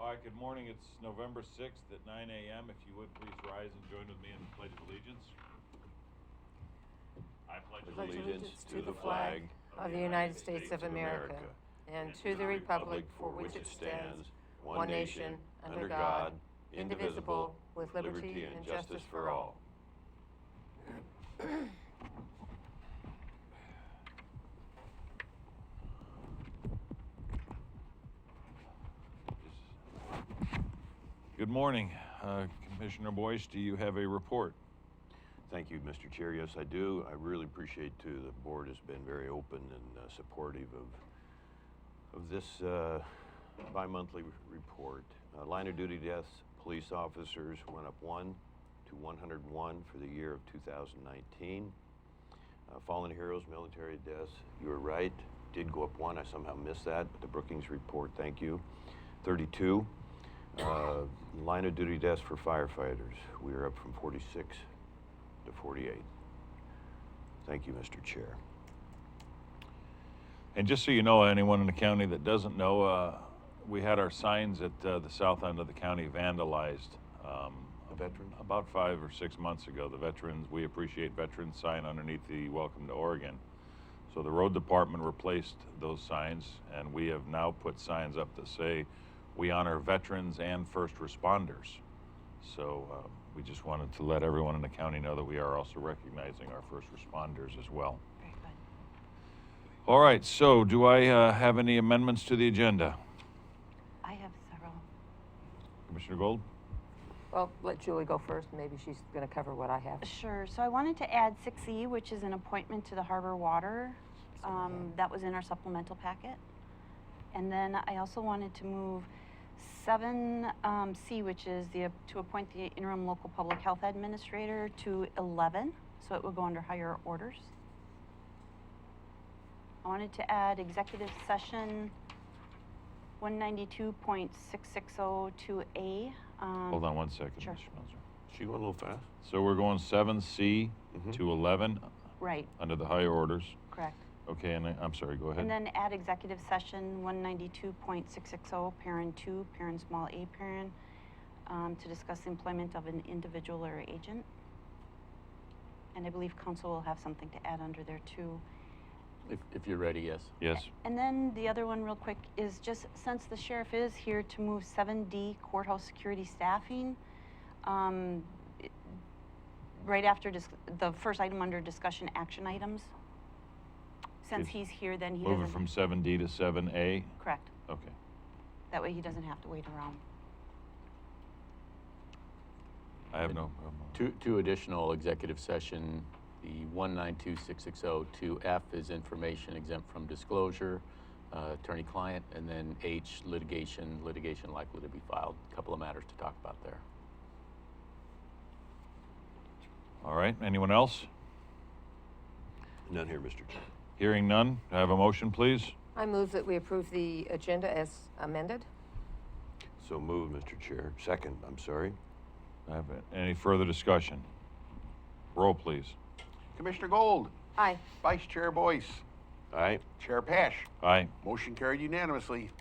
All right, good morning. It's November 6th at 9 a.m. If you would please rise and join with me in the Pledge of Allegiance. I pledge Allegiance to the flag of the United States of America and to the republic for which it stands, one nation, under God, indivisible, with liberty and justice for all. Good morning. Commissioner Boice, do you have a report? Thank you, Mr. Chair. Yes, I do. I really appreciate, too, the board has been very open and supportive of this bi-monthly report. Line of duty deaths, police officers went up 1 to 101 for the year of 2019. Fallen heroes, military deaths, you were right, did go up 1. I somehow missed that, but the Brookings report, thank you. 32. Line of duty deaths for firefighters, we are up from 46 to 48. Thank you, Mr. Chair. And just so you know, anyone in the county that doesn't know, we had our signs at the south end of the county vandalized. The veterans? About 5 or 6 months ago. The veterans, we appreciate veterans sign underneath the Welcome to Oregon. So the road department replaced those signs, and we have now put signs up that say, we honor veterans and first responders. So we just wanted to let everyone in the county know that we are also recognizing our first responders as well. Very good. All right, so do I have any amendments to the agenda? I have several. Commissioner Gold? Well, let Julie go first. Maybe she's going to cover what I have. Sure. So I wanted to add 6E, which is an appointment to the Harbor Water. That was in our supplemental packet. And then I also wanted to move 7C, which is to appoint the interim local public health administrator, to 11, so it will go under higher orders. I wanted to add executive session 192.660 Hold on 1 second, Sure. Ms. Schmelzer. She went a little fast. So we're going 7C to 11 Right, under the higher orders. correct. Okay, and I'm sorry, go ahead. And then add executive session 192.660, parent 2, parent small a parent, to discuss the employment of an individual or agent. And I believe council will have something to add under there too. If you're ready, yes. Yes. And then the other one real quick is just, since the sheriff is here, to move 7D courthouse security staffing. Right after the first item under discussion action items. Since It's he's here, then he Moving doesn't. from 7D to 7A? Correct. Okay. That way he doesn't have to wait around. I have no. Two additional executive session, the 192.660, 2F is information exempt from disclosure, attorney-client, and then H, litigation likely to be filed. A couple of matters to talk about there. All right, anyone else? None here, Mr. Chair. Hearing none, do I have a motion, please? I move that we approve the agenda as amended. So moved, Mr. Chair. Second, I'm sorry. I have any further discussion? Roll, please. Commissioner Gold, Aye. Vice Chair Boice, Aye. Chair Paasch. Aye. Motion carried unanimously.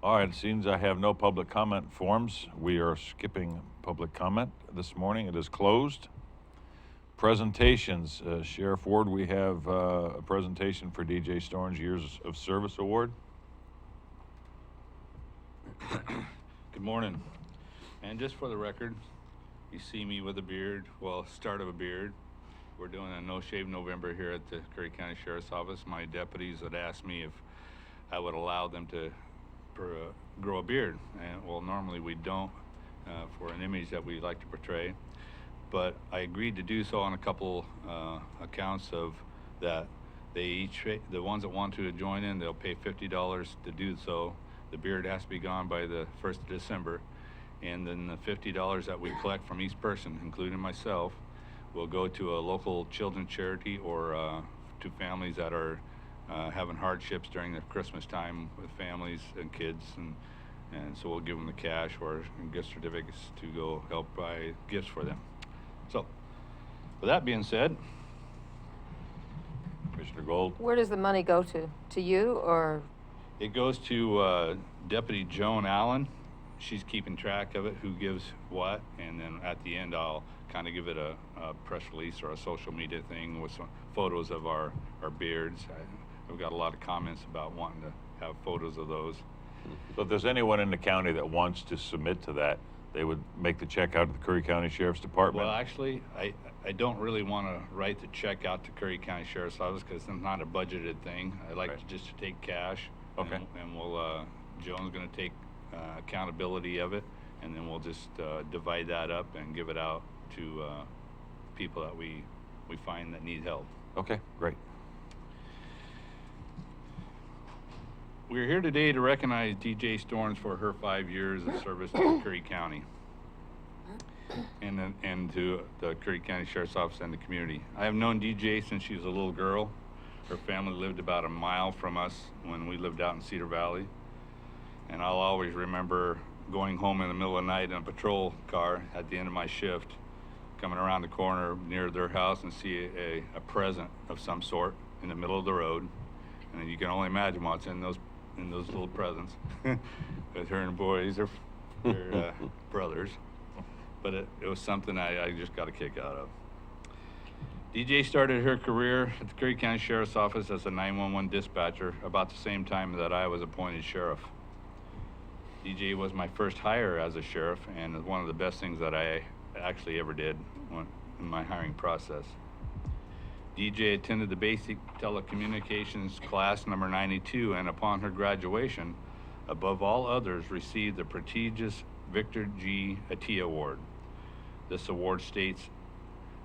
All right, it seems I have no public comment forms. We are skipping public comment this morning. It is closed. Presentations. Sheriff Ward, we have a presentation for DJ Storns Years of Service Award. Good morning. And just for the record, you see me with a beard, well, start of a beard. We're doing a No Shave November here at the Curry County Sheriff's Office. My deputies had asked me if I would allow them to grow a beard. And well, normally we don't for an image that we like to portray. But I agreed to do so on a couple accounts of that. They each, the ones that want to join in, they'll pay $50 to do so. The beard has to be gone by the 1st of December. And then the $50 that we collect from each person, including myself, will go to a local children's charity or to families that are having hardships during the Christmas time with families and kids. And so we'll give them the cash or gift certificates to go help buy gifts for them. So, with that being said, Commissioner Gold. Where does the money go to? To you or It goes to Deputy Joan Allen. She's keeping track of it, who gives what, and then at the end I'll kind of give it a press release or a social media thing with some photos of our beards. I've got a lot of comments about wanting to have photos of those. So if there's anyone in the county that wants to submit to that, they would make the check out to the Curry County Sheriff's Department? Well, actually, I don't really want to write the check out to Curry County Sheriff's Office because it's not a budgeted thing. I like to just take cash. Okay. And we'll, Joan's going to take accountability of it, and then we'll just divide that up and give it out to people that we find that need help. Okay, great. We're here today to recognize DJ Storns for her 5 years of service to Curry County and to the Curry County Sheriff's Office and the community. I have known DJ since she was a little girl. Her family lived about a mile from us when we lived out in Cedar Valley. And I'll always remember going home in the middle of the night in a patrol car at the end of my shift, coming around the corner near their house and see a present of some sort in the middle of the road. And you can only imagine what's in those little presents with her and Boice, they're brothers. But it was something I just got a kick out of. DJ started her career at the Curry County Sheriff's Office as a 911 dispatcher about the same time that I was appointed sheriff. DJ was my first hire as a sheriff and one of the best things that I actually ever did in my hiring process. DJ attended the basic telecommunications class number 92, and upon her graduation, above all others, received the prestigious Victor G. Attia Award. This award states,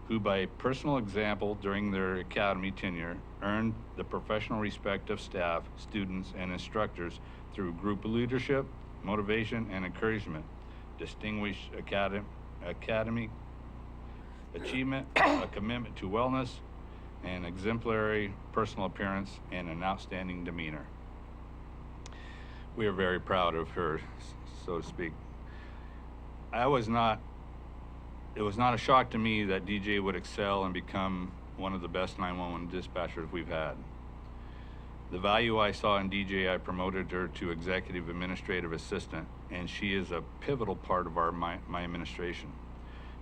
who by personal example during their academy tenure earned the professional respect of staff, students, and instructors through group leadership, motivation, and encouragement, distinguished academic achievement, a commitment to wellness, an exemplary personal appearance, and an outstanding demeanor. We are very proud of her, so to speak. It was not a shock to me that DJ would excel and become one of the best 911 dispatchers we've had. The value I saw in DJ, I promoted her to executive administrative assistant, and she is a pivotal part of my administration.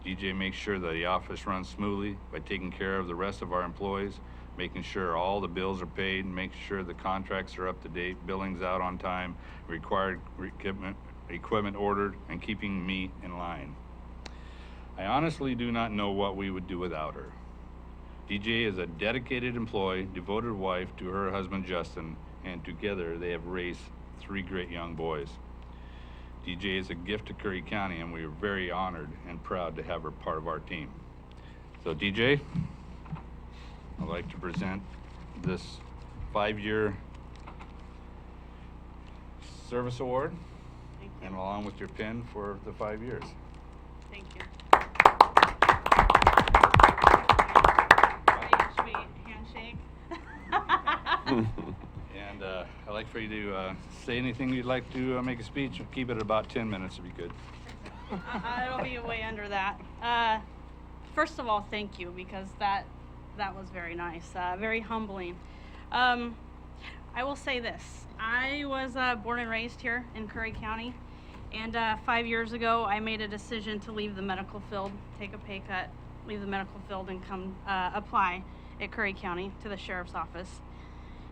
DJ makes sure that the office runs smoothly by taking care of the rest of our employees, making sure all the bills are paid, making sure the contracts are up to date, billings out on time, required equipment ordered, and keeping me in line. I honestly do not know what we would do without her. DJ is a dedicated employee, devoted wife to her husband Justin, and together they have raised 3 great young boys. DJ is a gift to Curry County, and we are very honored and proud to have her part of our team. So DJ, I'd like to present this 5-year service award, Thank you. and along with your pin for the 5 years. Thank you. Ready, should we handshake? And I'd like for you to say anything you'd like to make a speech. Keep it about 10 minutes if you could. It'll be way under that. First of all, thank you, because that was very nice, very humbling. I will say this. I was born and raised here in Curry County, and 5 years ago I made a decision to leave the medical field, take a pay cut, leave the medical field, and come apply at Curry County to the Sheriff's Office.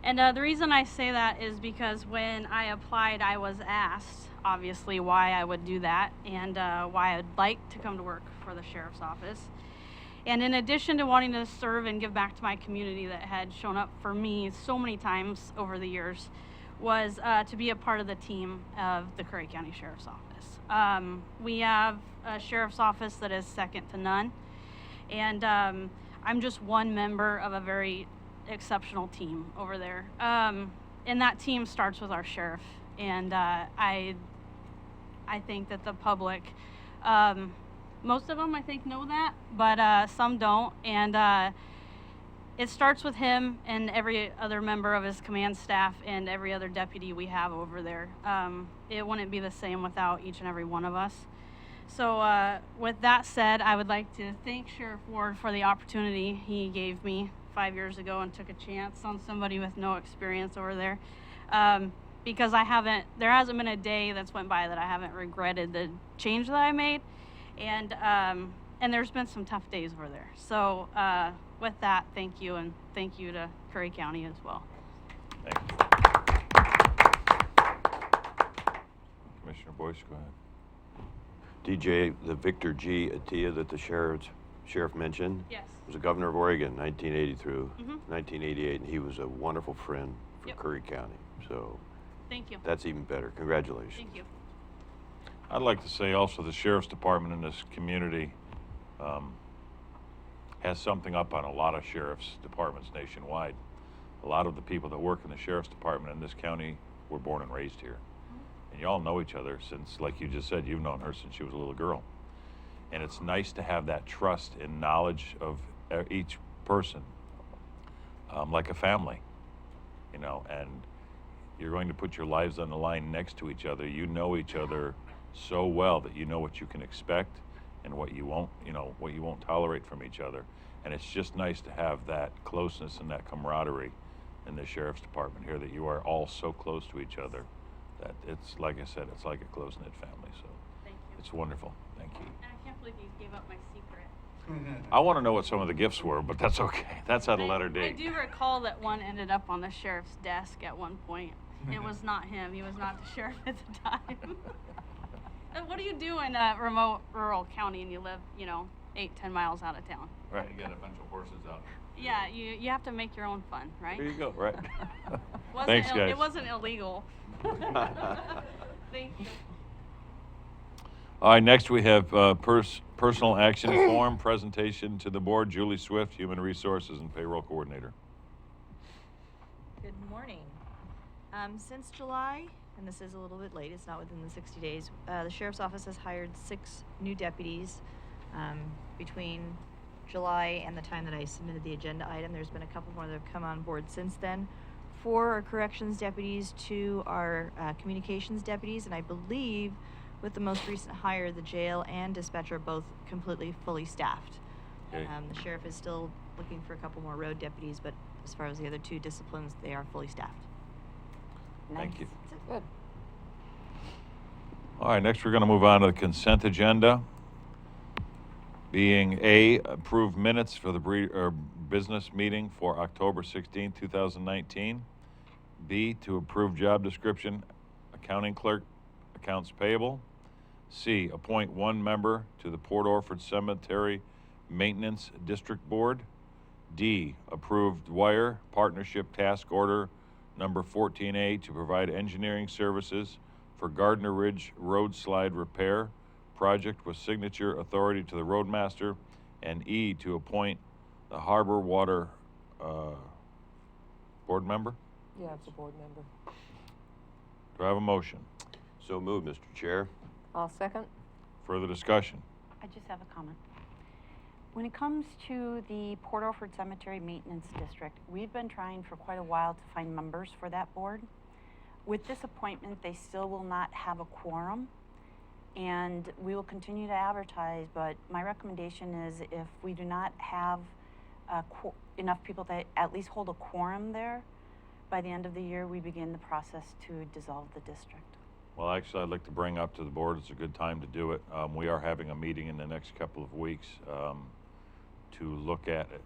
And the reason I say that is because when I applied, I was asked, obviously, why I would do that and why I'd like to come to work for the Sheriff's Office. And in addition to wanting to serve and give back to my community that had shown up for me so many times over the years, was to be a part of the team of the Curry County Sheriff's Office. We have a Sheriff's Office that is second to none, and I'm just one member of a very exceptional team over there. And that team starts with our sheriff, and I think that the public, most of them I think know that, but some don't, and it starts with him and every other member of his command staff and every other deputy we have over there. It wouldn't be the same without each and every one of us. So with that said, I would like to thank Sheriff Ward for the opportunity he gave me 5 years ago and took a chance on somebody with no experience over there. because there hasn't been a day that's went by that I haven't regretted the change that I made. And there's been some tough days over there. So with that, thank you, and thank you to Curry County as well. Thank you. Commissioner Boice, go ahead. DJ, the Victor G. Attia that the sheriff mentioned, Yes. was a governor of Oregon, 1980 through Mhm. 1988, and he was a wonderful friend for Yep. Curry County. So Thank you. that's even better. Congratulations. Thank you. I'd like to say also the sheriff's department in this community has something up on a lot of sheriff's departments nationwide. A lot of the people that work in the sheriff's department in this county were born and raised here. And you all know each other since, like you just said, you've known her since she was a little girl. And it's nice to have that trust and knowledge of each person, like a family, you know, and you're going to put your lives on the line next to each other. You know each other so well that you know what you can expect and what you won't, you know, what you won't tolerate from each other. And it's just nice to have that closeness and that camaraderie in the sheriff's department here, that you are all so close to each other that it's, like I said, it's like a close-knit family. So Thank you. it's wonderful. Thank you. And I can't believe you gave up my secret. I want to know what some of the gifts were, but that's okay. That's at a later I date. do recall that one ended up on the sheriff's desk at one point. It was not him. He was not the sheriff at the time. What do you do in a remote rural county and you live, 8-10 miles out of town? Right. You got a bunch of horses out. Yeah, you have to make your own fun, right? There you go. Right. Wasn't Thanks, guys. It wasn't illegal. Thank you. All right, next we have personal action form presentation to the board. Julie Swift, Human Resources and Payroll Coordinator. Good morning. Since July, and this is a little bit late, it's not within the 60 days, the Sheriff's Office has hired 6 new deputies. Between July and the time that I submitted the agenda item, there's been a couple more that have come on board since then. 4 are corrections deputies, 2 are communications deputies, and I believe with the most recent hire, the jail and dispatcher are both completely fully staffed. Okay. The sheriff is still looking for a couple more road deputies, but as far as the other 2 disciplines, they are fully staffed. Thank you. Good. All right, next we're going to move on to the consent agenda. Being A, approved minutes for the business meeting for October 16, 2019. B, to approve job description, accounting clerk, accounts payable. C, appoint 1 member to the Port Orford Cemetery Maintenance District Board. D, approve Dyer Partnership Task Order number 14A to provide engineering services for Gardner Ridge Road Slide Repair project with signature authority to the Roadmaster. And E, to appoint the Harbor Water board member. Yeah, it's a board member. Do I have a motion? So moved, Mr. Chair. I'll second. Further discussion? I just have a comment. When it comes to the Port Orford Cemetery Maintenance District, we've been trying for quite a while to find members for that board. With this appointment, they still will not have a quorum, and we will continue to advertise, but my recommendation is if we do not have enough people to at least hold a quorum there, by the end of the year, we begin the process to dissolve the district. Well, actually, I'd like to bring up to the board, it's a good time to do it. We are having a meeting in the next couple of weeks to look at it.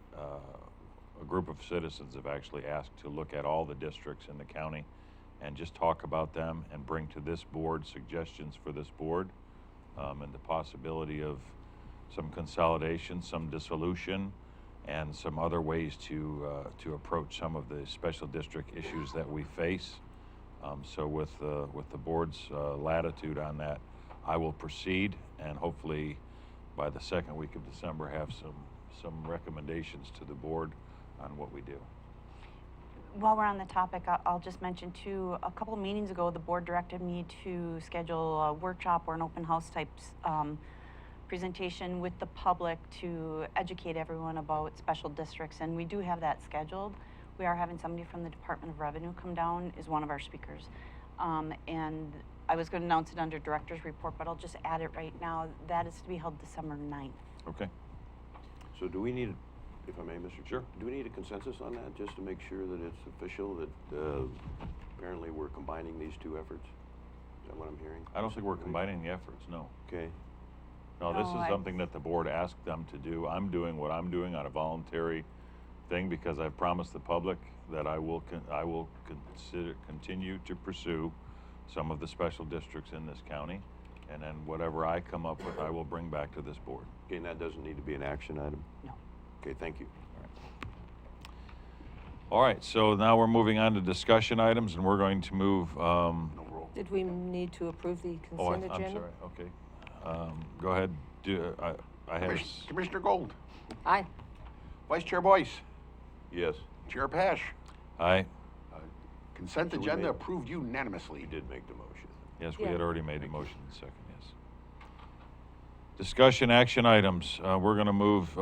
A group of citizens have actually asked to look at all the districts in the county and just talk about them and bring to this board suggestions for this board and the possibility of some consolidation, some dissolution, and some other ways to approach some of the special district issues that we face. So with the board's latitude on that, I will proceed and hopefully by the second week of December have some recommendations to the board on what we do. While we're on the topic, I'll just mention too, a couple of meetings ago, the board directed me to schedule a workshop or an open house type presentation with the public to educate everyone about special districts, and we do have that scheduled. We are having somebody from the Department of Revenue come down as one of our speakers. And I was going to announce it under director's report, but I'll just add it right now. That is to be held December 9th. Okay. So do we need, if I may, Mr. Chair, do we need a consensus on that just to make sure that it's official, that Apparently, we're combining these two efforts. Is that what I'm hearing? I don't think we're combining the efforts, no. Okay. No, this No, is something that the board asked them to do. I'm doing what I'm doing on a voluntary thing because I've promised the public that I will continue to pursue some of the special districts in this county. And then whatever I come up with, I will bring back to this board. Okay, and that doesn't need to be an action item? No. Okay, thank you. All right, so now we're moving on to discussion items, and we're going to move, No roll. Did we need to approve the oh, consent I'm agenda? sorry, okay. Go ahead, I have, Commissioner Gold, Aye. Vice Chair Boice, Yes, Chair Paasch. aye, Consent So we agenda made- approved unanimously. we did make the motion. yes, we Yeah. had already made the motion in second, yes. Discussion action items, we're gonna move,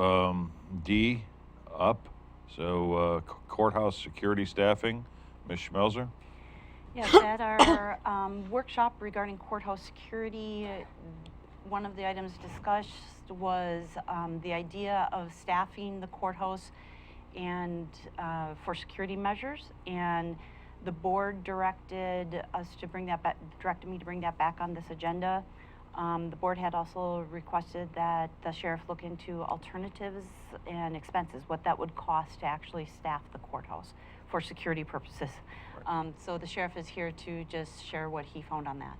D up, so, courthouse security staffing, Ms. Schmelzer? Yes, at our workshop regarding courthouse security, one of the items discussed was the idea of staffing the courthouse and for security measures. And the board directed us to bring that back, directed me to bring that back on this agenda. The board had also requested that the sheriff look into alternatives and expenses, what that would cost to actually staff the courthouse for security purposes. So the sheriff is here to just share what he found on that.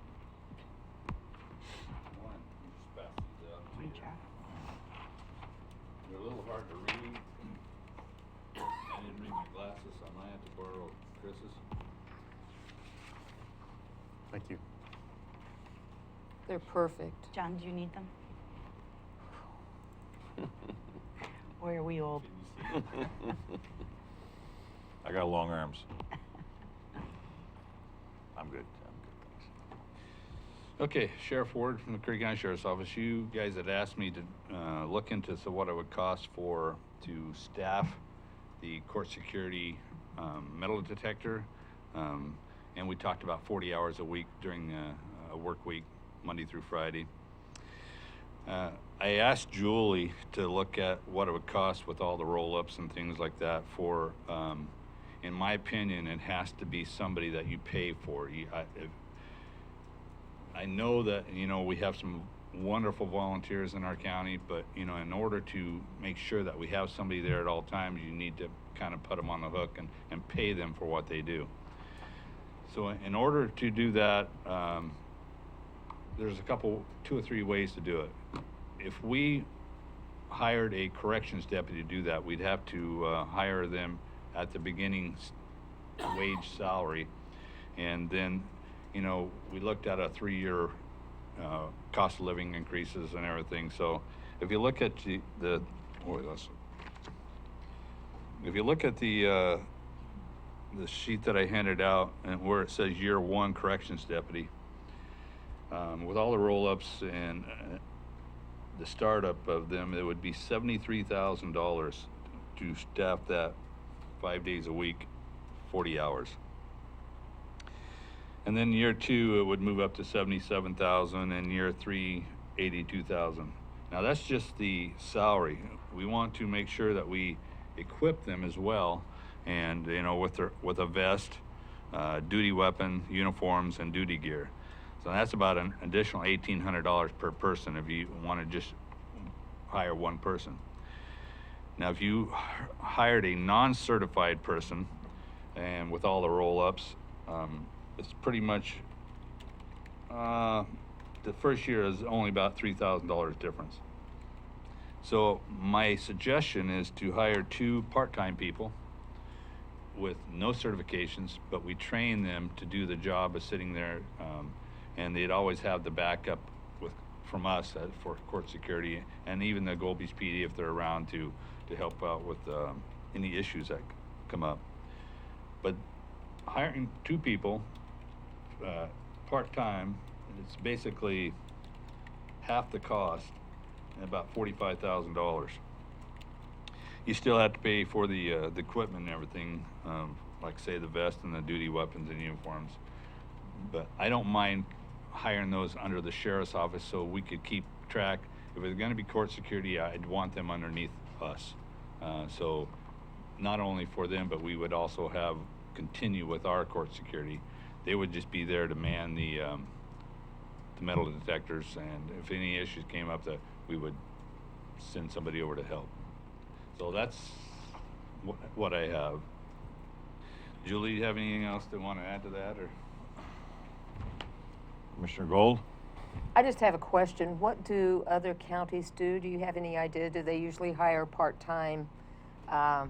They're a little hard to read. I didn't bring my glasses, so I might have to borrow Chris's. Thank you. They're perfect. John, do you need them? Boy, are we old. I got long arms. I'm good, thanks. Okay, Sheriff Ward from the Curry County Sheriff's Office. You guys had asked me to look into what it would cost to staff the court security metal detector. And we talked about 40 hours a week during a work week, Monday through Friday. I asked Julie to look at what it would cost with all the roll-ups and things like that for, in my opinion, it has to be somebody that you pay for. I know that, we have some wonderful volunteers in our county, but, in order to make sure that we have somebody there at all times, you need to kind of put them on the hook and pay them for what they do. So in order to do that, there's two or three ways to do it. If we hired a corrections deputy to do that, we'd have to hire them at the beginning wage salary. And then, we looked at a 3-year cost of living increases and everything. So if you look at the sheet that I handed out and where it says year 1 corrections deputy, with all the roll-ups and the startup of them, it would be $73,000 to staff that 5 days a week, 40 hours. And then year 2, it would move up to $77,000, and year 3, $82,000. Now that's just the salary. We want to make sure that we equip them as well, and with a vest, duty weapon, uniforms, and duty gear. So that's about an additional $1,800 per person if you want to just hire one person. Now, if you hired a non-certified person, and with all the roll-ups, it's pretty much, the first year is only about $3,000 difference. So my suggestion is to hire 2 part-time people with no certifications, but we train them to do the job of sitting there, and they'd always have the backup from us for court security, and even the Gold Beach PD if they're around to help out with any issues that come up. But hiring 2 people part-time, it's basically half the cost, and about $45,000. You still have to pay for the equipment and everything, like say the vest and the duty weapons and uniforms. But I don't mind hiring those under the sheriff's office so we could keep track. If it's going to be court security, I'd want them underneath us. So not only for them, but we would also continue with our court security. they would just be there to man the metal detectors, and if any issues came up, that we would send somebody over to help. So that's what I have. Julie, do you have anything else to want to add to that, or? Commissioner Gold? I just have a question. What do other counties do? Do you have any idea? Do they usually hire part-time, I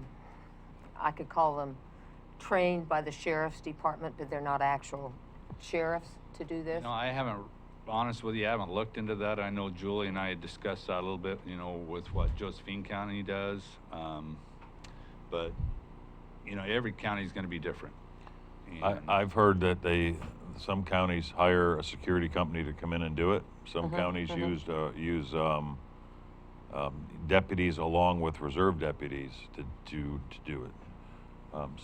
could call them trained by the sheriff's department, but they're not actual sheriffs to do this? No, I haven't, honest with you, I haven't looked into that. I know Julie and I had discussed that a little bit, you know, with what Josephine County does. But, you know, every county is going to be different. And I've heard that some counties hire a security company to come in and do it. Some counties use deputies along with reserve deputies to do it.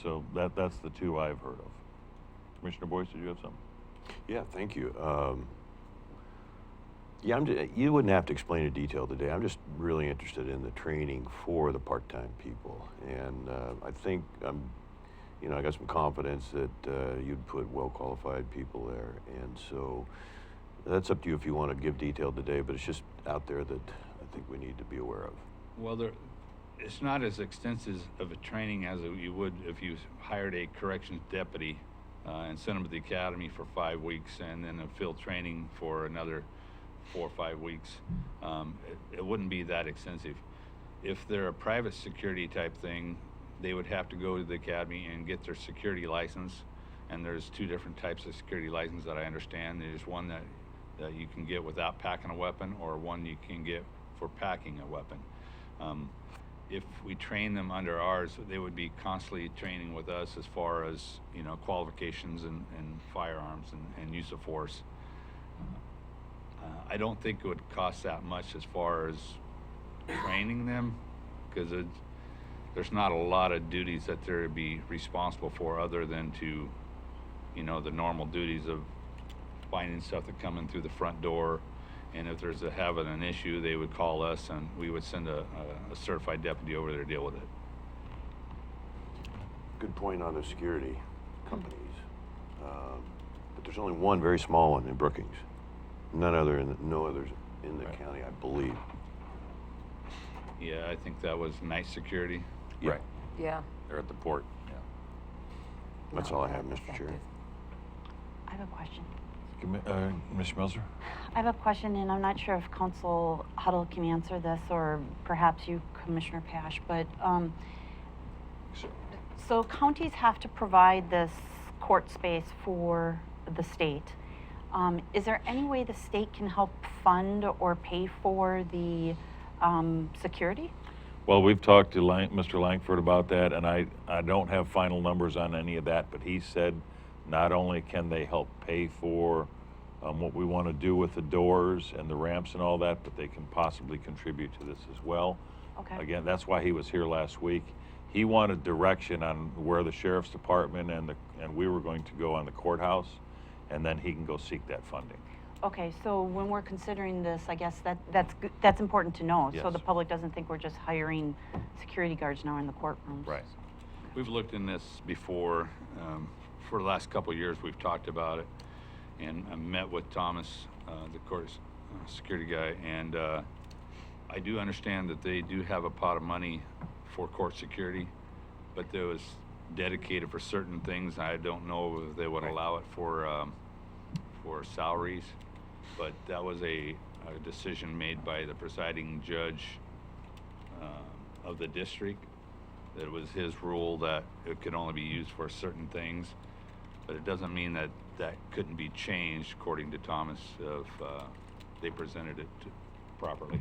So that's the two I've heard of. Commissioner Boice, did you have something? Yeah, thank you. Yeah, you wouldn't have to explain in detail today. I'm just really interested in the training for the part-time people. And I think you know, I got some confidence that you'd put well-qualified people there. And so that's up to you if you want to give detail today, but it's just out there that I think we need to be aware of. Well, it's not as extensive of a training as you would if you hired a corrections deputy and sent them to the academy for 5 weeks and then a field training for another 4 or 5 weeks. It wouldn't be that extensive. If they're a private security type thing, they would have to go to the academy and get their security license. And there's 2 different types of security license that I understand. There's one that you can get without packing a weapon, or one you can get for packing a weapon. If we train them under ours, they would be constantly training with us as far as, you know, qualifications and firearms and use of force. I don't think it would cost that much as far as training them, because there's not a lot of duties that they're to be responsible for other than to, you know, the normal duties of finding stuff that come in through the front door. And if there's having an issue, they would call us and we would send a certified deputy over there to deal with it. Good point on the security companies. But there's only one very small one in Brookings. No others in the county, I believe. Yeah, I think that was night security. Right. Yeah. They're at the port. Yeah. That's all I have, Mr. Chair. I have a question. Ms. Schmelzer? I have a question, and I'm not sure if Council Huddle can answer this, or perhaps you, Commissioner Paasch, but so counties have to provide this court space for the state. Is there any way the state can help fund or pay for the security? Well, we've talked to Mr. Langford about that, and I don't have final numbers on any of that, but he said not only can they help pay for what we want to do with the doors and the ramps and all that, but they can possibly contribute to this as well. Okay. Again, that's why he was here last week. He wanted direction on where the sheriff's department and we were going to go on the courthouse, and then he can go seek that funding. Okay, so when we're considering this, I guess that's important to know, so Yes. the public doesn't think we're just hiring security guards now in the courtrooms. Right. We've looked in this before. For the last couple of years, we've talked about it, and I met with Thomas, the court security guy, and I do understand that they do have a pot of money for court security, but there was dedicated for certain things. I don't know if they would allow it for salaries, but that was a decision made by the presiding judge of the district. That it was his rule that it could only be used for certain things, but it doesn't mean that that couldn't be changed, according to Thomas, if they presented it properly.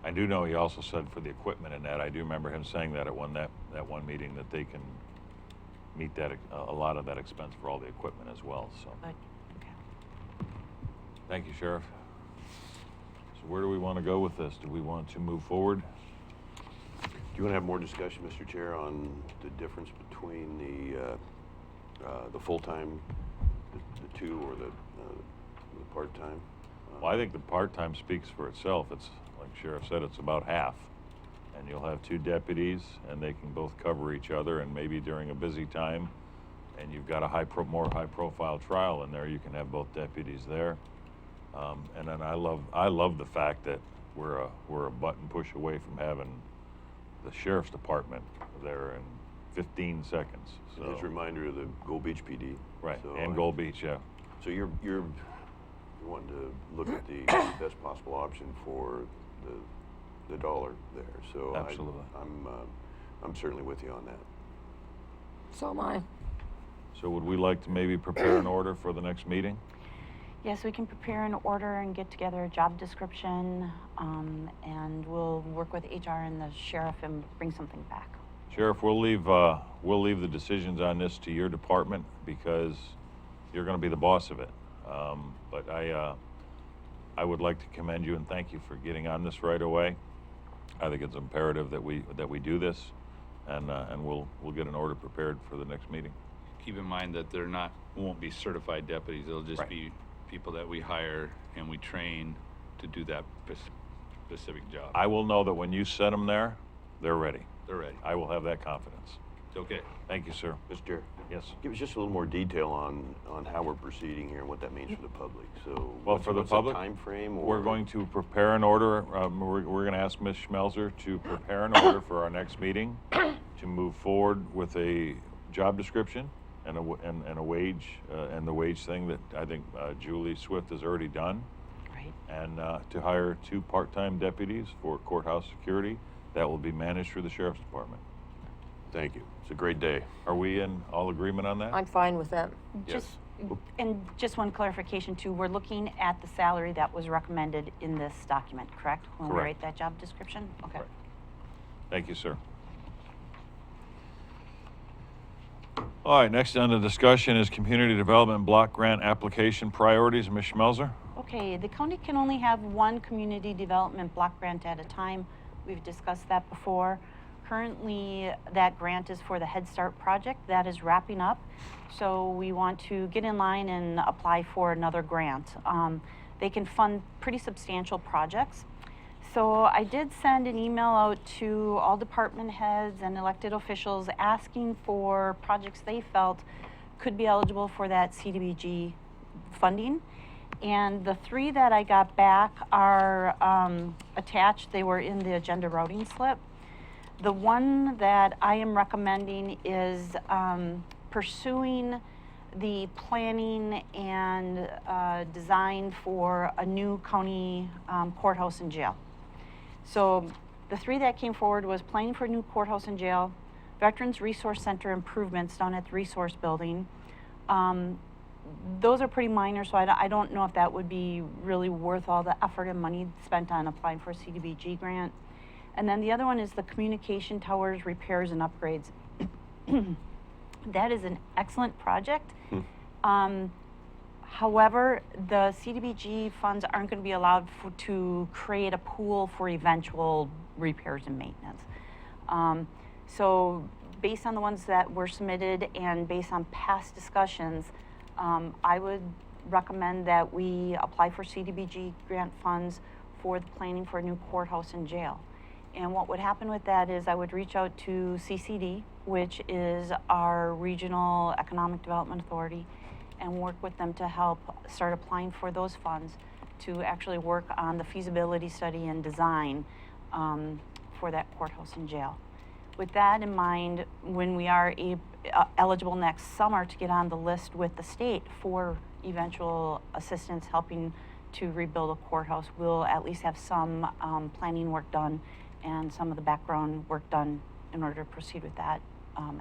I do know he also said for the equipment and that. I do remember him saying that at that one meeting, that they can meet that a lot of that expense for all the equipment as well. So. But, okay. Thank you, Sheriff. So where do we want to go with this? Do we want to move forward? Do you want to have more discussion, Mr. Chair, on the difference between the full-time, the 2, or the part-time? Well, I think the part-time speaks for itself. It's, like Sheriff said, it's about half. And you'll have 2 deputies, and they can both cover each other, and maybe during a busy time, and you've got a more high-profile trial in there, you can have both deputies there. And then I love the fact that we're a button push away from having the sheriff's department there in 15 seconds. So, Just a reminder of the Gold Beach PD. right, So and Gold Beach, yeah. So you're wanting to look at the best possible option for the dollar there. So Absolutely. I'm certainly with you on that. So am I. So would we like to maybe prepare an order for the next meeting? Yes, we can prepare an order and get together a job description, and we'll work with HR and the sheriff and bring something back. Sheriff, we'll leave the decisions on this to your department because you're going to be the boss of it. But I would like to commend you and thank you for getting on this right away. I think it's imperative that we do this, and we'll get an order prepared for the next meeting. Keep in mind that won't be certified deputies. They'll just Right. be people that we hire and we train to do that specific job. I will know that when you set them there, they're ready. They're ready. I will have that confidence. It's okay. Thank you, sir. Mr. Chair, Yes. give us just a little more detail on how we're proceeding here and what that means for the public. So Well, for the what's public, time frame? we're going to prepare an order. We're going to ask Ms. Schmelzer to prepare an order for our next meeting to move forward with a job description and a wage and the wage thing that I think Julie Swift has already done, Right. and to hire 2 part-time deputies for courthouse security that will be managed through the sheriff's department. Thank you. It's a great day. Are we in all agreement on that? I'm fine with that. Just, and just one clarification too, we're looking at the salary that was recommended in this document, correct? When we Correct. write that job description? Okay. Correct. Thank you, sir. All right, next on the discussion is Community Development Block Grant Application Priorities. Ms. Schmelzer? Okay, the county can only have one community development block grant at a time. We've discussed that before. Currently, that grant is for the Head Start project. That is wrapping up. So we want to get in line and apply for another grant. They can fund pretty substantial projects. So I did send an email out to all department heads and elected officials asking for projects they felt could be eligible for that CDBG funding. And the 3 that I got back are attached. They were in the agenda routing slip. The one that I am recommending is pursuing the planning and design for a new county courthouse and jail. So the 3 that came forward was planning for a new courthouse and jail, Veterans Resource Center improvements down at the Resource Building. Those are pretty minor, so I don't know if that would be really worth all the effort and money spent on applying for a CDBG grant. And then the other one is the communication towers repairs and upgrades. That is an excellent project. However, the CDBG funds aren't going to be allowed to create a pool for eventual repairs and maintenance. So based on the ones that were submitted and based on past discussions, I would recommend that we apply for CDBG grant funds for the planning for a new courthouse and jail. And what would happen with that is I would reach out to CCD, which is our Regional Economic Development Authority, and work with them to help start applying for those funds to actually work on the feasibility study and design for that courthouse and jail. With that in mind, when we are eligible next summer to get on the list with the state for eventual assistance helping to rebuild a courthouse, we'll at least have some planning work done and some of the background work done in order to proceed with that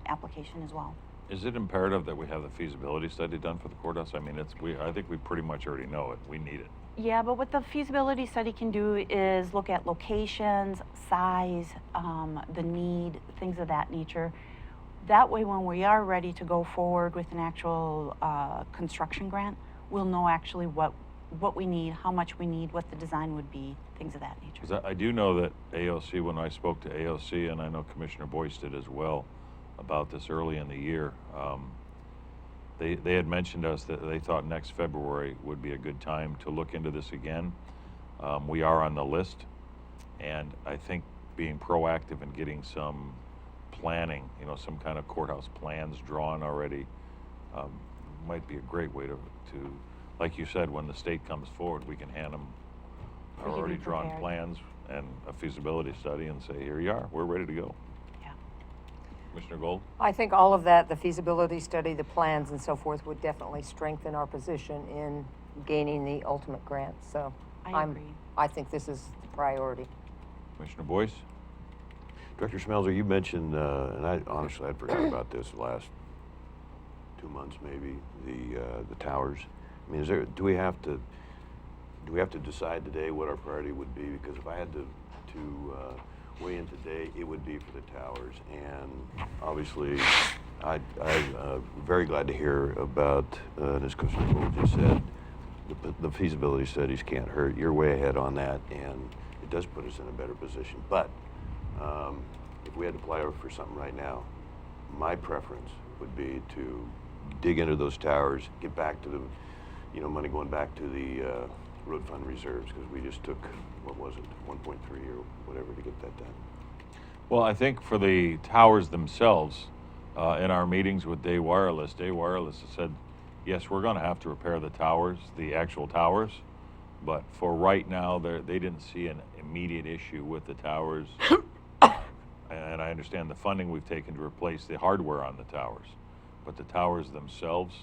application as well. Is it imperative that we have the feasibility study done for the courthouse? I mean, I think we pretty much already know it. We need it. Yeah, but what the feasibility study can do is look at locations, size, the need, things of that nature. That way, when we are ready to go forward with an actual construction grant, we'll know actually what we need, how much we need, what the design would be, things of that nature. 'Cause I do know that AOC, when I spoke to AOC, and I know Commissioner Boice did as well, about this early in the year, they had mentioned to us that they thought next February would be a good time to look into this again. We are on the list, and I think being proactive and getting some planning, some kind of courthouse plans drawn already might be a great way to, like you said, when the state comes forward, we can hand them We can be already drawn prepared. plans and a feasibility study and say, here you are, we're ready to go. Yeah. Commissioner Gold? I think all of that, the feasibility study, the plans and so forth, would definitely strengthen our position in gaining the ultimate grant. So I agree. I think this is the priority. Commissioner Boice? Director Schmelzer, you mentioned, and I honestly, I'd forgotten about this the last 2 months maybe, the towers. I mean, do we have to decide today what our priority would be? Because if I had to weigh in today, it would be for the towers. And obviously, I'm very glad to hear about, and as Commissioner Gold just said, the feasibility studies can't hurt. You're way ahead on that, and it does put us in a better position. But if we had to apply for something right now, my preference would be to dig into those towers, get back to the, money going back to the road fund reserves, because we just took, what was it, 1.3 or whatever to get that done. Well, I think for the towers themselves, in our meetings with Day Wireless has said, yes, we're going to have to repair the towers, the actual towers, but for right now, they didn't see an immediate issue with the towers. And I understand the funding we've taken to replace the hardware on the towers, but the towers themselves,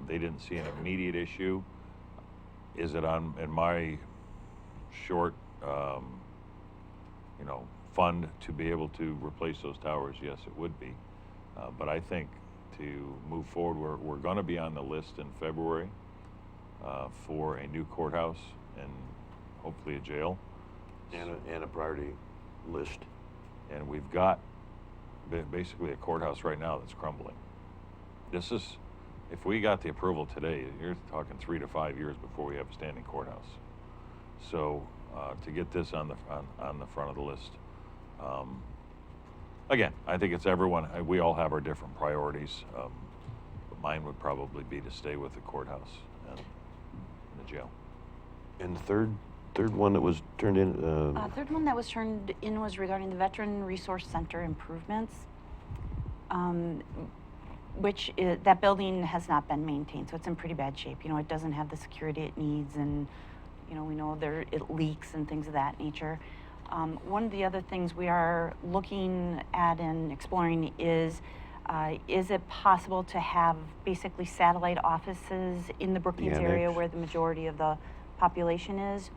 they didn't see an immediate issue. Is it in my short, fund to be able to replace those towers? Yes, it would be. But I think to move forward, we're going to be on the list in February for a new courthouse and hopefully a jail. And a priority list. And we've got basically a courthouse right now that's crumbling. This is, if we got the approval today, you're talking 3 to 5 years before we have a standing courthouse. So to get this on the front of the list, again, I think it's everyone. We all have our different priorities. But mine would probably be to stay with the courthouse and the jail. And the third one that was turned in? Third one that was turned in was regarding the Veteran Resource Center improvements, which that building has not been maintained, so it's in pretty bad shape. It doesn't have the security it needs, and we know it leaks and things of that nature. One of the other things we are looking at and exploring is it possible to have basically satellite offices in the Brookings area Annex. where the majority of the population is?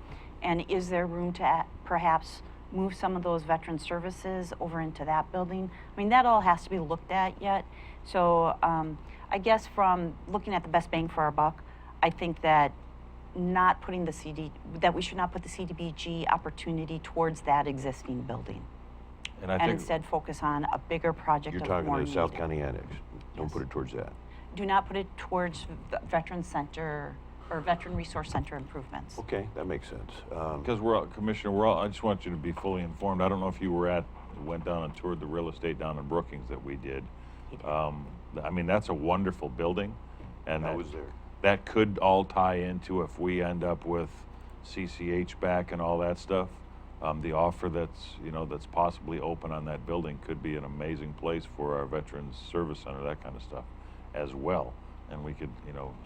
And is there room to perhaps move some of those veteran services over into that building? I mean, that all has to be looked at yet. So I guess from looking at the best bang for our buck, I think that that we should not put the CDBG opportunity towards that existing building. And instead focus on a bigger project You're of talking more the South need. County Annex. Don't Yes. put it towards that. Do not put it towards the Veteran Center or Veteran Resource Center improvements. Okay, that makes sense. Because Commissioner, I just want you to be fully informed. I don't know if you went down and toured the real estate down in Brookings that we did. I mean, that's a wonderful building. And I was there. That could all tie into if we end up with CCH back and all that stuff. The offer that's possibly open on that building could be an amazing place for our Veterans Service Center, that kind of stuff as well. And we could,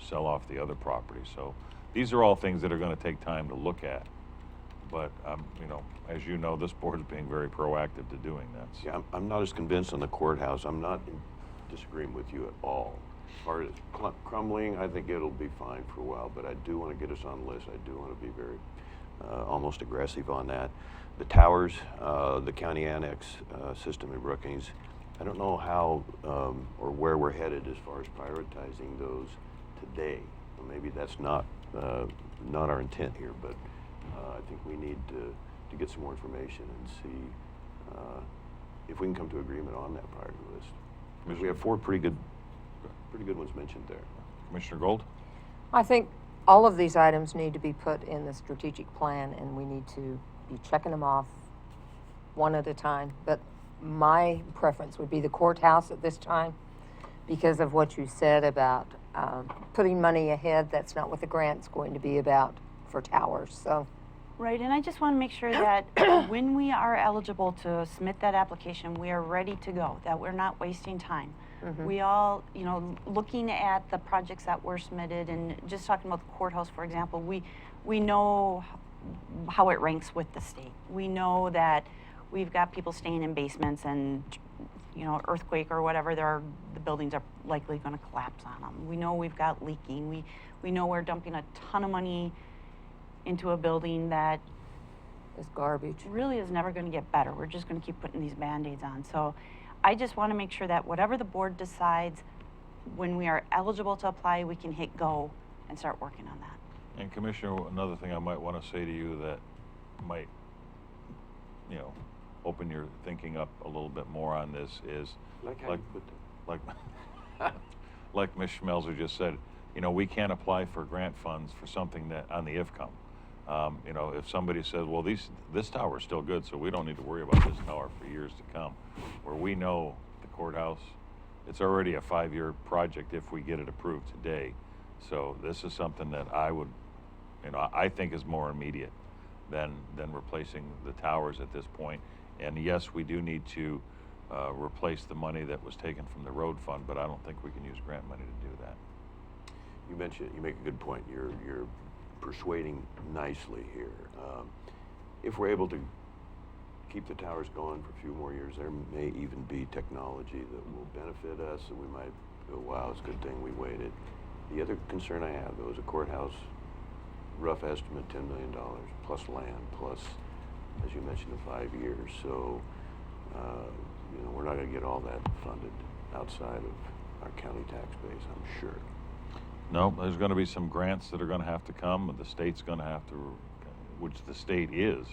sell off the other properties. So these are all things that are going to take time to look at. But, as you know, this board is being very proactive to doing that. So. Yeah, I'm not as convinced on the courthouse. I'm not disagreeing with you at all. As far as crumbling, I think it'll be fine for a while, but I do want to get us on the list. I do want to be very almost aggressive on that. The towers, the county annex system in Brookings, I don't know how or where we're headed as far as prioritizing those today. Well, maybe that's not our intent here, but I think we need to get some more information and see if we can come to agreement on that priority list. Because we have 4 pretty good ones mentioned there. Commissioner Gold? I think all of these items need to be put in the strategic plan, and we need to be checking them off one at a time. But my preference would be the courthouse at this time because of what you said about putting money ahead. That's not what the grant's going to be about for towers. So. Right, and I just want to make sure that when we are eligible to submit that application, we are ready to go, that we're not wasting time. We all, you know, looking at the projects that were submitted and just talking about the courthouse, for example, we know how it ranks with the state. We know that we've got people staying in basements and, you know, earthquake or whatever, the buildings are likely going to collapse on them. We know we've got leaking. We know we're dumping a ton of money into a building that It's garbage. really is never going to get better. We're just going to keep putting these Band-Aids on. So I just want to make sure that whatever the board decides, when we are eligible to apply, we can hit go and start working on that. And Commissioner, another thing I might want to say to you that might, you know, open your thinking up a little bit more on this is, Like how you put that. like Ms. Schmelzer just said, you know, we can't apply for grant funds for something that on the IFCOM. You know, if somebody says, well, this tower is still good, so we don't need to worry about this tower for years to come. Where we know the courthouse, it's already a 5-year project if we get it approved today. So this is something that I would, you know, I think is more immediate than replacing the towers at this point. And yes, we do need to replace the money that was taken from the road fund, but I don't think we can use grant money to do that. You make a good point. You're persuading nicely here. If we're able to keep the towers going for a few more years, there may even be technology that will benefit us, and we might go, wow, it's a good thing we waited. The other concern I have, though, is a courthouse, rough estimate, $10 million, plus land, plus, as you mentioned, the 5 years. So, you know, we're not going to get all that funded outside of our county tax base, I'm sure. No, there's going to be some grants that are going to have to come, and the state's going to have to, which the state is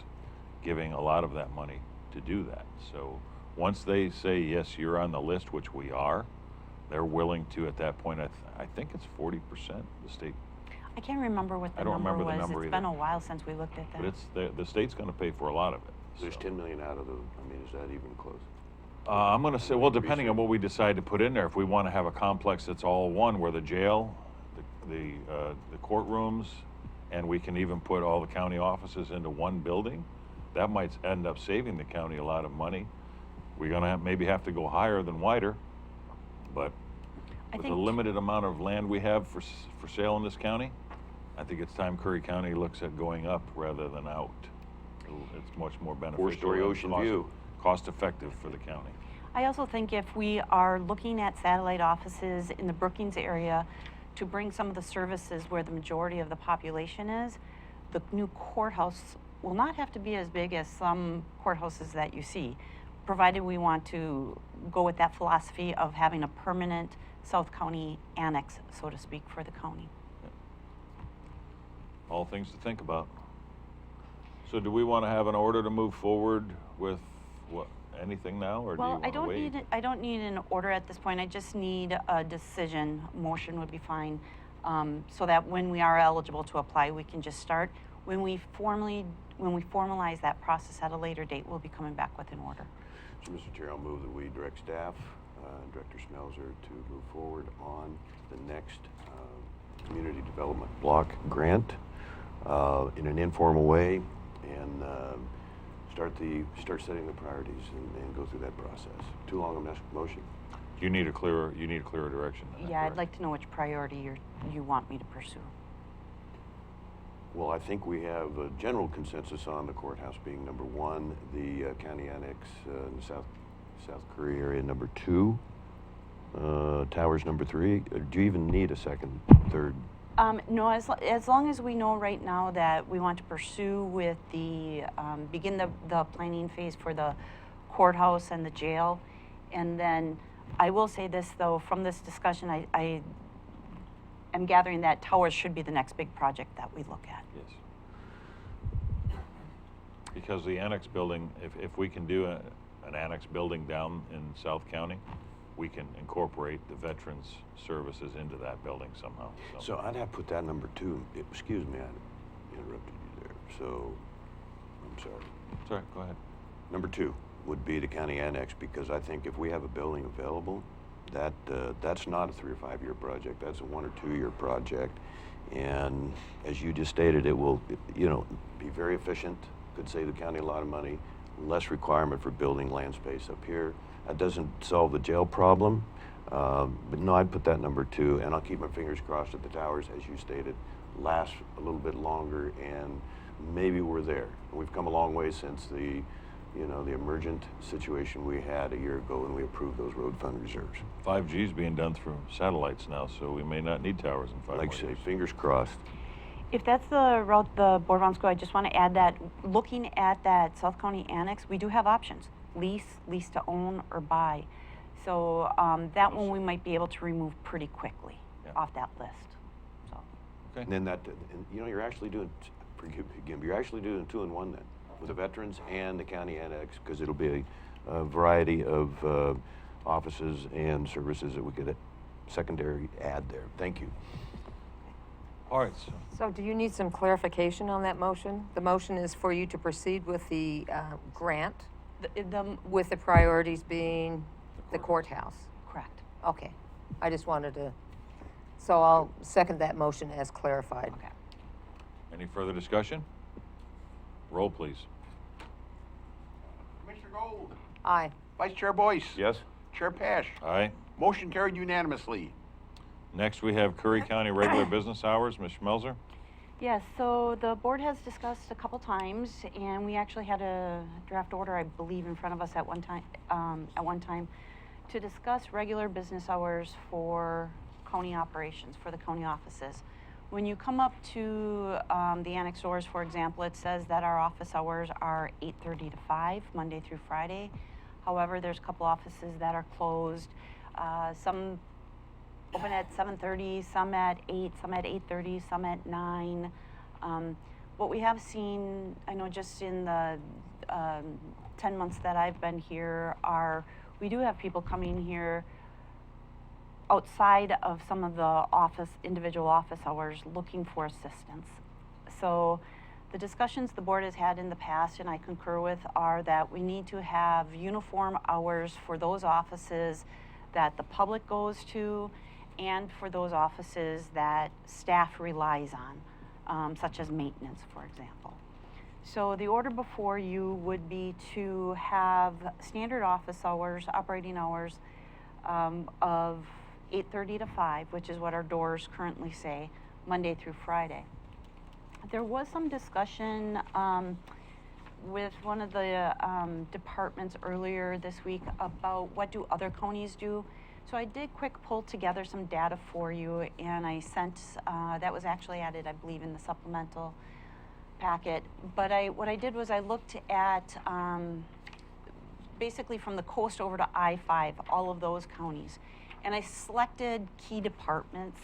giving a lot of that money to do that. So once they say, yes, you're on the list, which we are, they're willing to, at that point, I think it's 40%, the state. I can't remember what the I don't number remember the was. number It's either. been a while since we looked at that. But it's the state's going to pay for a lot of it. There's so. 10 million out of the, I mean, is that even close? I'm going to say, well, depending on what we decide to put in there, if we want to have a complex that's all one, where the jail, the courtrooms, and we can even put all the county offices into one building, that might end up saving the county a lot of money. We're going to maybe have to go higher than wider, but with the limited amount of land we have for sale in this county, I think it's time Curry County looks at going up rather than out. It's much more beneficial. 4-story and ocean view. Cost effective for the county. I also think if we are looking at satellite offices in the Brookings area to bring some of the services where the majority of the population is, the new courthouse will not have to be as big as some courthouses that you see, provided we want to go with that philosophy of having a permanent South County annex, so to speak, for the county. All things to think about. So do we want to have an order to move forward with what, anything now, or do you Well, want to wait? I don't need an order at this point. I just need a decision. Motion would be fine, so that when we are eligible to apply, we can just start. When we formalize that process at a later date, we'll be coming back with an order. So, Mr. Chair, I'll move that we direct staff, Director Schmelzer, to move forward on the next community development block grant in an informal way, and start setting the priorities and go through that process. Too long a motion? You need a clearer direction. than that, Yeah, I'd correct? like to know which priority you want me to pursue. Well, I think we have a general consensus on the courthouse being number 1, the county annex in the South Curry area number 2, towers number 3. Do you even need a second, third? No, as long as we know right now that we want to pursue with the, begin the planning phase for the courthouse and the jail. And then I will say this, though, from this discussion, I am gathering that towers should be the next big project that we look at. Yes. Because the annex building, if we can do an annex building down in South County, we can incorporate the veterans services into that building somehow. So I'd have to put that number 2. Excuse me, I interrupted you there. So, I'm sorry. Sorry, go ahead. Number 2 would be the county annex, because I think if we have a building available, that's not a 3 or 5 year project. That's a 1 or 2 year project. And as you just stated, it will, you know, be very efficient, could save the county a lot of money, less requirement for building land space up here. That doesn't solve the jail problem, But no, I'd put that number 2, and I'll keep my fingers crossed that the towers, as you stated, last a little bit longer, and maybe we're there. We've come a long way since the emergent situation we had a year ago when we approved those road fund reserves. 5G is being done through satellites now, so we may not need towers in 5 more Like I say, years. fingers crossed. If that's the route the board wants to go, I just want to add that looking at that South County Annex, we do have options: lease to own, or buy. So that one we might be able to remove pretty quickly off that list. So. Okay. And then you're actually doing, you're actually doing 2 in 1 then, with the veterans and the county annex, because it'll be a variety of offices and services that we could secondary add there. Thank you. All right. So do you need some clarification on that motion? The motion is for you to proceed with the grant, with the priorities being the courthouse. Correct. Okay, I just wanted to, so I'll second that motion as clarified. Okay. Any further discussion? Roll, please. Commissioner Gold. Aye. Vice Chair Boice. Yes? Chair Paasch. Aye. Motion carried unanimously. Next, we have Curry County regular business hours. Ms. Schmelzer? Yes, so the board has discussed a couple times, and we actually had a draft order, I believe, in front of us at one time, to discuss regular business hours for county operations, for the county offices. When you come up to the annex doors, for example, it says that our office hours are 8:30 to 5, Monday through Friday. However, there's a couple offices that are closed. Some open at 7:30, some at 8, some at 8:30, some at 9. What we have seen, I know just in the 10 months that I've been here, we do have people coming here outside of some of the individual office hours looking for assistance. So the discussions the board has had in the past, and I concur with, are that we need to have uniform hours for those offices that the public goes to, and for those offices that staff relies on, such as maintenance, for example. So the order before you would be to have standard office hours, operating hours, of 8:30 to 5, which is what our doors currently say, Monday through Friday. There was some discussion with one of the departments earlier this week about what do other counties do. So I did quick pull together some data for you, and I sent, that was actually added, I believe, in the supplemental packet. But what I did was I looked at basically from the coast over to I-5, all of those counties. And I selected key departments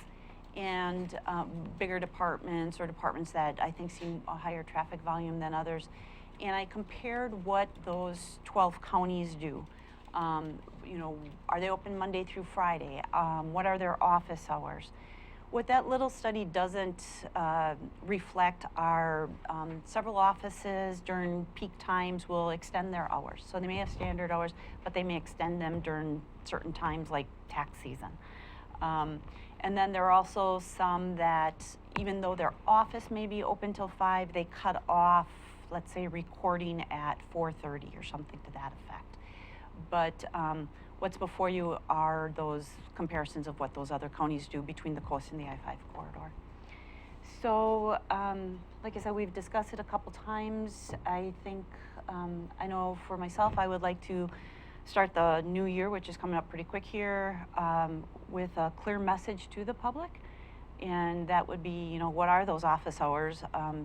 and bigger departments, or departments that I think see a higher traffic volume than others. And I compared what those 12 counties do. Are they open Monday through Friday? What are their office hours? What that little study doesn't reflect are several offices during peak times will extend their hours. So they may have standard hours, but they may extend them during certain times like tax season. And then there are also some that, even though their office may be open till 5, they cut off, let's say, recording at 4:30 or something to that effect. But what's before you are those comparisons of what those other counties do between the coast and the I-5 corridor. So, like I said, we've discussed it a couple times. I think, I know for myself, I would like to start the new year, which is coming up pretty quick here, with a clear message to the public. And that would be, what are those office hours?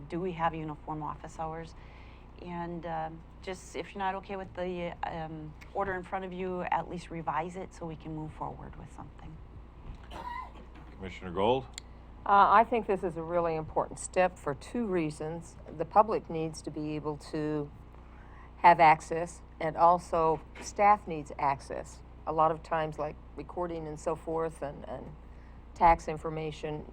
Do we have uniform office hours? And just, if you're not okay with the order in front of you, at least revise it so we can move forward with something. Commissioner Gold? I think this is a really important step for 2 reasons. The public needs to be able to have access, and also staff needs access. A lot of times, like recording and so forth, and tax information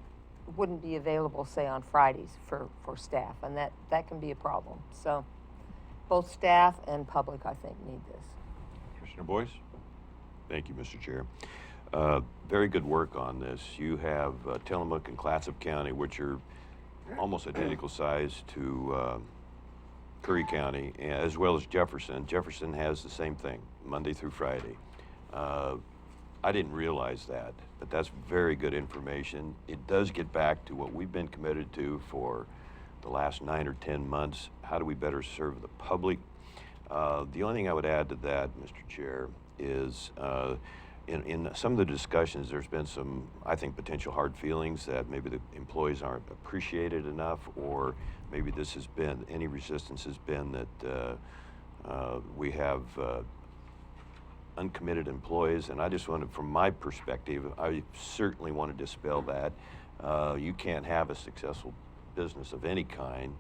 wouldn't be available, say, on Fridays for staff, and that can be a problem. So both staff and public, I think, need this. Commissioner Boice? Thank you, Mr. Chair. Very good work on this. You have Tillamook and Clatsop County, which are almost identical size to Curry County, as well as Jefferson. Jefferson has the same thing, Monday through Friday. I didn't realize that, but that's very good information. It does get back to what we've been committed to for the last 9 or 10 months. How do we better serve the public? The only thing I would add to that, Mr. Chair, is in some of the discussions, there's been some, I think, potential hard feelings that maybe the employees aren't appreciated enough, or maybe this has been, any resistance has been that we have uncommitted employees. And I just wanted, from my perspective, I certainly want to dispel that. You can't have a successful business of any kind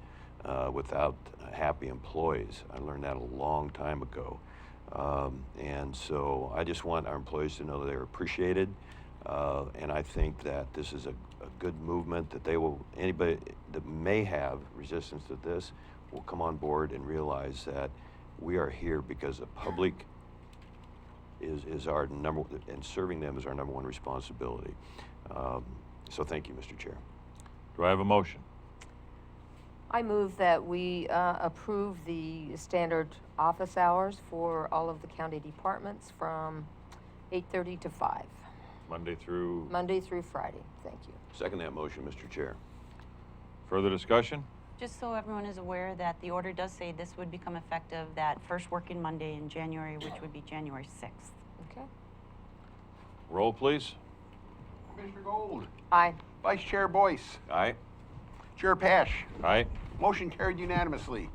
without happy employees. I learned that a long time ago. And so I just want our employees to know that they're appreciated. And I think that this is a good movement, that they will, anybody that may have resistance to this will come on board and realize that we are here because the public is our number, and serving them is our number one responsibility. So thank you, Mr. Chair. Do I have a motion? I move that we approve the standard office hours for all of the county departments from 8:30 to 5. Monday through? Monday through Friday. Thank you. Second that motion, Mr. Chair. Further discussion? Just so everyone is aware that the order does say this would become effective that first working Monday in January, which would be January 6th. Okay. Roll, please. Commissioner Gold, Aye. Vice Chair Boice, Aye. Chair Paasch. Aye. Motion carried unanimously.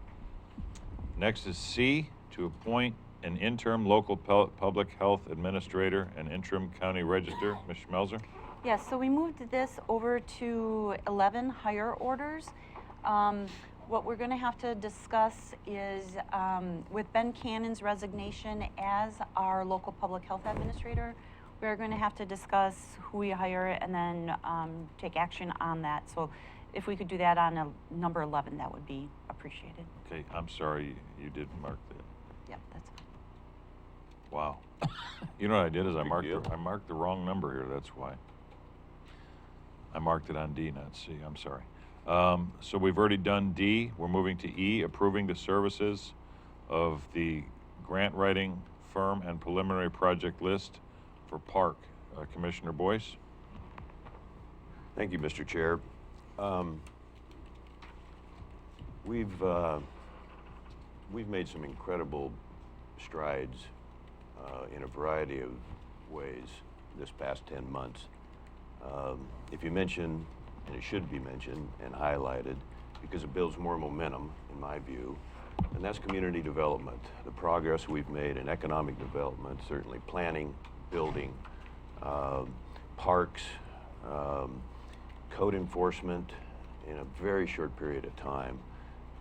Next is C, to appoint an interim local public health administrator and interim county register. Ms. Schmelzer? Yes, so we moved this over to 11 hire orders. What we're going to have to discuss is with Ben Cannon's resignation as our local public health administrator, we're going to have to discuss who we hire and then take action on that. So if we could do that on number 11, that would be appreciated. Okay, I'm sorry you did mark that. Yep, that's fine. Wow. You know what I did is I deal. marked the wrong number here, that's why. I marked it on D, not C, I'm sorry. So we've already done D. We're moving to E, approving the services of the grant writing firm and preliminary project list for PARC. Commissioner Boice? Thank you, Mr. Chair. We've made some incredible strides in a variety of ways this past 10 months. If you mention, and it should be mentioned and highlighted, because it builds more momentum, in my view, and that's community development. The progress we've made in economic development, certainly planning, building, parks, code enforcement in a very short period of time,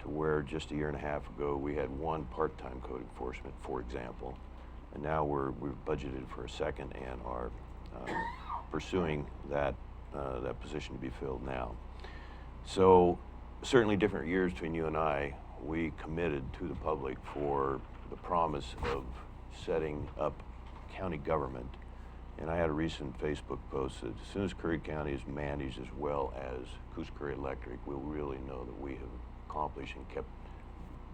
to where just a year and a half ago we had one part-time code enforcement, for example, and now we've budgeted for a second and are pursuing that position to be filled now. So certainly different years between you and I, we committed to the public for the promise of setting up county government. And I had a recent Facebook post that as soon as Curry County is managed as well as Curry Electric, we'll really know that we have accomplished and kept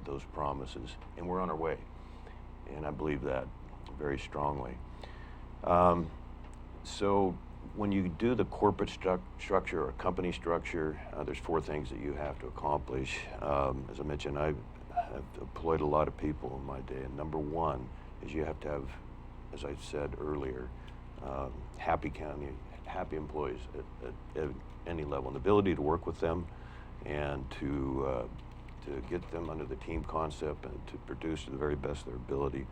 those promises. And we're on our way. And I believe that very strongly. So when you do the corporate structure or company structure, there's 4 things that you have to accomplish. As I mentioned, I've employed a lot of people in my day. And number 1 is you have to have, as I said earlier, happy employees at any level, and the ability to work with them and to get them under the team concept and to produce to the very best of their ability.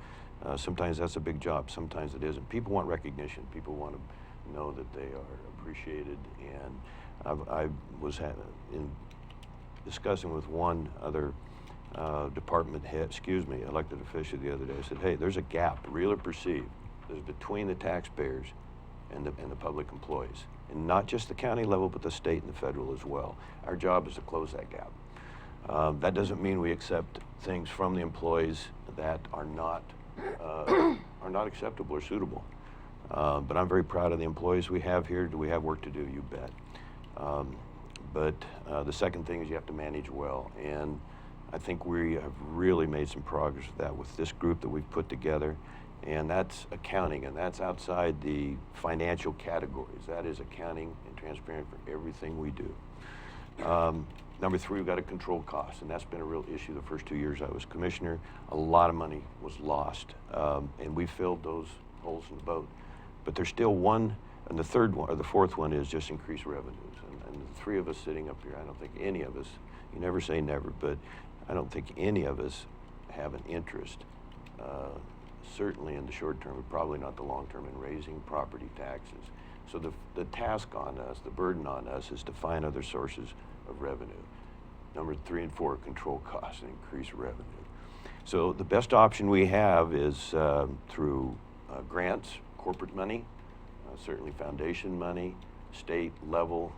Sometimes that's a big job, sometimes it isn't. People want recognition, people want to know that they are appreciated, and I was in discussing with one other department head, elected official the other day. I said, hey, there's a gap, real or perceived, there's between the taxpayers and the public employees, and not just the county level, but the state and the federal as well. Our job is to close that gap. That doesn't mean we accept things from the employees that are not acceptable or suitable. But I'm very proud of the employees we have here. Do we have work to do? You bet. But the second thing is you have to manage well. And I think we have really made some progress with that with this group that we've put together. And that's accounting, and that's outside the financial categories. That is accounting and transparent for everything we do. Number 3, we've got to control costs, and that's been a real issue the first 2 years I was commissioner. A lot of money was lost, and we filled those holes in the boat. But there's still one, and the third one, or the fourth one is just increased revenues. And the 3 of us sitting up here, I don't think any of us, you never say never, but I don't think any of us have an interest, certainly in the short term, but probably not the long term, in raising property taxes. So the task on us, the burden on us, is to find other sources of revenue. Number 3 and 4, control costs and increase revenue. So the best option we have is through grants, corporate money, certainly foundation money, state level,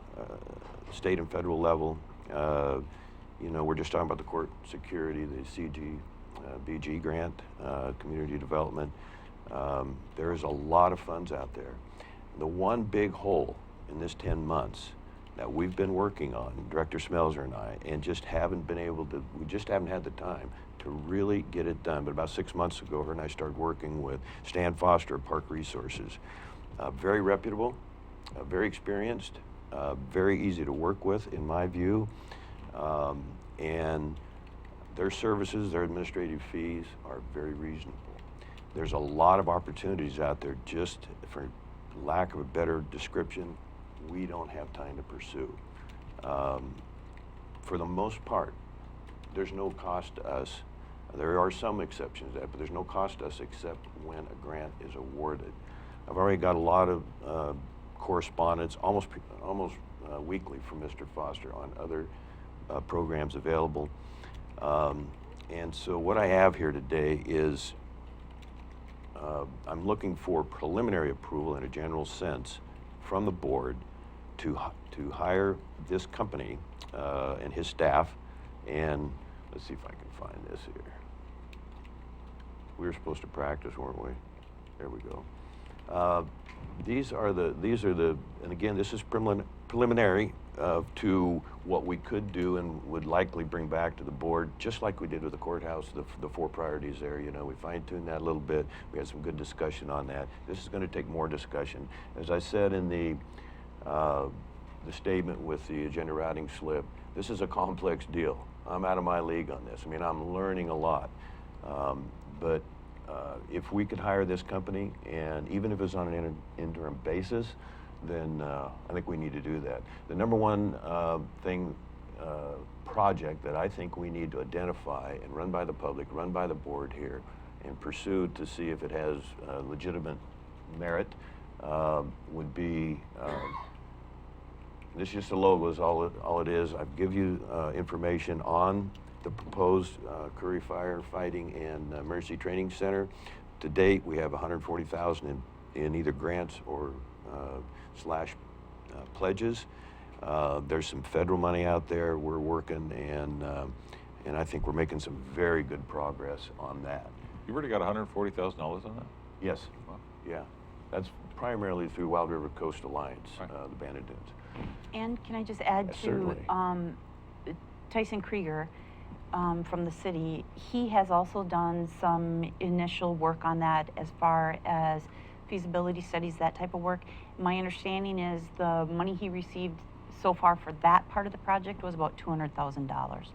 state and federal level. You know, we're just talking about the court security, the BG grant, community development. There is a lot of funds out there. The one big hole in this 10 months that we've been working on, Director Schmelzer and I, and just haven't been able to, we just haven't had the time to really get it done. But about 6 months ago, her and I started working with Stan Foster of PARC Resources. Very reputable, very experienced, very easy to work with, in my view. And their services, their administrative fees are very reasonable. There's a lot of opportunities out there, just for lack of a better description, we don't have time to pursue. For the most part, there's no cost to us. There are some exceptions to that, but there's no cost to us except when a grant is awarded. I've already got a lot of correspondence, almost weekly, from Mr. Foster on other programs available. And so what I have here today is I'm looking for preliminary approval in a general sense from the board to hire this company and his staff. And let's see if I can find this here. We were supposed to practice, weren't we? There we go. These are the, and again, this is preliminary to what we could do and would likely bring back to the board, just like we did with the courthouse, the 4 priorities there. You know, we fine-tuned that a little bit. We had some good discussion on that. This is going to take more discussion. As I said in the statement with the agenda routing slip, this is a complex deal. I'm out of my league on this. I mean, I'm learning a lot. But if we could hire this company, and even if it's on an interim basis, then I think we need to do that. The number one project that I think we need to identify and run by the public, run by the board here, and pursue to see if it has legitimate merit would be, this is just a logo, is all it is. I've give you information on the proposed Curry Firefighting and Emergency Training Center. To date, we have $140,000 in either grants or slash pledges. There's some federal money out there we're working, and I think we're making some very good progress on that. You've already got $140,000 on that? Yes. Wow. Yeah. That's primarily through Wild River Coast Alliance, Right. the Bandit Dunes. And can I just add Yes, to certainly. Tyson Krieger from the city, he has also done some initial work on that as far as feasibility studies, that type of work. My understanding is the money he received so far for that part of the project was about $200,000.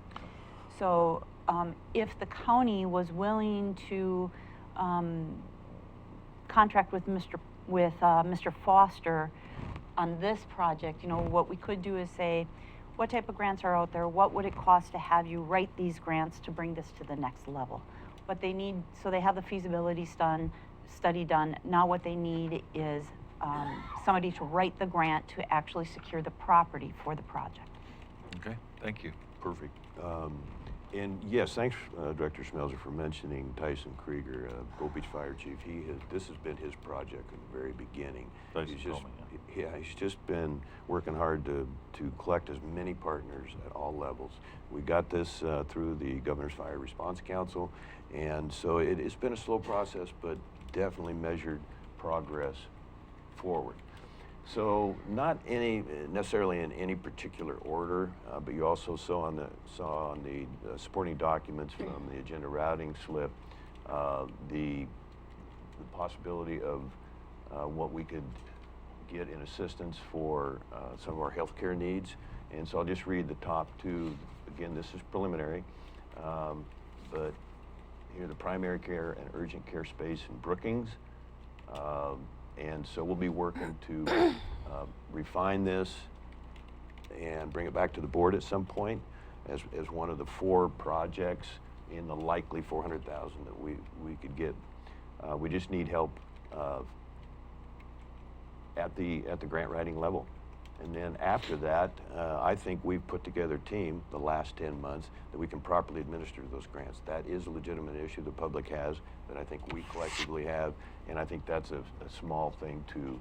So if the county was willing to contract with Mr. Foster on this project, you know, what we could do is say, what type of grants are out there? What would it cost to have you write these grants to bring this to the next level? What they need, so they have the feasibility study done. Now what they need is somebody to write the grant to actually secure the property for the project. Okay, thank you. Perfect. And yes, thanks, Director Schmelzer, for mentioning Tyson Krieger, Gold Beach Fire Chief. This has been his project from the very beginning. Tyson He's just, told me, yeah, he's just been working hard to collect as many partners at all levels. We got this through the Governor's Fire Response Council, and so it's been a slow process, but definitely measured progress forward. So not necessarily in any particular order, but you also saw on the supporting documents from the agenda routing slip the possibility of what we could get in assistance for some of our healthcare needs. And so I'll just read the top two. Again, this is preliminary, but here the primary care and urgent care space in Brookings. And so we'll be working to refine this and bring it back to the board at some point as one of the 4 projects in the likely 400,000 that we could get. We just need help at the grant writing level. And then after that, I think we've put together a team the last 10 months that we can properly administer those grants. That is a legitimate issue the public has that I think we collectively have, and I think that's a small thing to,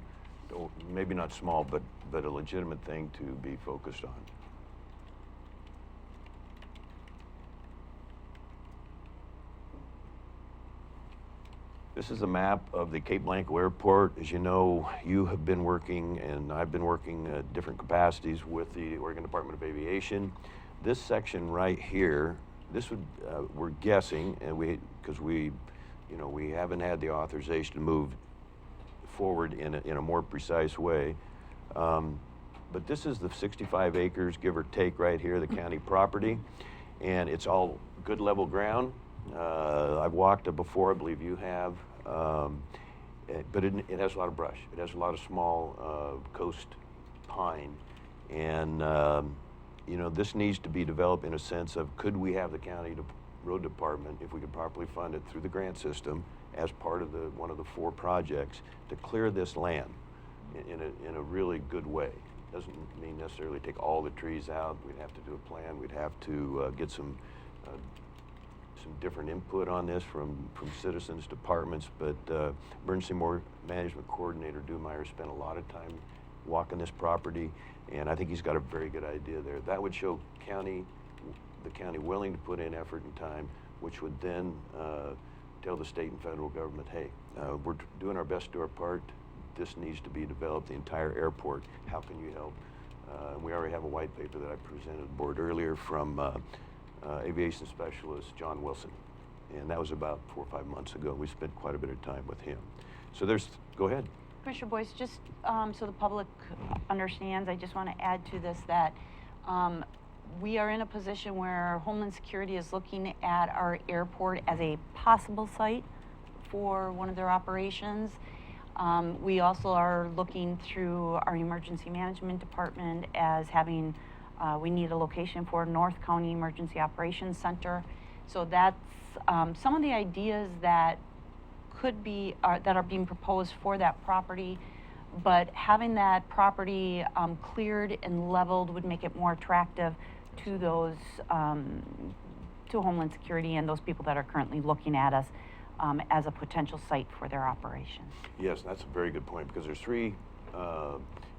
maybe not small, but a legitimate thing to be focused on. This is a map of the Cape Blanco Airport. As you know, you have been working, and I've been working at different capacities with the Oregon Department of Aviation. This section right here, this would, we're guessing, and because we haven't had the authorization to move forward in a more precise way. But this is the 65 acres, give or take, right here, the county property, and it's all good level ground. I've walked it before, I believe you have, but it has a lot of brush. It has a lot of small coast pine, and this needs to be developed in a sense of, could we have the county road department, if we could properly fund it through the grant system as part of one of the 4 projects, to clear this land in a really good way. Doesn't mean necessarily take all the trees out. We'd have to do a plan. We'd have to get some different input on this from citizens, departments, but Emergency Management Coordinator Dumeier spent a lot of time walking this property, and I think he's got a very good idea there. That would show the county willing to put in effort and time, which would then tell the state and federal government, hey, we're doing our best to do our part. This needs to be developed, the entire airport. How can you help? We already have a white paper that I presented to the board earlier from aviation specialist John Wilson, and that was about 4 or 5 months ago. We spent quite a bit of time with him. So go ahead. Commissioner Boice, just so the public understands, I just want to add to this that we are in a position where Homeland Security is looking at our airport as a possible site for one of their operations. We also are looking through our emergency management department as having, we need a location for North County Emergency Operations Center. So that's some of the ideas that could be, that are being proposed for that property, but having that property cleared and leveled would make it more attractive to those, to Homeland Security and those people that are currently looking at us as a potential site for their operation. Yes, that's a very good point, because there's 3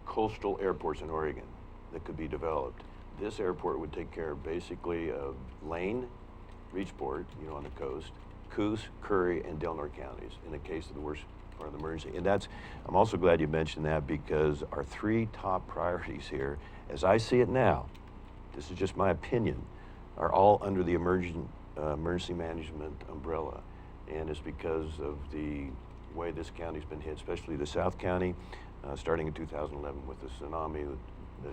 coastal airports in Oregon that could be developed. This airport would take care of basically of Lane, Reedsport, on the coast, Coos, Curry, and Delnor counties in the case of the worst part of the emergency. And I'm also glad you mentioned that, because our 3 top priorities here, as I see it now, this is just my opinion, are all under the emergency management umbrella. And it's because of the way this county's been hit, especially the South County, starting in 2011 with the tsunami that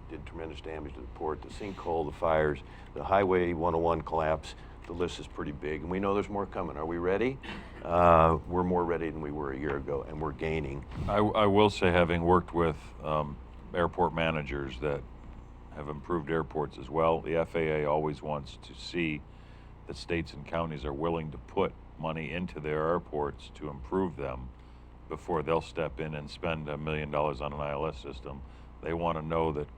did tremendous damage to the port, the sinkhole, the fires, the Highway 101 collapse. The list is pretty big, and we know there's more coming. Are we ready? We're more ready than we were a year ago, and we're gaining. I will say, having worked with airport managers that have improved airports as well, the FAA always wants to see that states and counties are willing to put money into their airports to improve them before they'll step in and spend $1 million on an ILS system. They want to know that,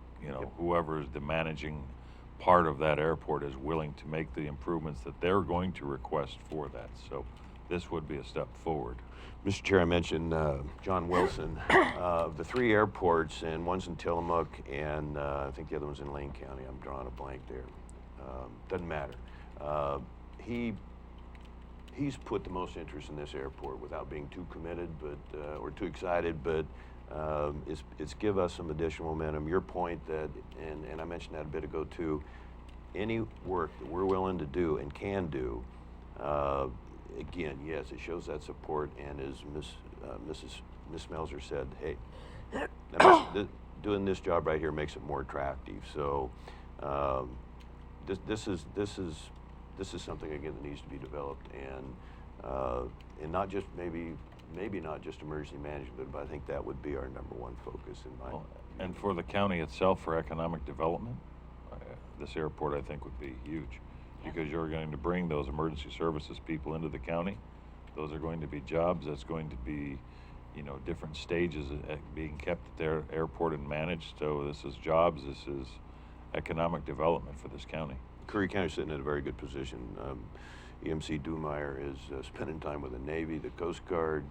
whoever is the managing part of that airport is willing to make the improvements that they're going to request for that. So this would be a step forward. Mr. Chair, I mentioned John Wilson. The 3 airports, and one's in Tillamook, and I think the other one's in Lane County. I'm drawing a blank there. Doesn't matter. He's put the most interest in this airport without being too committed, or too excited, but it's give us some additional momentum. Your point that, and I mentioned that a bit ago too, any work that we're willing to do and can do, again, yes, it shows that support, and as Miss Schmelzer said, hey, doing this job right here makes it more attractive. So this is something again that needs to be developed, and not just maybe not just emergency management, but I think that would be our #1 focus in my. And for the county itself, for economic development, this airport I think would be huge, because you're going to bring those emergency services people into the county. Those are going to be jobs. That's going to be, you know, different stages being kept at their airport and managed. So this is jobs. This is economic development for this county. Curry County is sitting in a very good position. EMC Dumeyer is spending time with the Navy, the Coast Guard.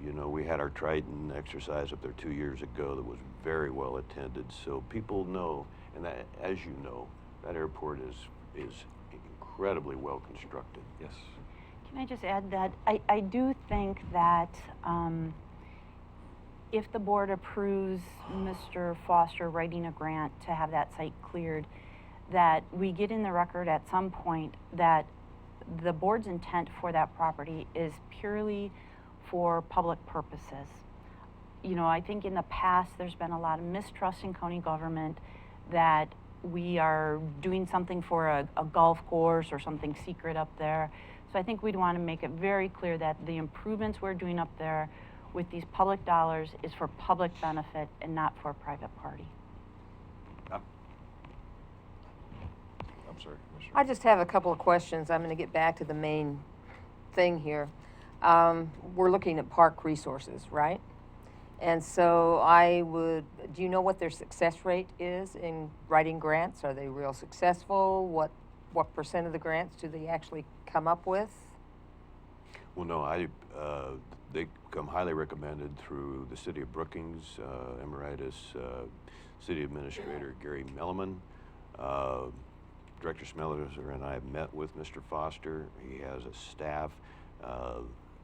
You know, we had our Triton exercise up there 2 years ago that was very well attended. So people know, and that, as you know, that airport is incredibly well constructed. Yes. Can I just add that I do think that if the board approves Mr. Foster writing a grant to have that site cleared, that we get in the record at some point that the board's intent for that property is purely for public purposes. You know, I think in the past there's been a lot of mistrust in county government that we are doing something for a golf course or something secret up there. So I think we'd want to make it very clear that the improvements we're doing up there with these public dollars is for public benefit and not for a private party. I'm sorry, Commissioner. I just have a couple of questions. I'm going to get back to the main thing here. We're looking at park resources, right? And so do you know what their success rate is in writing grants? Are they real successful? What percent of the grants do they actually come up with? Well, no, they come highly recommended through the City of Brookings, Emeritus City Administrator Gary Melliman. Director Schmelzer and I have met with Mr. Foster. He has a staff.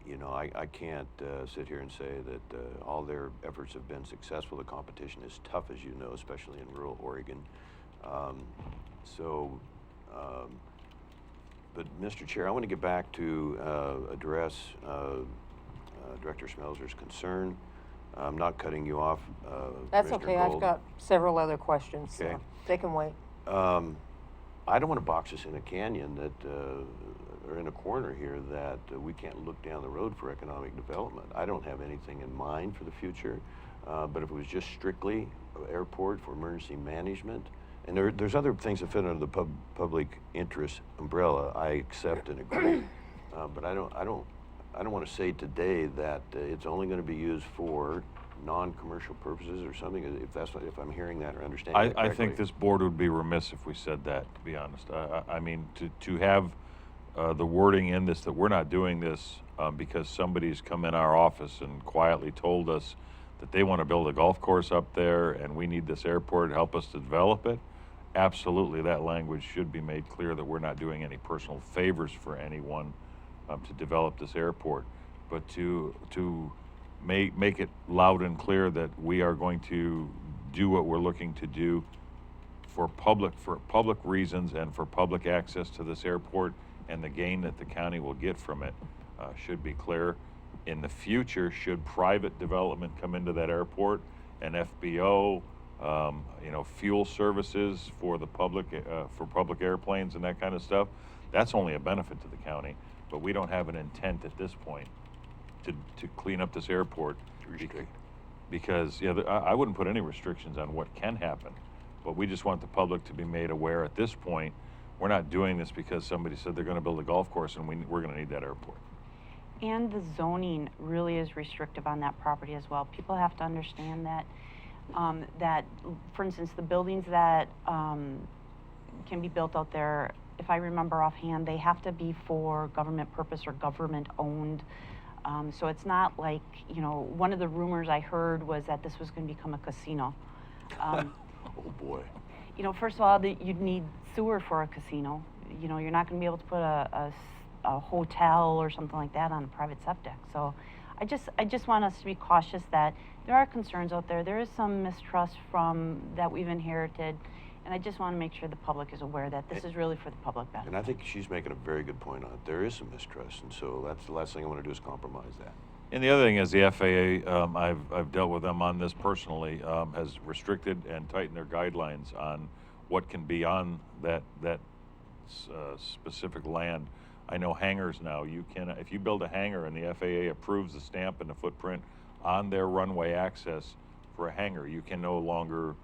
You know, I can't sit here and say that all their efforts have been successful. The competition is tough, as you know, especially in rural Oregon. But Mr. Chair, I want to get back to address Director Schmelzer's concern. I'm not cutting you off. That's Mr. okay. Gold. I've got several other questions, Okay. so they can wait. I don't want to box us in a canyon that, or in a corner here that we can't look down the road for economic development. I don't have anything in mind for the future, but if it was just strictly airport for emergency management, and there's other things that fit under the public interest umbrella, I accept and agree. But I don't want to say today that it's only going to be used for non-commercial purposes or something, if I'm hearing that or understanding that I correctly. think this board would be remiss if we said that, to be honest. I mean, to have the wording in this that we're not doing this because somebody's come in our office and quietly told us that they want to build a golf course up there and we need this airport to help us to develop it, absolutely that language should be made clear that we're not doing any personal favors for anyone to develop this airport. But to make it loud and clear that we are going to do what we're looking to do for public reasons and for public access to this airport, and the gain that the county will get from it should be clear. In the future, should private development come into that airport, and FBO, you know, fuel services for the public, for public airplanes and that kind of stuff, that's only a benefit to the county. But we don't have an intent at this point to clean up this airport, because yeah, I wouldn't put any restrictions on what can happen, but we just want the public to be made aware at this point. We're not doing this because somebody said they're going to build a golf course and we're going to need that airport. And the zoning really is restrictive on that property as well. People have to understand that, that, for instance, the buildings that can be built out there, if I remember offhand, they have to be for government purpose or government owned. So it's not like, you know, one of the rumors I heard was that this was going to become a casino. Oh boy. You know, first of all, you'd need sewer for a casino. You know, you're not going to be able to put a hotel or something like that on a private septic. So I just want us to be cautious that there are concerns out there. There is some mistrust that we've inherited, and I just want to make sure the public is aware that this is really for the public benefit. And I think she's making a very good point on it. There is some mistrust, and so that's the last thing I want to do is compromise that. And the other thing is the FAA, I've dealt with them on this personally, has restricted and tightened their guidelines on what can be on that specific land. I know hangars now, you can, if you build a hangar and the FAA approves the stamp and the footprint on their runway access for a hangar, you can no longer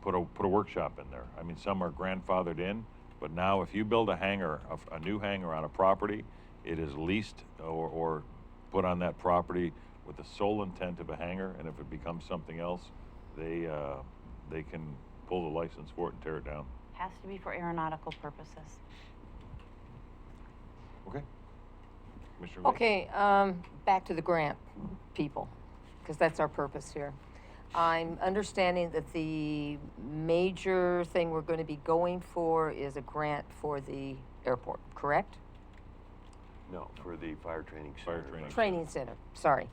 put a workshop in there. I mean, some are grandfathered in, but now if you build a hangar, a new hangar on a property, it is leased or put on that property with the sole intent of a hangar, and if it becomes something else, they can pull the license for it and tear it down. Has to be for aeronautical purposes. Okay. Commissioner Gold? Okay, back to the grant people, because that's our purpose here. I'm understanding that the major thing we're going to be going for is a grant for the airport, correct? No, for the fire training Fire center. Training center, sorry.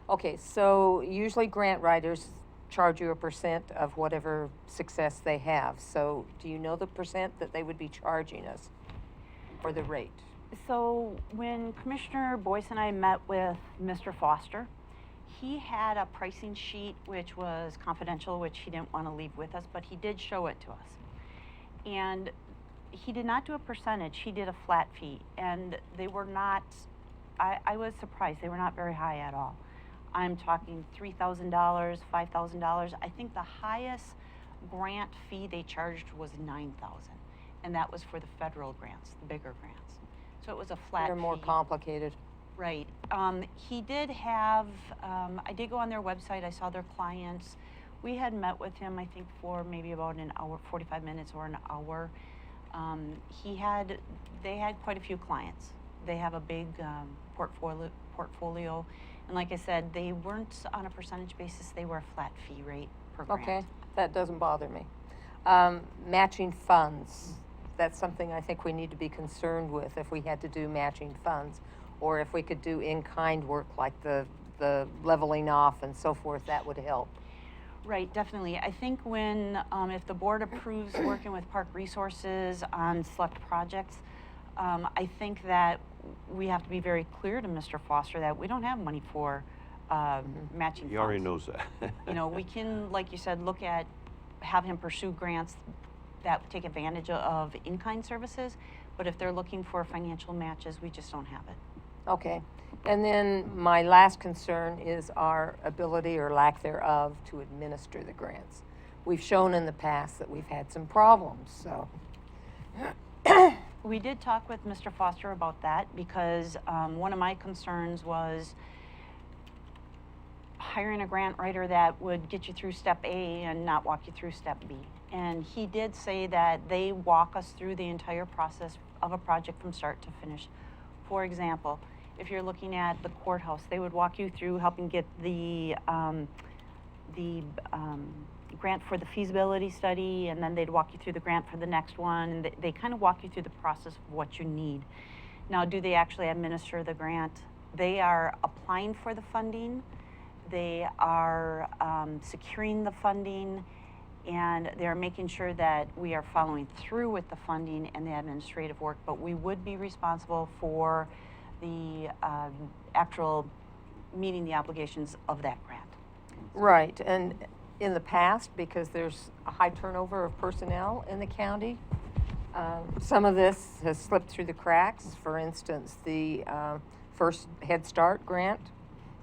Okay, so usually grant writers charge you a % of whatever success they have. So do you know the % that they would be charging us for the rate? So when Commissioner Boice and I met with Mr. Foster, he had a pricing sheet which was confidential, which he didn't want to leave with us, but he did show it to us. And he did not do a percentage, he did a flat fee. And they were not, I was surprised, they were not very high at all. I'm talking $3,000, $5,000. I think the highest grant fee they charged was $9,000. And that was for the federal grants, the bigger grants. So it was a flat fee. They're more complicated. Right. He did have, I did go on their website, I saw their clients. We had met with him, I think, for maybe about an hour, 45 minutes or an hour. They had quite a few clients. They have a big portfolio. And like I said, they weren't on a percentage basis, they were a flat fee rate per grant. Okay, that doesn't bother me. Matching funds, that's something I think we need to be concerned with if we had to do matching funds, or if we could do in-kind work like the leveling off and so forth, that would help. Right, definitely. I think when, if the board approves working with Park Resources on select projects, I think that we have to be very clear to Mr. Foster that we don't have money for matching funds. He already knows that. You know, we can, like you said, have him pursue grants that take advantage of in-kind services, but if they're looking for financial matches, we just don't have it. Okay, and then my last concern is our ability or lack thereof to administer the grants. We've shown in the past that we've had some problems, so. We did talk with Mr. Foster about that because one of my concerns was hiring a grant writer that would get you through step A and not walk you through step B. And he did say that they walk us through the entire process of a project from start to finish. For example, if you're looking at the courthouse, they would walk you through helping get the grant for the feasibility study, and then they'd walk you through the grant for the next one, and they kind of walk you through the process of what you need. Now, do they actually administer the grant? They are applying for the funding, they are securing the funding, and they're making sure that we are following through with the funding and the administrative work, but we would be responsible for the actual meeting the obligations of that grant. Right, and in the past, because there's a high turnover of personnel in the county, some of this has slipped through the cracks. For instance, the first Head Start grant,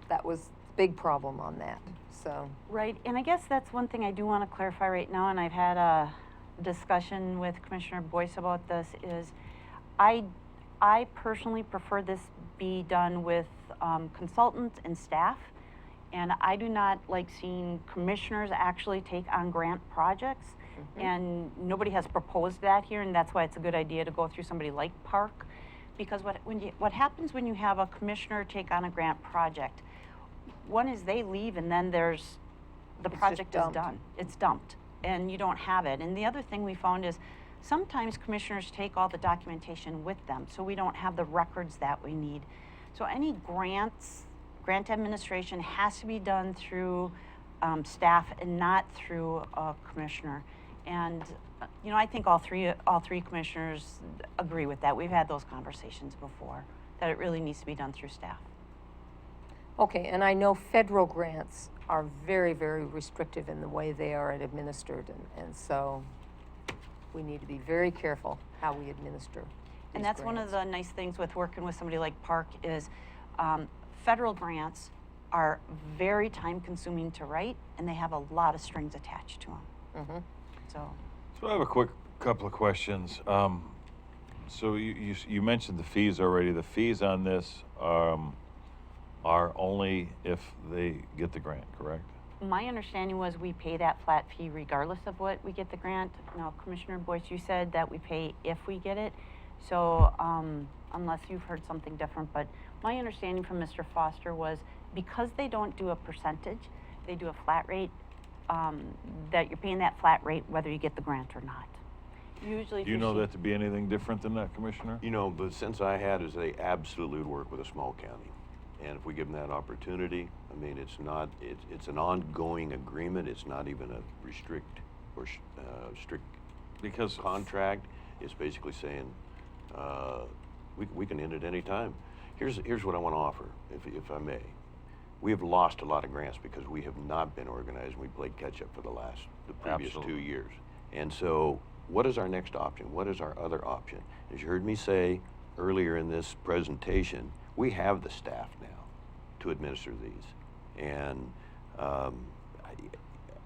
that was a big problem on that, so. Right, and I guess that's one thing I do want to clarify right now, and I've had a discussion with Commissioner Boice about this, is I personally prefer this be done with consultants and staff, and I do not like seeing commissioners actually take on grant projects, and nobody has proposed that here, and that's why it's a good idea to go through somebody like PARC, because what happens when you have a commissioner take on a grant project, one is they leave and then the project is done. It's dumped, and you don't have it. And the other thing we found is sometimes commissioners take all the documentation with them, so we don't have the records that we need. So any grants grant administration has to be done through staff and not through a commissioner. And you know, I think all three commissioners agree with that. We've had those conversations before, that it really needs to be done through staff. Okay, and I know federal grants are very, very restrictive in the way they are administered, and so we need to be very careful how we administer And these that's one of grants. the nice things with working with somebody like PARC is federal grants are very time consuming to write, and they have a lot of strings attached to them. Mhm. So I have a couple of questions. So you mentioned the fees already. The fees on this are only if they get the grant, correct? My understanding was we pay that flat fee regardless of what we get the grant. Now, Commissioner Boice, you said that we pay if we get it. So unless you've heard something different, but my understanding from Mr. Foster was because they don't do a percentage, they do a flat rate, that you're paying that flat rate whether you get the grant or not. Usually, if Do you know see- that to be anything different than that, Commissioner? You know, the sense I had is they absolutely would work with a small county. And if we give them that opportunity, I mean, it's an ongoing agreement. It's not even a strict Because contract. It's basically saying, we can end it any time. Here's what I want to offer, if I may. We have lost a lot of grants because we have not been organized. We played catch up for the previous Absolutely. 2 years. And so what is our next option? What is our other option? As you heard me say earlier in this presentation, we have the staff now to administer these. And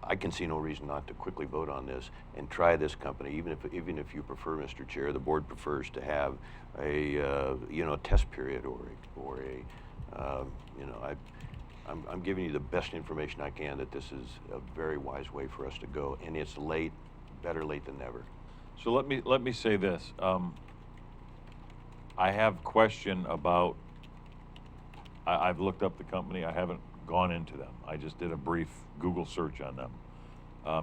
I can see no reason not to quickly vote on this and try this company, even if you prefer, Mr. Chair, the board prefers to have a test period or I'm giving you the best information I can that this is a very wise way for us to go, and it's late, better late than never. So let me say this. I have question about. I've looked up the company. I haven't gone into them. I just did a brief Google search on them.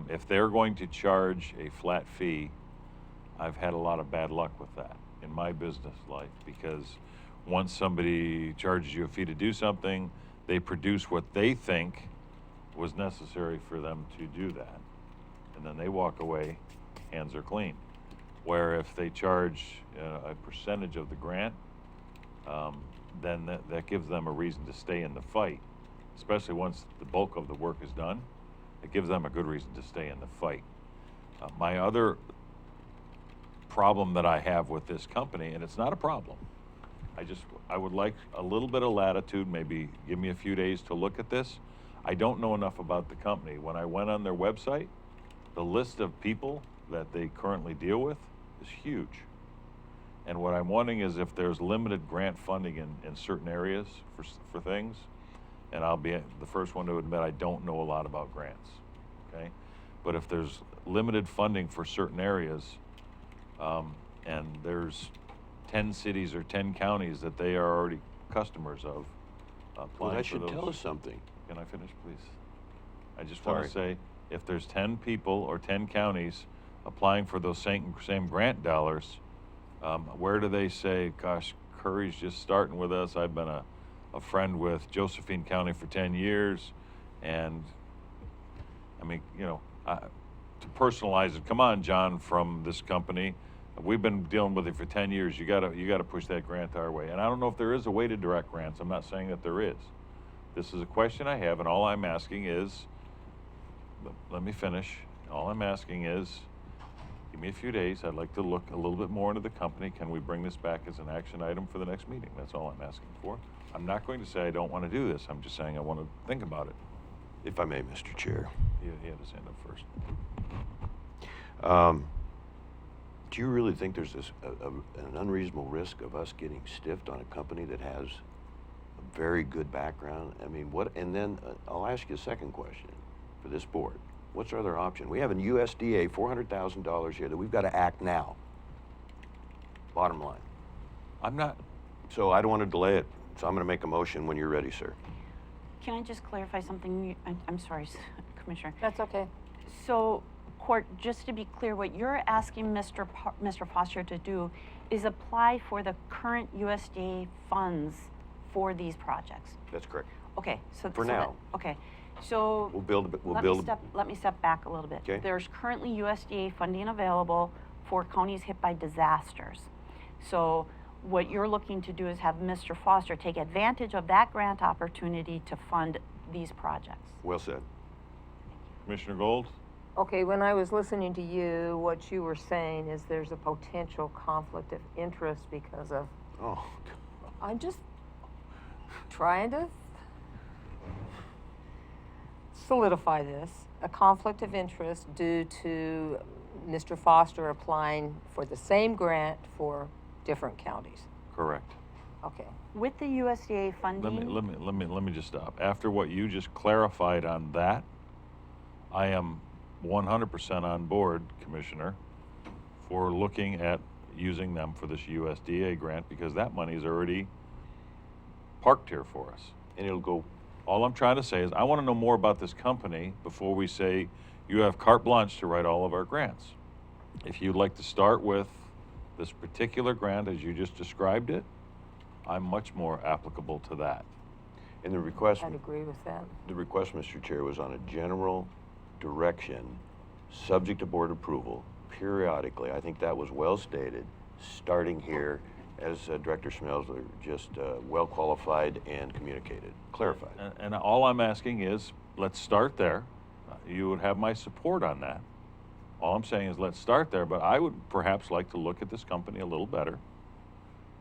If they're going to charge a flat fee, I've had a lot of bad luck with that in my business life, because once somebody charges you a fee to do something, they produce what they think was necessary for them to do that, and then they walk away, hands are clean. Where if they charge a percentage of the grant, then that gives them a reason to stay in the fight, especially once the bulk of the work is done. It gives them a good reason to stay in the fight. My other problem that I have with this company, and it's not a problem, I would like a little bit of latitude, maybe give me a few days to look at this. I don't know enough about the company. When I went on their website, the list of people that they currently deal with is huge. And what I'm wondering is if there's limited grant funding in certain areas for things, and I'll be the first one to admit I don't know a lot about grants, okay? But if there's limited funding for certain areas, and there's 10 cities or 10 counties that they are already customers of, Well, applying that for should those. tell us something. Can I finish, please? I just want Sorry. to say, if there's 10 people or 10 counties applying for those same grant dollars, where do they say, gosh, Curry's just starting with us. I've been a friend with Josephine County for 10 years. And I mean, to personalize it, come on, John, from this company. We've been dealing with it for 10 years. You gotta push that grant our way. And I don't know if there is a way to direct grants. I'm not saying that there is. This is a question I have, and all I'm asking is, let me finish. All I'm asking is, give me a few days. I'd like to look a little bit more into the company. Can we bring this back as an action item for the next meeting? That's all I'm asking for. I'm not going to say I don't want to do this. I'm just saying I want to think about it. If I may, Mr. Chair. He had his hand up first. Do you really think there's an unreasonable risk of us getting stiffed on a company that has a very good background? I mean, and then I'll ask you a second question for this board. What's our other option? We have an USDA $400,000 here that we've got to act now. Bottom line. I'm not. So I don't want to delay it. So I'm going to make a motion when you're ready, sir. Can I just clarify something? I'm sorry, Commissioner. That's okay. So, Court, just to be clear, what you're asking Mr. Foster to do is apply for the current USDA funds for these projects. That's correct. Okay, so. For so that- now. Okay, so. We'll build, Let me step back a little bit. Okay. There's currently USDA funding available for counties hit by disasters. So what you're looking to do is have Mr. Foster take advantage of that grant opportunity to fund these projects. well said. Commissioner Gold? Okay, when I was listening to you, what you were saying is there's a potential conflict of interest because of, Oh, I'm just trying to solidify this, a conflict of interest due to Mr. Foster applying for the same grant for different counties. Correct. Okay. With the USDA funding. Let me just stop. After what you just clarified on that, I am 100% on board, Commissioner, for looking at using them for this USDA grant because that money is already parked here for us. and it'll go, All I'm trying to say is I want to know more about this company before we say you have carte blanche to write all of our grants. If you'd like to start with this particular grant as you just described it, I'm much more applicable to that. and the request, I'd agree with that. the request, Mr. Chair, was on a general direction, subject to board approval, periodically. I think that was well stated, starting here, as Director Schmelzer just well qualified and communicated, clarified. And all I'm asking is, let's start there. You would have my support on that. All I'm saying is let's start there, but I would perhaps like to look at this company a little better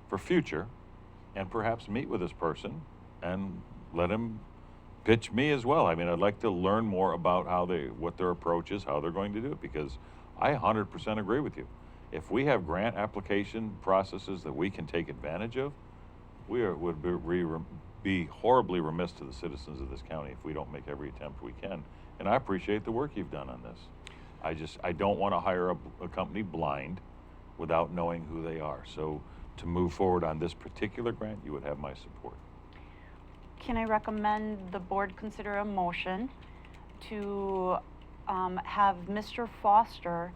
for future and perhaps meet with this person and let him pitch me as well. I mean, I'd like to learn more about what their approach is, how they're going to do it, because I 100% agree with you. If we have grant application processes that we can take advantage of, would be horribly remiss to the citizens of this county if we don't make every attempt we can. And I appreciate the work you've done on this. I don't want to hire a company blind without knowing who they are. So to move forward on this particular grant, you would have my support. Can I recommend the board consider a motion to have Mr. Foster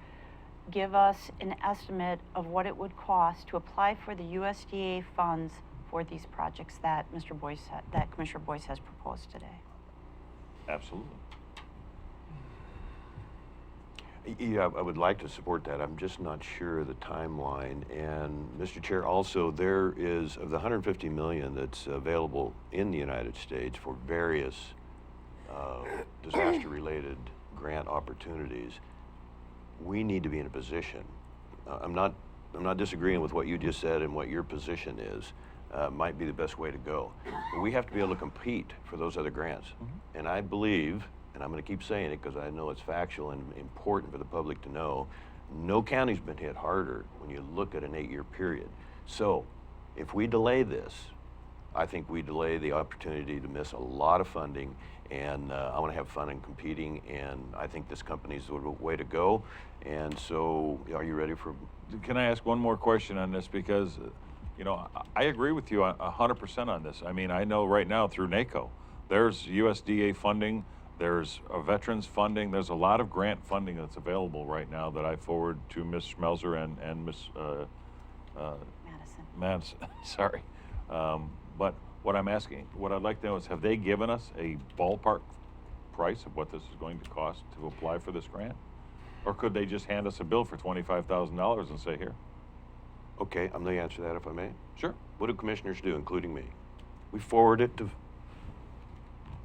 give us an estimate of what it would cost to apply for the USDA funds for these projects that that Commissioner Boice has proposed today? Absolutely. Yeah, I would like to support that. I'm just not sure of the timeline. And Mr. Chair, also there is, of the $150 million that's available in the United States for various disaster-related grant opportunities, we need to be in a position. I'm not disagreeing with what you just said and what your position is. Might be the best way to go. But we have to be able to compete for those other grants. Mm-hmm. And I believe, and I'm going to keep saying it because I know it's factual and important for the public to know, no county's been hit harder when you look at an 8-year period. So if we delay this, I think we delay the opportunity to miss a lot of funding, and I want to have fun in competing, and I think this company's the way to go. And so are you ready for? Can I ask one more question on this? Because, you know, I agree with you 100% on this. I mean, I know right now through NACO, there's USDA funding, there's veterans funding, there's a lot of grant funding that's available right now that I forward to Ms. Schmelzer and Ms. Madison. Sorry. But what I'd like to know is, have they given us a ballpark price of what this is going to cost to apply for this grant? Or could they just hand us a bill for $25,000 and say, here? Okay, I'm going to answer that if I may. Sure. What do commissioners do, including me? We forward it to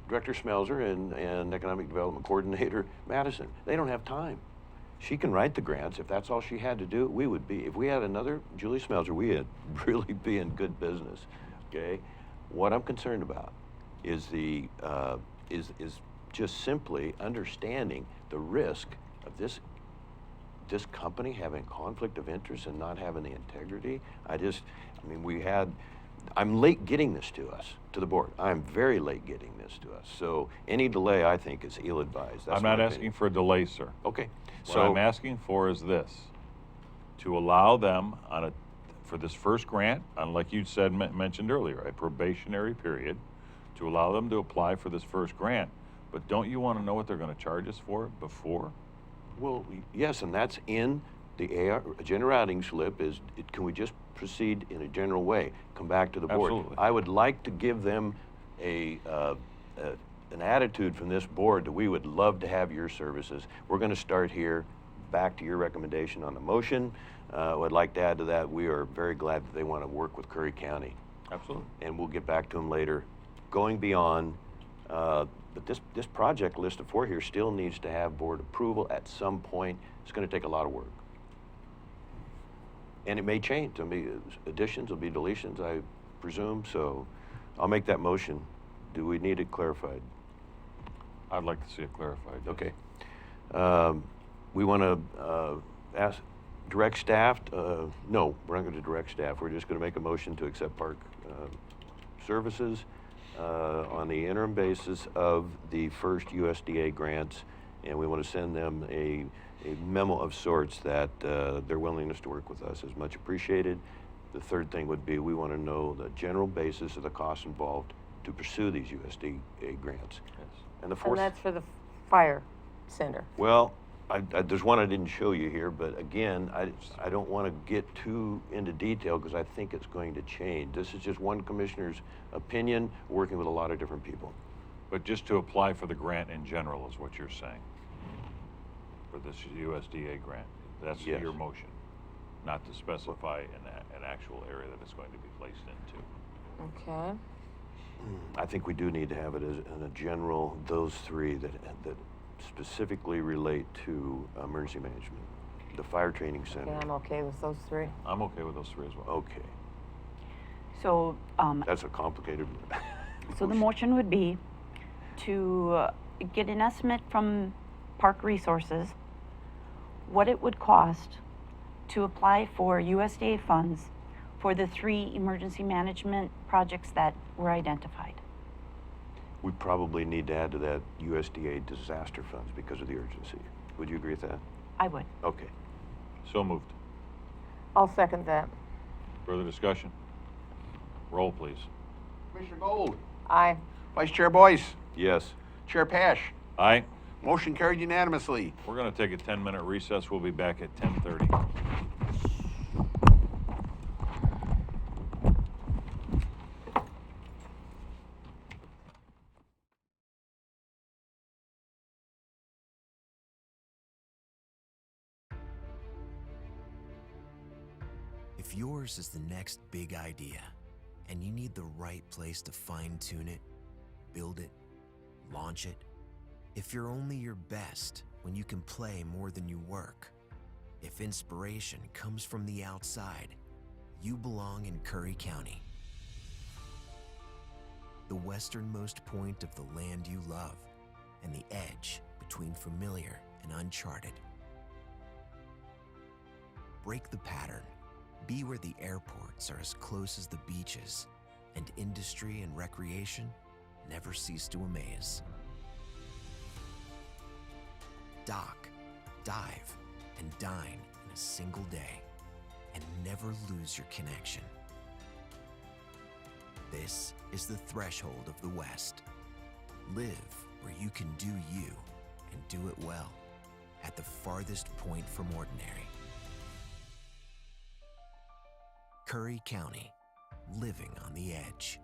Director Schmelzer and Economic Development Coordinator Madison. They don't have time. She can write the grants. If that's all she had to do, we would be. If we had another Julie Schmelzer, we'd really be in good business. Okay. What I'm concerned about is is just simply understanding the risk of this company having conflict of interest and not having the integrity. I'm late getting this to us, to the board. I'm very late getting this to us. So any delay, I think, is ill-advised. That's I'm not my asking opinion. for a delay, sir. Okay. What I'm asking for is this, to allow them for this first grant, like you said, mentioned earlier, a probationary period, to allow them to apply for this first grant. But don't you want to know what they're going to charge us for it before? Well, yes, and that's in the agenda routing slip. Can we just proceed in a general way? Come back to the board. Absolutely. I would like to give them an attitude from this board that we would love to have your services. We're going to start here. Back to your recommendation on the motion. I'd like to add to that, we are very glad that they want to work with Curry County. Absolutely. And we'll get back to them later. Going beyond, but this project list of 4 here still needs to have board approval at some point. It's going to take a lot of work. And it may change. There'll be additions, there'll be deletions, I presume. So I'll make that motion. Do we need it clarified? I'd like to see it clarified. Yes. Okay. We want to direct staff. No, we're not going to direct staff. We're just going to make a motion to accept PARC services on the interim basis of the first USDA grants, and we want to send them a memo of sorts that their willingness to work with us is much appreciated. The third thing would be we want to know the general basis of the costs involved to pursue these USDA grants. Yes. And the fourth. And that's for the fire center. Well, there's one I didn't show you here, but again, I don't want to get too into detail because I think it's going to change. This is just one commissioner's opinion, working with a lot of different people. But just to apply for the grant in general is what you're saying, for this USDA grant. That's Yes. your motion, not to specify an actual area that it's going to be placed into. Okay. I think we do need to have it as in a general, those three that specifically relate to emergency management. The fire training center. Yeah, I'm okay with those 3. I'm okay with those 3 as well. Okay, So, that's a complicated. so the motion would be to get an estimate from Park Resources, what it would cost to apply for USDA funds for the 3 emergency management projects that were identified. We probably need to add to that USDA disaster funds because of the urgency. Would you agree with that? I would. Okay. So moved. I'll second that. Further discussion? Roll, please. Commissioner Gold, Aye. Vice Chair Boice, Yes. Chair Paasch. Aye. Motion carried unanimously. We're going to take a 10-minute recess. We'll be back at 10:30. If yours is the next big idea, and you need the right place to fine-tune it, build it, launch it, if you're only your best when you can play more than you work, if inspiration comes from the outside, you belong in Curry County. The westernmost point of the land you love, and the edge between familiar and uncharted. Break the pattern. Be where the airports are as close as the beaches, and industry and recreation never cease to amaze. Dock, dive, and dine in a single day, and never lose your connection. This is the threshold of the West. Live where you can do you, and do it well, at the farthest point from ordinary. Curry County, living on the edge.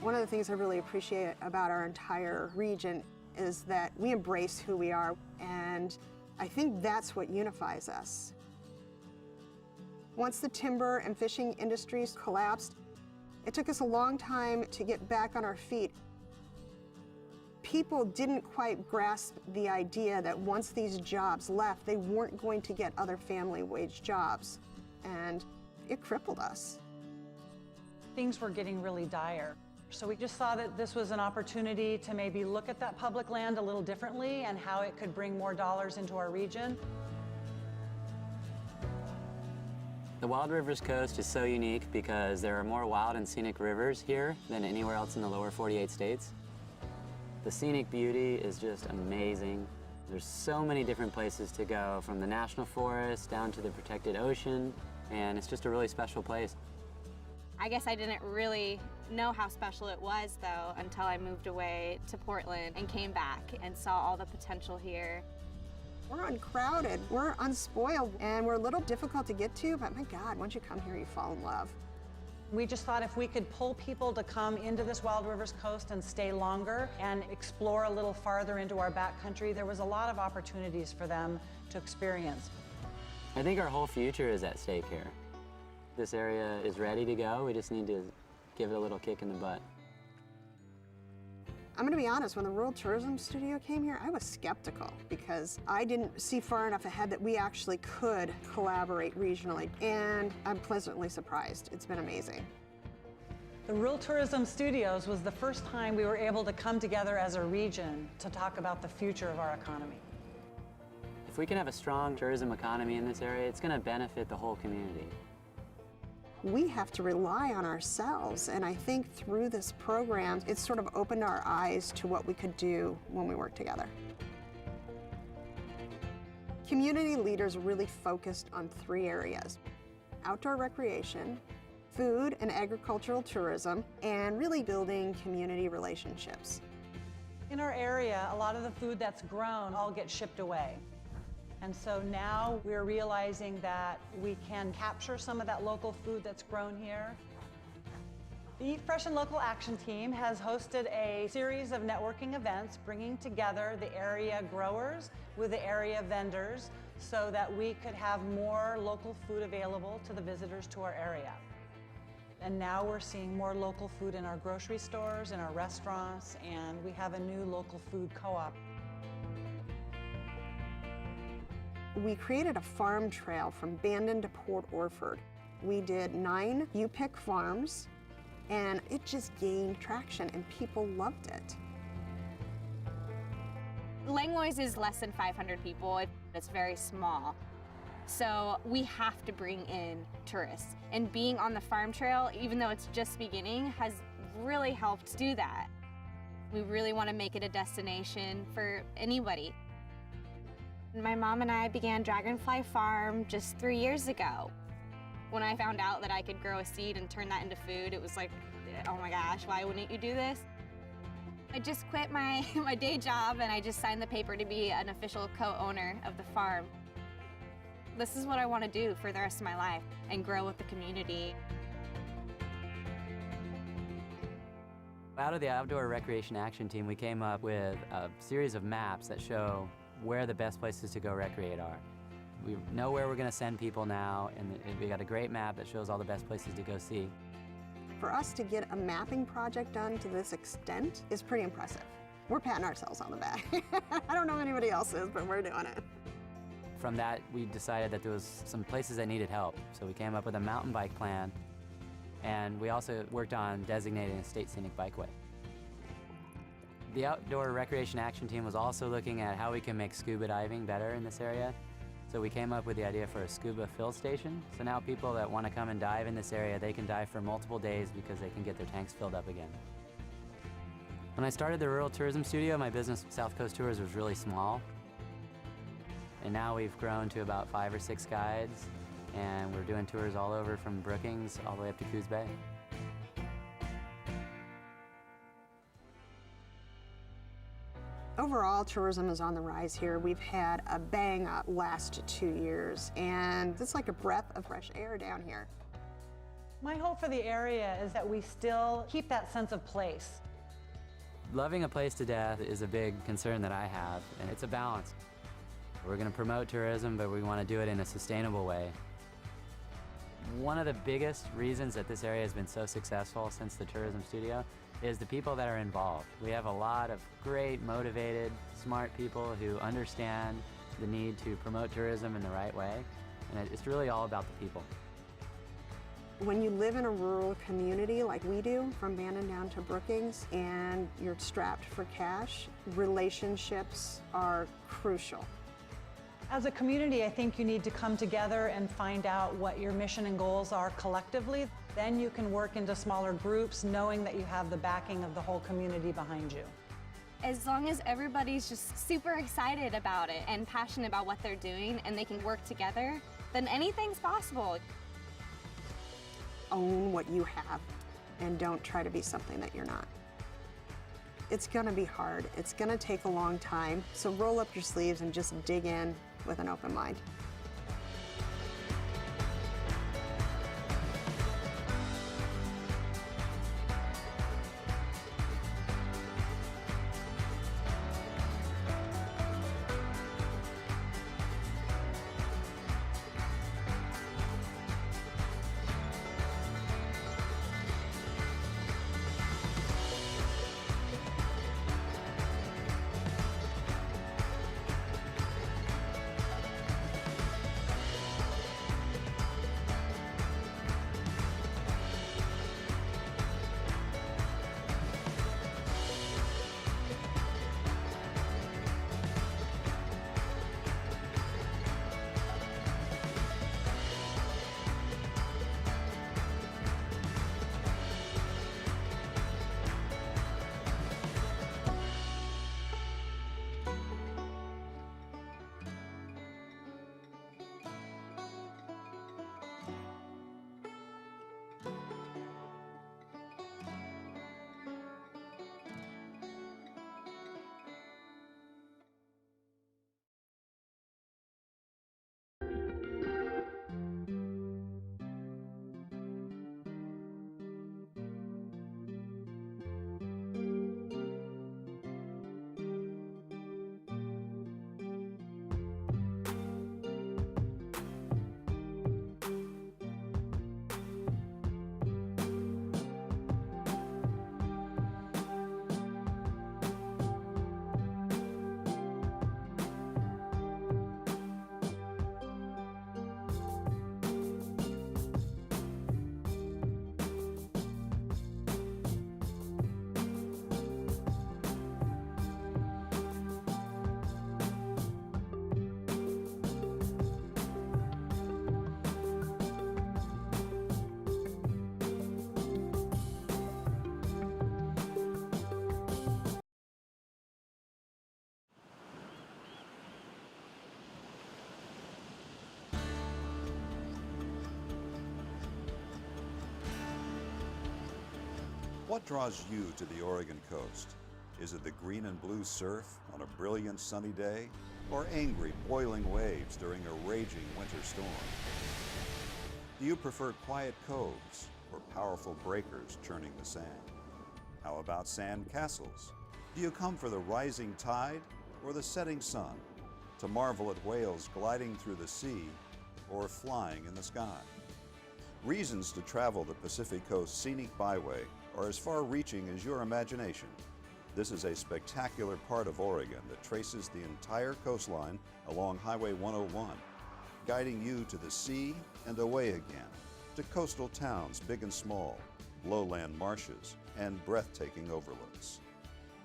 One of the things I really appreciate about our entire region is that we embrace who we are, and I think that's what unifies us. Once the timber and fishing industries collapsed, it took us a long time to get back on our feet. People didn't quite grasp the idea that once these jobs left, they weren't going to get other family wage jobs, and it crippled us. Things were getting really dire. So we just saw that this was an opportunity to maybe look at that public land a little differently and how it could bring more dollars into our region. The Wild Rivers Coast is so unique because there are more wild and scenic rivers here than anywhere else in the lower 48 states. The scenic beauty is just amazing. There's so many different places to go, from the national forest down to the protected ocean, and it's just a really special place. I guess I didn't really know how special it was, though, until I moved away to Portland and came back and saw all the potential here. We're uncrowded, we're unspoiled, and we're a little difficult to get to, but my God, once you come here, you fall in love. We just thought if we could pull people to come into this Wild Rivers coast and stay longer and explore a little farther into our backcountry, there was a lot of opportunities for them to experience. I think our whole future is at stake here. This area is ready to go. We just need to give it a little kick in the butt. I'm gonna be honest, when the Rural Tourism Studio came here, I was skeptical because I didn't see far enough ahead that we actually could collaborate regionally, and I'm pleasantly surprised. It's been amazing. The Rural Tourism Studios was the first time we were able to come together as a region to talk about the future of our economy. If we can have a strong tourism economy in this area, it's going to benefit the whole community. We have to rely on ourselves, and I think through this program, it's sort of opened our eyes to what we could do when we work together. Community leaders really focused on 3 areas: outdoor recreation, food and agricultural tourism, and really building community relationships. In our area, a lot of the food that's grown all gets shipped away. And so now we're realizing that we can capture some of that local food that's grown here. The Eat Fresh and Local Action Team has hosted a series of networking events bringing together the area growers with the area vendors so that we could have more local food available to the visitors to our area. And now we're seeing more local food in our grocery stores, in our restaurants, and we have a new local food co-op. We created a farm trail from Bandon to Port Orford. We did 9 U-Pick farms, and it just gained traction, and people loved it. Langlois is less than 500 people. It's very small. So we have to bring in tourists. And being on the farm trail, even though it's just beginning, has really helped do that. We really want to make it a destination for anybody. My mom and I began Dragonfly Farm just 3 years ago. When I found out that I could grow a seed and turn that into food, it was like, oh my gosh, why wouldn't you do this? I just quit my day job and I just signed the paper to be an official co-owner of the farm. This is what I want to do for the rest of my life and grow with the community. Out of the Outdoor Recreation Action Team, we came up with a series of maps that show where the best places to go recreate are. We know where we're going to send people now, and we got a great map that shows all the best places to go see. For us to get a mapping project done to this extent is pretty impressive. We're patting ourselves on the back. I don't know if anybody else is, but we're doing it. From that, we decided that there was some places that needed help, so we came up with a mountain bike plan, and we also worked on designating a state scenic bikeway. The Outdoor Recreation Action Team was also looking at how we can make scuba diving better in this area. So we came up with the idea for a scuba fill station. So now people that want to come and dive in this area, they can dive for multiple days because they can get their tanks filled up again. When I started the Rural Tourism Studio, my business, South Coast Tours, was really small. And now we've grown to about 5 or 6 guides, and we're doing tours all over from Brookings all the way up to Coos Bay. Overall, tourism is on the rise here. We've had a bang-up last 2 years, and it's like a breath of fresh air down here. My hope for the area is that we still keep that sense of place. Loving a place to death is a big concern that I have, and it's a balance. We're going to promote tourism, but we want to do it in a sustainable way. One of the biggest reasons that this area has been so successful since the tourism studio is the people that are involved. We have a lot of great, motivated, smart people who understand the need to promote tourism in the right way, and it's really all about the people. When you live in a rural community like we do, from Bandon down to Brookings, and you're strapped for cash, relationships are crucial. As a community, I think you need to come together and find out what your mission and goals are collectively. Then you can work into smaller groups, knowing that you have the backing of the whole community behind you. As long as everybody's just super excited about it and passionate about what they're doing and they can work together, then anything's possible. Own what you have and don't try to be something that you're not. It's gonna be hard. It's gonna take a long time. So roll up your sleeves and just dig in with an open mind. What draws you to the Oregon coast? Is it the green and blue surf on a brilliant sunny day, or angry boiling waves during a raging winter storm? Do you prefer quiet coves or powerful breakers churning the sand? How about sand castles? Do you come for the rising tide or the setting sun, to marvel at whales gliding through the sea or flying in the sky? Reasons to travel the Pacific Coast Scenic Byway are as far-reaching as your imagination. This is a spectacular part of Oregon that traces the entire coastline along Highway 101, guiding you to the sea and away again, to coastal towns big and small, lowland marshes, and breathtaking overlooks.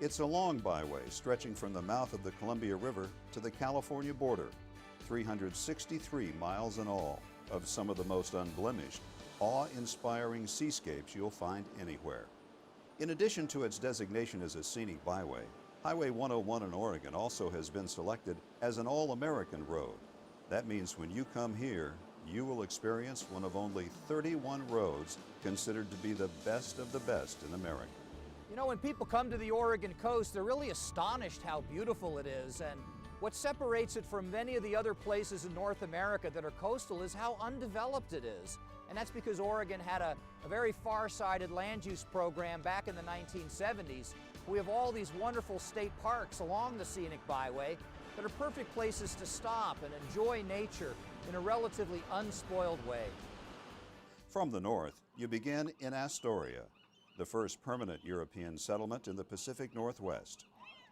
It's a long byway stretching from the mouth of the Columbia River to the California border, 363 miles in all, of some of the most unblemished, awe-inspiring seascapes you'll find anywhere. In addition to its designation as a scenic byway, Highway 101 in Oregon also has been selected as an all-American road. That means when you come here, you will experience one of only 31 roads considered to be the best of the best in America. You know, when people come to the Oregon coast, they're really astonished how beautiful it is, and what separates it from many of the other places in North America that are coastal is how undeveloped it is. And that's because Oregon had a very far-sighted land use program back in the 1970s. We have all these wonderful state parks along the scenic byway that are perfect places to stop and enjoy nature in a relatively unspoiled way. From the north, you begin in Astoria, the first permanent European settlement in the Pacific Northwest.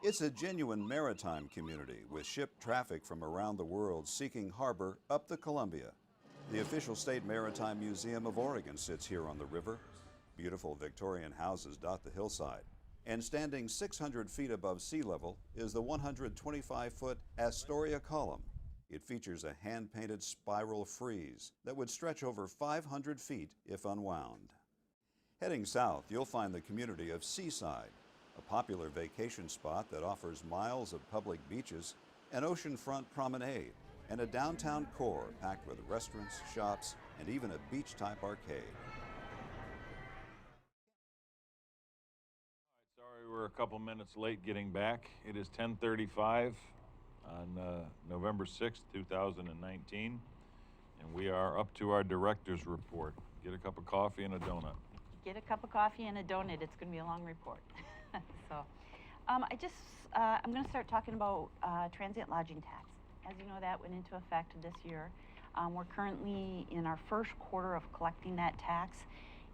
It's a genuine maritime community with ship traffic from around the world seeking harbor up the Columbia. The official State Maritime Museum of Oregon sits here on the river. Beautiful Victorian houses dot the hillside. And standing 600 feet above sea level is the 125-foot Astoria Column. It features a hand-painted spiral frieze that would stretch over 500 feet if unwound. Heading south, you'll find the community of Seaside, a popular vacation spot that offers miles of public beaches, an oceanfront promenade, and a downtown core packed with restaurants, shops, and even a beach-type arcade. Sorry, we're a couple minutes late getting back. It is 10:35 on November 6th, 2019, and we are up to our director's report. Get a cup of coffee and a donut. Get a cup of coffee and a donut. It's going to be a long report. So, I'm going to start talking about transient lodging tax. As you know, that went into effect this year. We're currently in our first quarter of collecting that tax,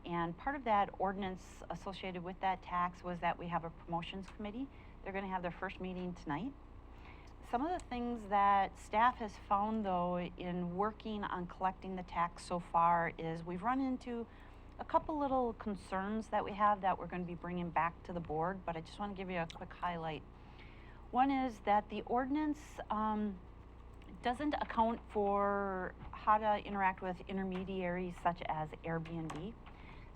and part of that ordinance associated with that tax was that we have a promotions committee. They're going to have their first meeting tonight. Some of the things that staff has found, though, in working on collecting the tax so far is we've run into a couple little concerns that we have that we're going to be bringing back to the board, but I just want to give you a quick highlight. One is that the ordinance doesn't account for how to interact with intermediaries such as Airbnb.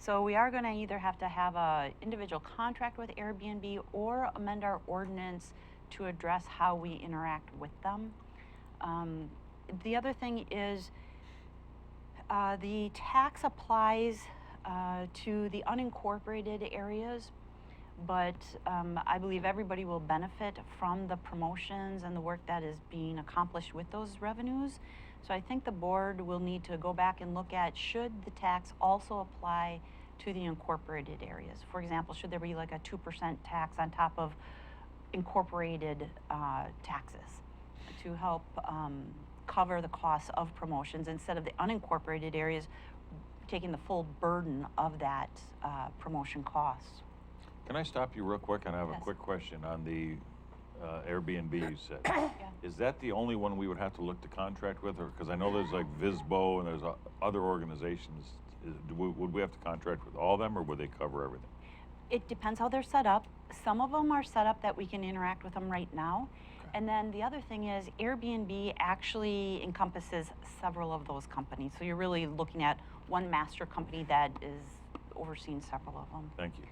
So we are going to either have to have an individual contract with Airbnb or amend our ordinance to address how we interact with them. The other thing is the tax applies to the unincorporated areas, but I believe everybody will benefit from the promotions and the work that is being accomplished with those revenues. So I think the board will need to go back and look at, should the tax also apply to the incorporated areas? For example, should there be like a 2% tax on top of incorporated taxes to help cover the costs of promotions instead of the unincorporated areas taking the full burden of that promotion costs? Can I stop you real quick? And I have a quick question on the Airbnb you said. Yeah. Is that the only one we would have to look to contract with? Or because I know there's like Visbo and there's other organizations. Would we have to contract with all of them, or would they cover everything? It depends how they're set up. Some of them are set up that we can interact with them right now. Okay. And then the other thing is Airbnb actually encompasses several of those companies. So you're really looking at one master company that is overseeing several of them. Thank you.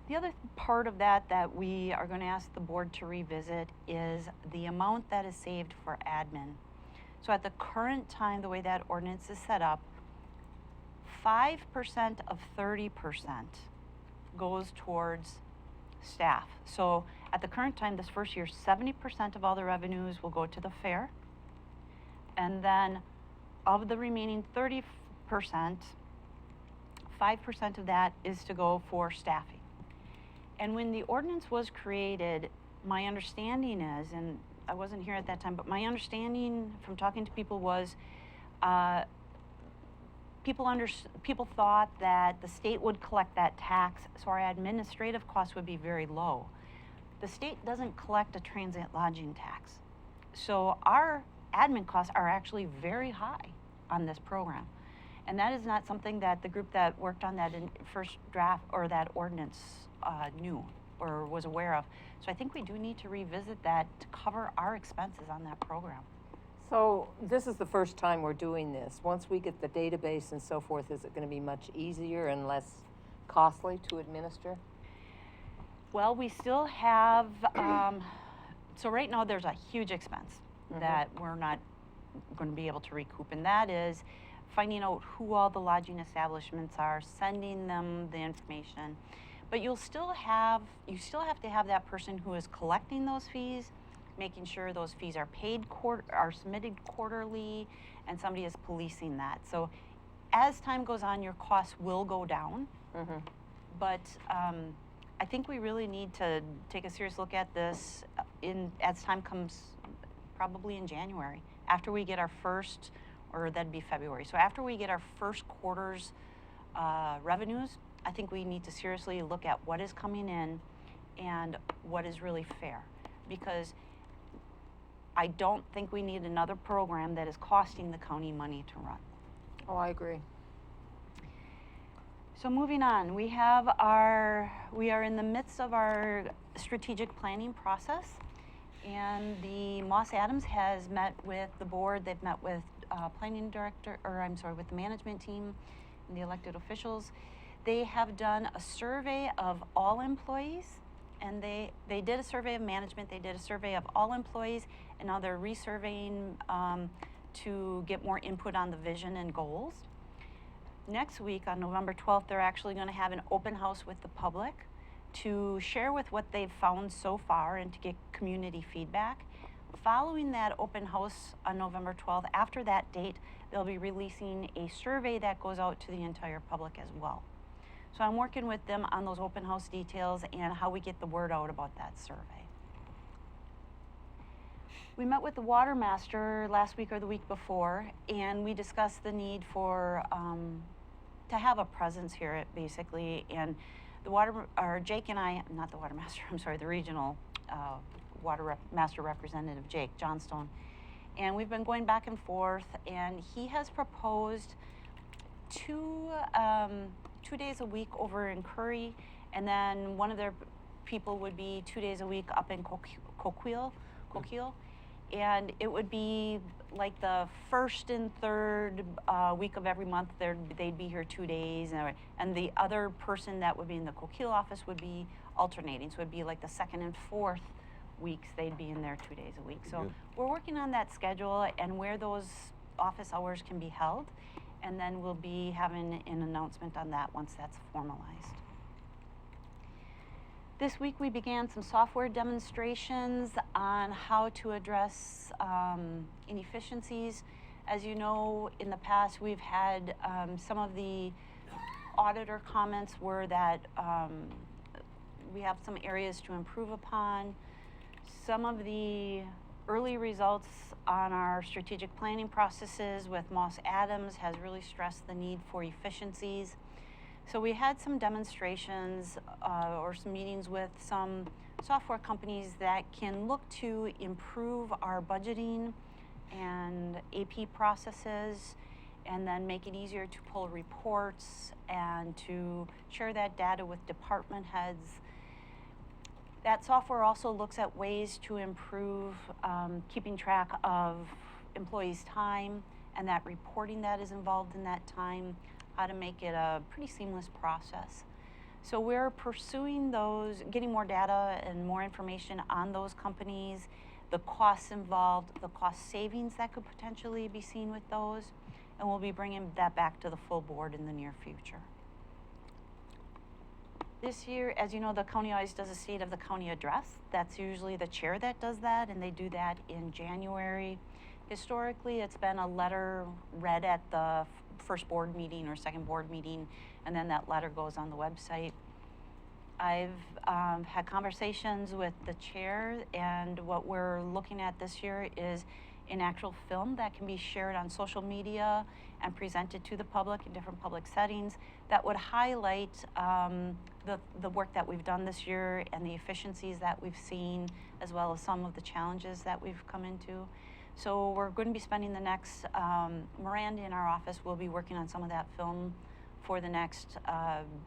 The other part of that we are going to ask the board to revisit is the amount that is saved for admin. So at the current time, the way that ordinance is set up, 5% of 30% goes towards staff. So at the current time, this first year, 70% of all the revenues will go to the fair. And then of the remaining 30%, 5% of that is to go for staffing. And when the ordinance was created, my understanding is, and I wasn't here at that time, but my understanding from talking to people was people thought that the state would collect that tax, so our administrative costs would be very low. The state doesn't collect a transient lodging tax. So our admin costs are actually very high on this program. And that is not something that the group that worked on that first draft or that ordinance knew or was aware of. So I think we do need to revisit that to cover our expenses on that program. So this is the first time we're doing this. Once we get the database and so forth, is it going to be much easier and less costly to administer? Well, we still have, so right now there's a huge expense that we're not going to be able to recoup, and that is finding out who all the lodging establishments are, sending them the information. But you still have to have that person who is collecting those fees, making sure those fees are paid are submitted quarterly, and somebody is policing that. So as time goes on, your costs will go down. But I think we really need to take a serious look at this as time comes, probably in January, after we get our first, or that'd be February. So after we get our first quarter's revenues, I think we need to seriously look at what is coming in and what is really fair. Because I don't think we need another program that is costing the county money to run. Oh, I agree. So moving on, we are in the midst of our strategic planning process, and the Moss Adams has met with the board. They've met with with the management team and the elected officials. They have done a survey of all employees, and they did a survey of management, they did a survey of all employees, and now they're resurveying to get more input on the vision and goals. Next week, on November 12th, they're actually going to have an open house with the public to share with what they've found so far and to get community feedback. Following that open house on November 12th, after that date, they'll be releasing a survey that goes out to the entire public as well. So I'm working with them on those open house details and how we get the word out about that survey. We met with the Watermaster last week or the week before, and we discussed the need for to have a presence here, basically. And the Jake and I, not the Watermaster, I'm sorry, the regional Master Representative Jake Johnstone, and we've been going back and forth. And he has proposed two days a week over in Curry, and then one of their people would be 2 days a week up in Coquille. And it would be like the first and third week of every month, they'd be here 2 days, and the other person that would be in the Coquille office would be alternating. So it'd be like the second and fourth weeks they'd be in there 2 days a week. So we're working on that schedule and where those office hours can be held, and then we'll be having an announcement on that once that's formalized. This week we began some software demonstrations on how to address inefficiencies. As you know, in the past we've had some of the auditor comments were that we have some areas to improve upon. Some of the early results on our strategic planning processes with Moss Adams has really stressed the need for efficiencies. So we had some demonstrations or some meetings with some software companies that can look to improve our budgeting and AP processes, and then make it easier to pull reports and to share that data with department heads. That software also looks at ways to improve keeping track of employees' time and that reporting that is involved in that time, how to make it a pretty seamless process. So we're pursuing those, getting more data and more information on those companies, the costs involved, the cost savings that could potentially be seen with those, and we'll be bringing that back to the full board in the near future. This year, as you know, the county always does a State of the County address. That's usually the chair that does that, and they do that in January. Historically, it's been a letter read at the first board meeting or second board meeting, and then that letter goes on the website. I've had conversations with the chair, and what we're looking at this year is an actual film that can be shared on social media and presented to the public in different public settings that would highlight the work that we've done this year and the efficiencies that we've seen, as well as some of the challenges that we've come into. So we're going to be spending the next, Miranda in our office will be working on some of that film for the next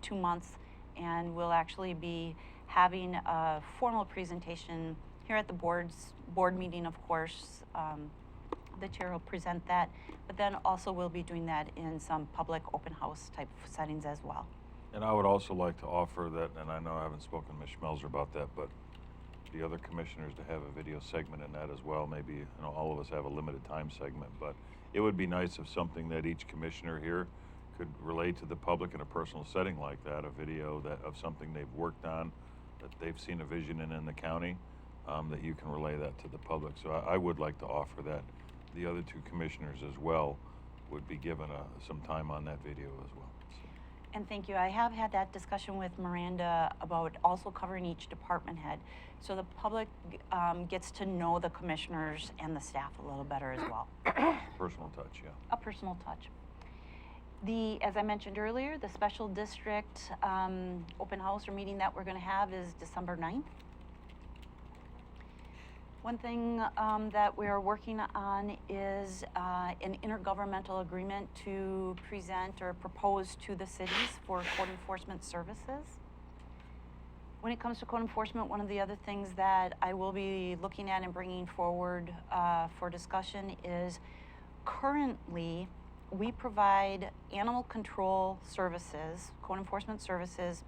2 months, and we'll actually be having a formal presentation here at the board meeting, of course. The chair will present that, but then also we'll be doing that in some public open house type settings as well. And I would also like to offer that, and I know I haven't spoken to Ms. Schmelzer about that, but the other commissioners to have a video segment in that as well. Maybe, you know, all of us have a limited time segment, but it would be nice if something that each commissioner here could relate to the public in a personal setting like that, a video of something they've worked on, that they've seen a vision in the county, that you can relay that to the public. So I would like to offer that. The other two commissioners as well would be given some time on that video as well. So. And thank you. I have had that discussion with Miranda about also covering each department head, so the public gets to know the commissioners and the staff a little better as well. Personal touch, yeah. A personal touch. As I mentioned earlier, the special district open house or meeting that we're going to have is December 9th. One thing that we're working on is an intergovernmental agreement to present or propose to the cities for code enforcement services. When it comes to code enforcement, one of the other things that I will be looking at and bringing forward for discussion is currently we provide animal control services, code enforcement services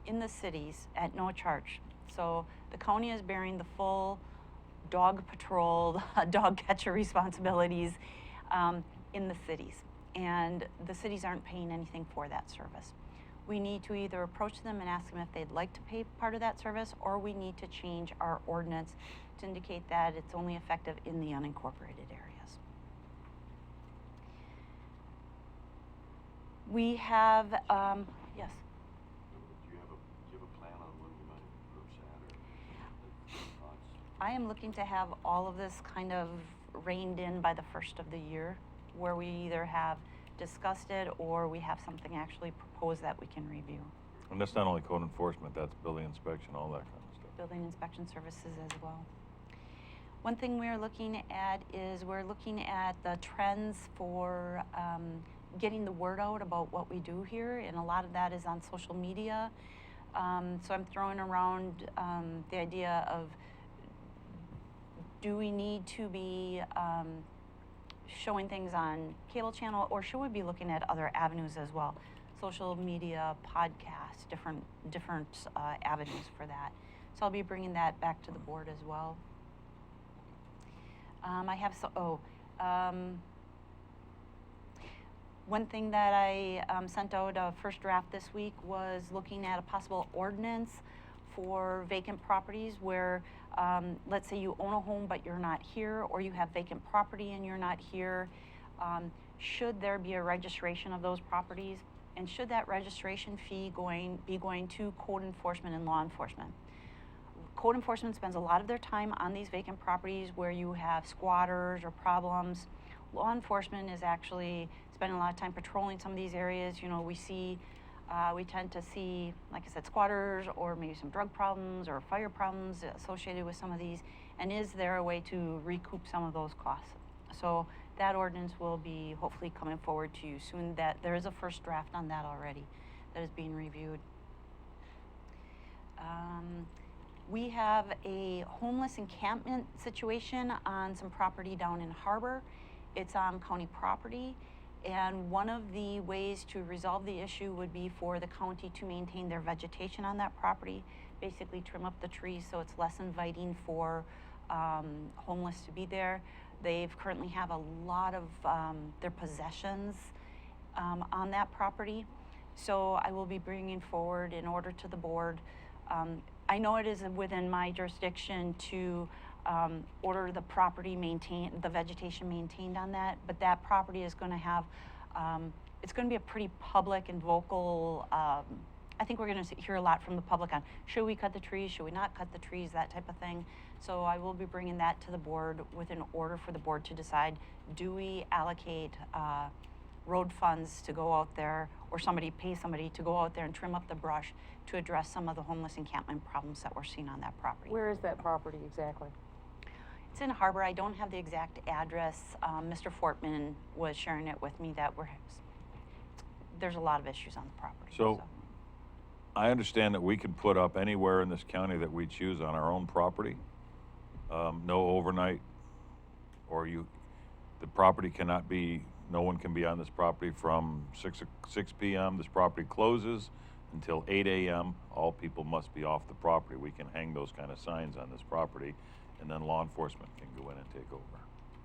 in the cities at no charge. So the county is bearing the full dog patrol, dog catcher responsibilities in the cities. And the cities aren't paying anything for that service. We need to either approach them and ask them if they'd like to pay part of that service, or we need to change our ordinance to indicate that it's only effective in the unincorporated areas. We have, yes? Do you have a plan on when we might approach that, or thoughts? I am looking to have all of this kind of reined in by the first of the year, where we either have discussed it or we have something actually proposed that we can review. And that's not only code enforcement, that's building inspection, all that kind of stuff. Building inspection services as well. One thing we're looking at is we're looking at the trends for getting the word out about what we do here, and a lot of that is on social media. So I'm throwing around the idea of, do we need to be showing things on cable channel, or should we be looking at other avenues as well? Social media, podcasts, different avenues for that. So I'll be bringing that back to the board as well. I have one thing that I sent out a first draft this week was looking at a possible ordinance for vacant properties where, let's say you own a home but you're not here, or you have vacant property and you're not here. Should there be a registration of those properties? And should that registration fee be going to code enforcement and law enforcement? Code enforcement spends a lot of their time on these vacant properties where you have squatters or problems. Law enforcement is actually spending a lot of time patrolling some of these areas. You know, we tend to see, like I said, squatters or maybe some drug problems or fire problems associated with some of these. And is there a way to recoup some of those costs? So that ordinance will be hopefully coming forward to you soon. That there is a first draft on that already that is being reviewed. We have a homeless encampment situation on some property down in Harbor. It's on county property. And one of the ways to resolve the issue would be for the county to maintain their vegetation on that property, basically trim up the trees so it's less inviting for homeless to be there. They've currently have a lot of their possessions on that property. So I will be bringing forward an order to the board. I know it is within my jurisdiction to order the property the vegetation maintained on that, but that property is going to have, it's going to be a pretty public and vocal, I think we're going to hear a lot from the public on, should we cut the trees, should we not cut the trees, that type of thing. So I will be bringing that to the board with an order for the board to decide, do we allocate road funds to go out there, or pay somebody to go out there and trim up the brush to address some of the homeless encampment problems that we're seeing on that property. Where is that property exactly? It's in Harbor. I don't have the exact address. Mr. Fortman was sharing it with me that there's a lot of issues on the property. So I understand that we can put up anywhere in this county that we choose on our own property. No overnight, or the property cannot be, no one can be on this property from 6 p.m. This property closes until 8 a.m. All people must be off the property. We can hang those kind of signs on this property, and then law enforcement can go in and take over.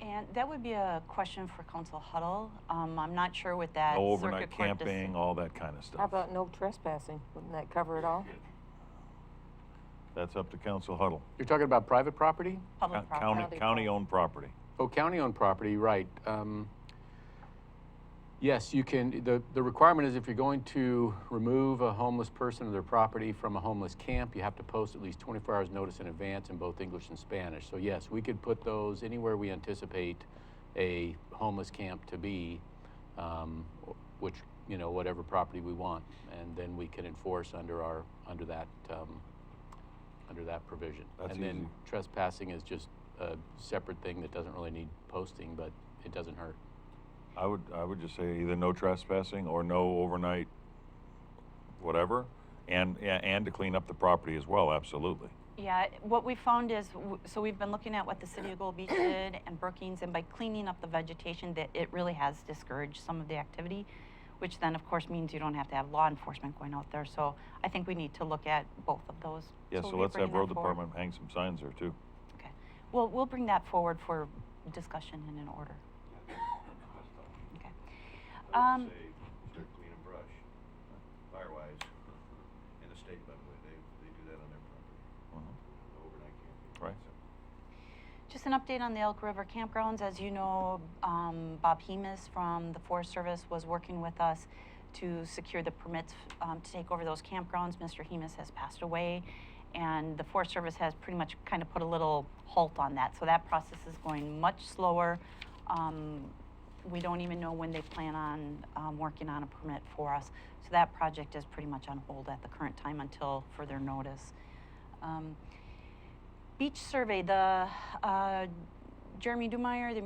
And that would be a question for Council Huddle. I'm not sure with that. No overnight camping, all that kind of stuff. How about no trespassing? Wouldn't that cover it all? That's up to Council Huddle. You're talking about private property? Public property. County-owned property. Oh, county-owned property, right. Yes, you can. The requirement is if you're going to remove a homeless person or their property from a homeless camp, you have to post at least 24 hours notice in advance in both English and Spanish. So yes, we could put those anywhere we anticipate a homeless camp to be, which, you know, whatever property we want, and then we can enforce under that provision. That's and then easy. Trespassing is just a separate thing that doesn't really need posting, but it doesn't hurt. I would just say either no trespassing or no overnight whatever, and to clean up the property as well, absolutely. Yeah, what we found is, so we've been looking at what the City of Gold Beach did and Brookings, and by cleaning up the vegetation, that it really has discouraged some of the activity. which then of course means you don't have to have law enforcement going out there. So I think we need to look at both of those. Yeah, we'll so be let's have bringing road that forward. department hang some signs there too. Okay. We'll bring that forward for discussion and in order. Okay. I would say start cleaning brush, fire-wise, in the state, by the way, they do that on their property. The overnight camping. Right. Just an update on the Elk River campgrounds. As you know, Bob Hemus from the Forest Service was working with us to secure the permits to take over those campgrounds. Mr. Hemus has passed away, and the Forest Service has pretty much kind of put a little halt on that. So that process is going much slower. We don't even know when they plan on working on a permit for us. So that project is pretty much on hold at the current time until further notice. Beach survey, the Jeremy Dumeyer, the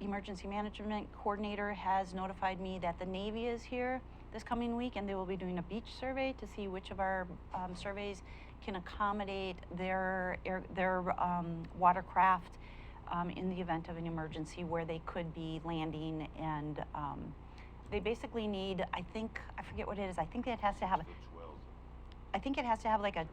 emergency management coordinator, has notified me that the Navy is here this coming week, and they will be doing a beach survey to see which of our surveys can accommodate their watercraft in the event of an emergency where they could be landing. And they basically need, I forget what it is, I think it has to have like a,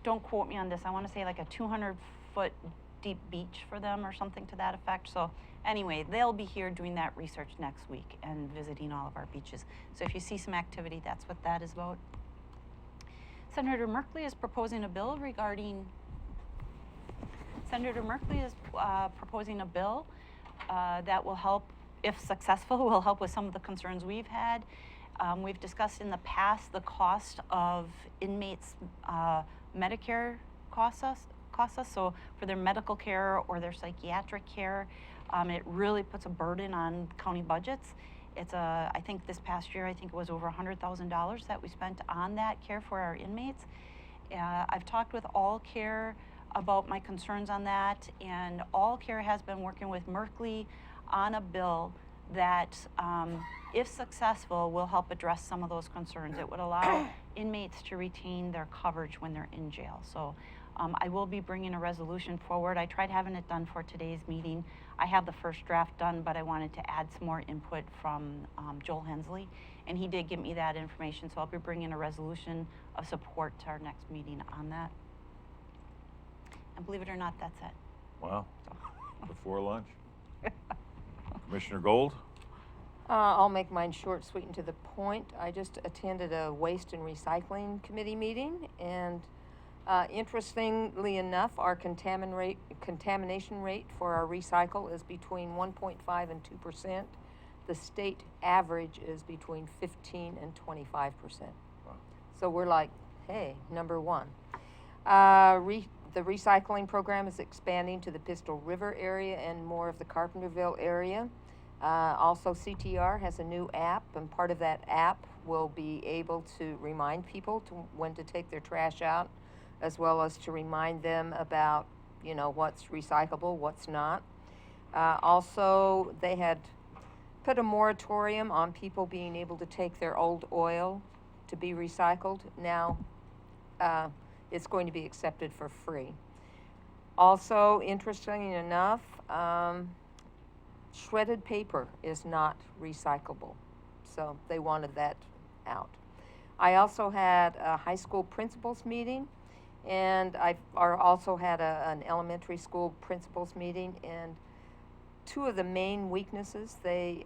don't quote me on this, I want to say like a 200-foot deep beach for them or something to that effect. So anyway, they'll be here doing that research next week and visiting all of our beaches. So if you see some activity, that's what that is about. Senator Merkley is proposing a bill regarding, proposing a bill that will help, if successful, will help with some of the concerns we've had. We've discussed in the past the cost of inmates' Medicare costs us. So for their medical care or their psychiatric care, it really puts a burden on county budgets. It's I think this past year, I think it was over $100,000 that we spent on that care for our inmates. I've talked with All Care about my concerns on that, and All Care has been working with Merkley on a bill that, if successful, will help address some of those concerns. It would allow inmates to retain their coverage when they're in jail. So I will be bringing a resolution forward. I tried having it done for today's meeting. I have the first draft done, but I wanted to add some more input from Joel Hensley, and he did give me that information, so I'll be bringing a resolution of support to our next meeting on that. And believe it or not, that's it. Wow. Before lunch. Commissioner Gold? I'll make mine short, sweet, and to the point. I just attended a Waste and Recycling Committee meeting, and interestingly enough, our contamination rate for our recycle is between 1.5 and 2%. The state average is between 15 and 25%. Wow. So we're like, hey, number one. The recycling program is expanding to the Pistol River area and more of the Carpenterville area. Also, CTR has a new app, and part of that app will be able to remind people when to take their trash out, as well as to remind them about, what's recyclable, what's not. Also, they had put a moratorium on people being able to take their old oil to be recycled. Now, it's going to be accepted for free. Also, interestingly enough, shredded paper is not recyclable, so they wanted that out. I also had a high school principals meeting, and I also had an elementary school principals meeting, and two of the main weaknesses they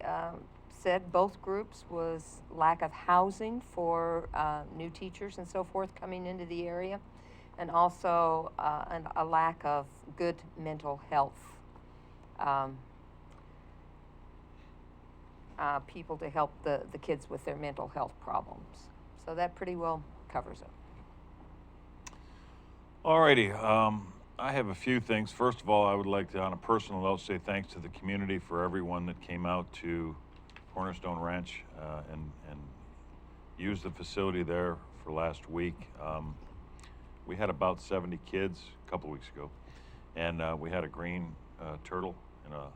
said, both groups, was lack of housing for new teachers and so forth coming into the area, and also a lack of good mental health people to help the kids with their mental health problems. So that pretty well covers it. Alrighty, I have a few things. First of all, I would like to, on a personal note, say thanks to the community for everyone that came out to Cornerstone Ranch and used the facility there for last week. We had about 70 kids a couple weeks ago, and we had a green turtle in a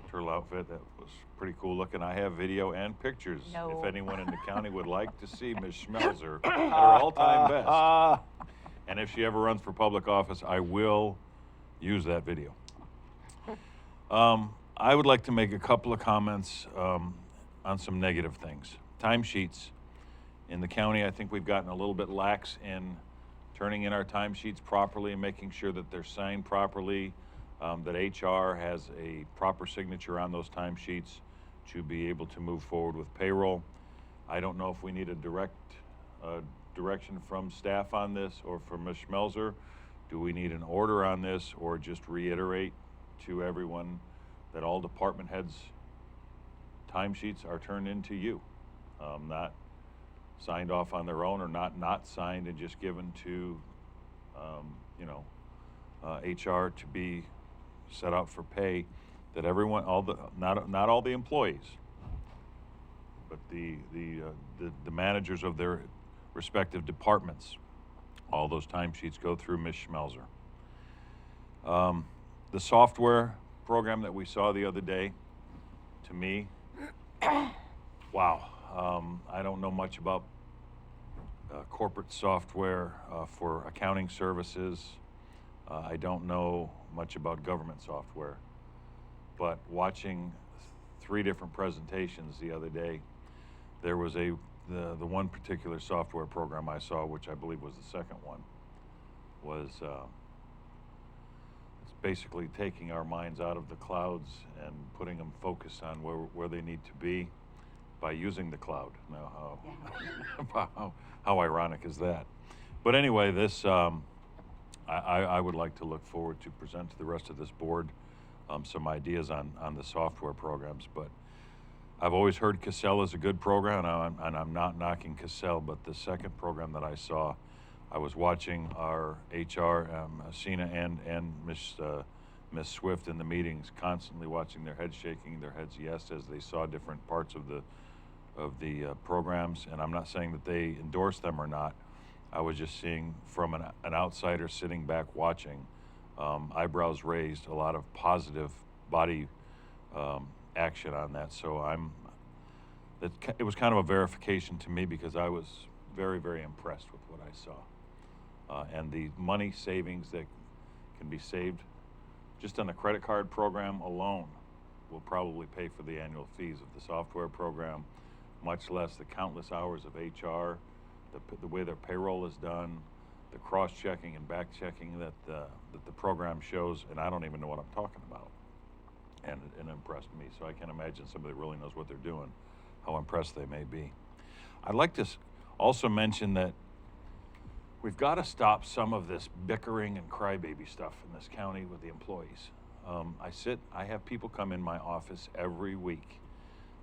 turtle outfit that was pretty cool looking. I have video and pictures if anyone in the county would like to see Ms. Schmelzer at her all-time best. And if she ever runs for public office, I will use that video. I would like to make a couple of comments. on some negative things. Timesheets. In the county, I think we've gotten a little bit lax in turning in our timesheets properly and making sure that they're signed properly, that HR has a proper signature on those timesheets to be able to move forward with payroll. I don't know if we need a direction from staff on this or from Ms. Schmelzer. Do we need an order on this, or just reiterate to everyone that all department heads' timesheets are turned into you, not signed off on their own, or not signed and just given to, HR to be set up for pay, that everyone, not all the employees, but the managers of their respective departments, all those timesheets go through Ms. Schmelzer. The software program that we saw the other day, to me, wow. I don't know much about corporate software for accounting services. I don't know much about government software, but watching 3 different presentations the other day, there was the one particular software program I saw, which I believe was the second one, was it's basically taking our minds out of the clouds and putting them focused on where they need to be by using the cloud. Now, how ironic is that? But anyway, this I would like to look forward to present to the rest of this board some ideas on the software programs. But I've always heard CASUALTY is a good program, and I'm not knocking CASUALTY, but the second program that I saw, I was watching our HR, Sina and Miss Swift in the meetings, constantly watching their heads shaking, their heads yes, as they saw different parts of the programs. And I'm not saying that they endorse them or not. I was just seeing from an outsider sitting back watching, eyebrows raised, a lot of positive body action on that. So it was kind of a verification to me, because I was very, very impressed with what I saw. And the money savings that can be saved just on the credit card program alone will probably pay for the annual fees of the software program, much less the countless hours of HR, the way their payroll is done, the cross-checking and back-checking that the program shows, and I don't even know what I'm talking about. And it impressed me, so I can imagine somebody that really knows what they're doing, how impressed they may be. I'd like to also mention that we've got to stop some of this bickering and crybaby stuff in this county with the employees. I have people come in my office every week.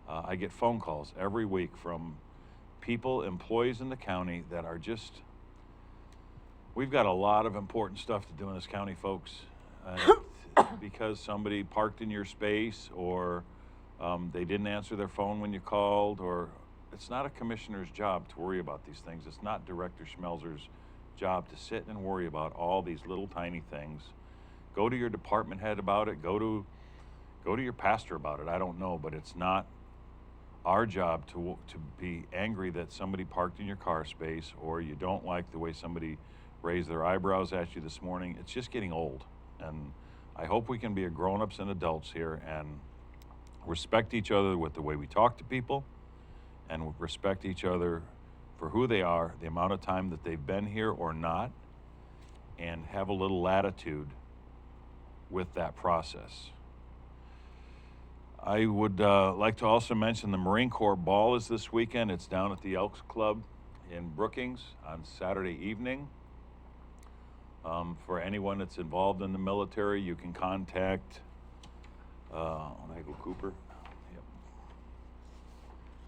I get phone calls every week from employees in the county that are just, we've got a lot of important stuff to do in this county, folks. Because somebody parked in your space, or they didn't answer their phone when you called, or it's not a commissioner's job to worry about these things. It's not Director Schmelzer's job to sit and worry about all these little tiny things. Go to your department head about it. Go to your pastor about it. I don't know, but it's not our job to be angry that somebody parked in your car space, or you don't like the way somebody raised their eyebrows at you this morning. It's just getting old, and I hope we can be grown-ups and adults here and respect each other with the way we talk to people, and respect each other for who they are, the amount of time that they've been here or not, and have a little latitude with that process. I would like to also mention the Marine Corps Ball is this weekend. It's down at the Elks Club in Brookings on Saturday evening. For anyone that's involved in the military, you can contact Michael Cooper.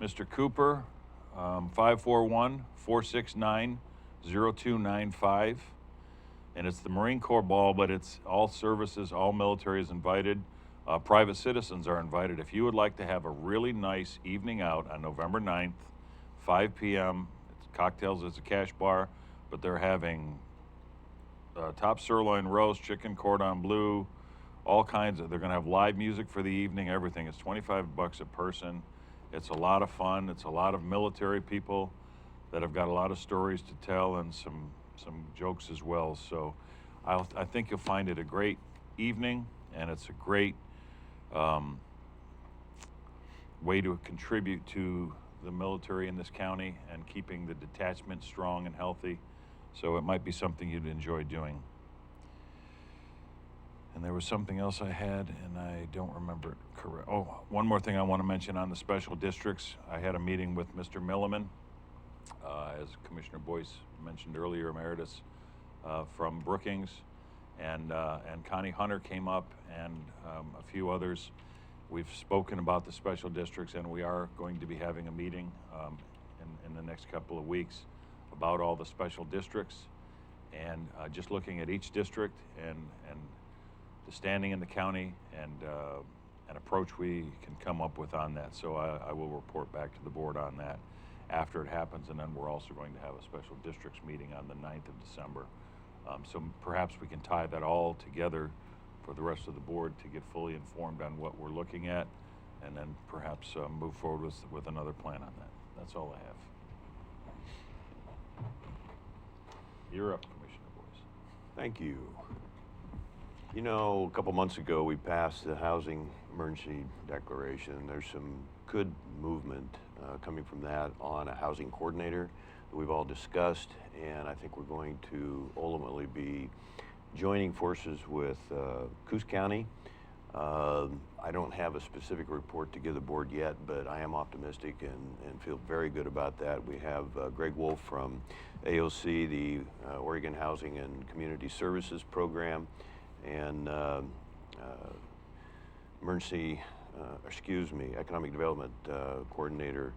Yep. Mr. Cooper, 541-469-0295. And it's the Marine Corps Ball, but it's all services, all military is invited. Private citizens are invited. If you would like to have a really nice evening out on November 9th, 5 p.m., it's cocktails, it's a cash bar, but they're having top sirloin roast, chicken cordon bleu, all kinds of, they're going to have live music for the evening, everything. It's $25 a person. It's a lot of fun. It's a lot of military people that have got a lot of stories to tell, and some jokes as well. So I think you'll find it a great evening, and it's a great way to contribute to the military in this county and keeping the detachment strong and healthy. So it might be something you'd enjoy doing. And there was something else I had, and I don't remember it correct. Oh, one more thing I want to mention on the special districts. I had a meeting with Mr. Milliman, as Commissioner Boice mentioned earlier, Emeritus, from Brookings, and Connie Hunter came up, and a few others. We've spoken about the special districts, and we are going to be having a meeting in the next couple of weeks about all the special districts, and just looking at each district and the standing in the county and an approach we can come up with on that. So I will report back to the board on that after it happens, and then we're also going to have a special districts meeting on the 9th of December. So perhaps we can tie that all together for the rest of the board to get fully informed on what we're looking at, and then perhaps move forward with another plan on that. That's all I have. You're up, Commissioner Boice. Thank you. You know, a couple months ago, we passed the Housing Emergency Declaration. There's some good movement coming from that on a housing coordinator that we've all discussed, and I think we're going to ultimately be joining forces with Coos County. I don't have a specific report to give the board yet, but I am optimistic and feel very good about that. We have Greg Wolf from AOC, the Oregon Housing and Community Services Program, and Economic Development Coordinator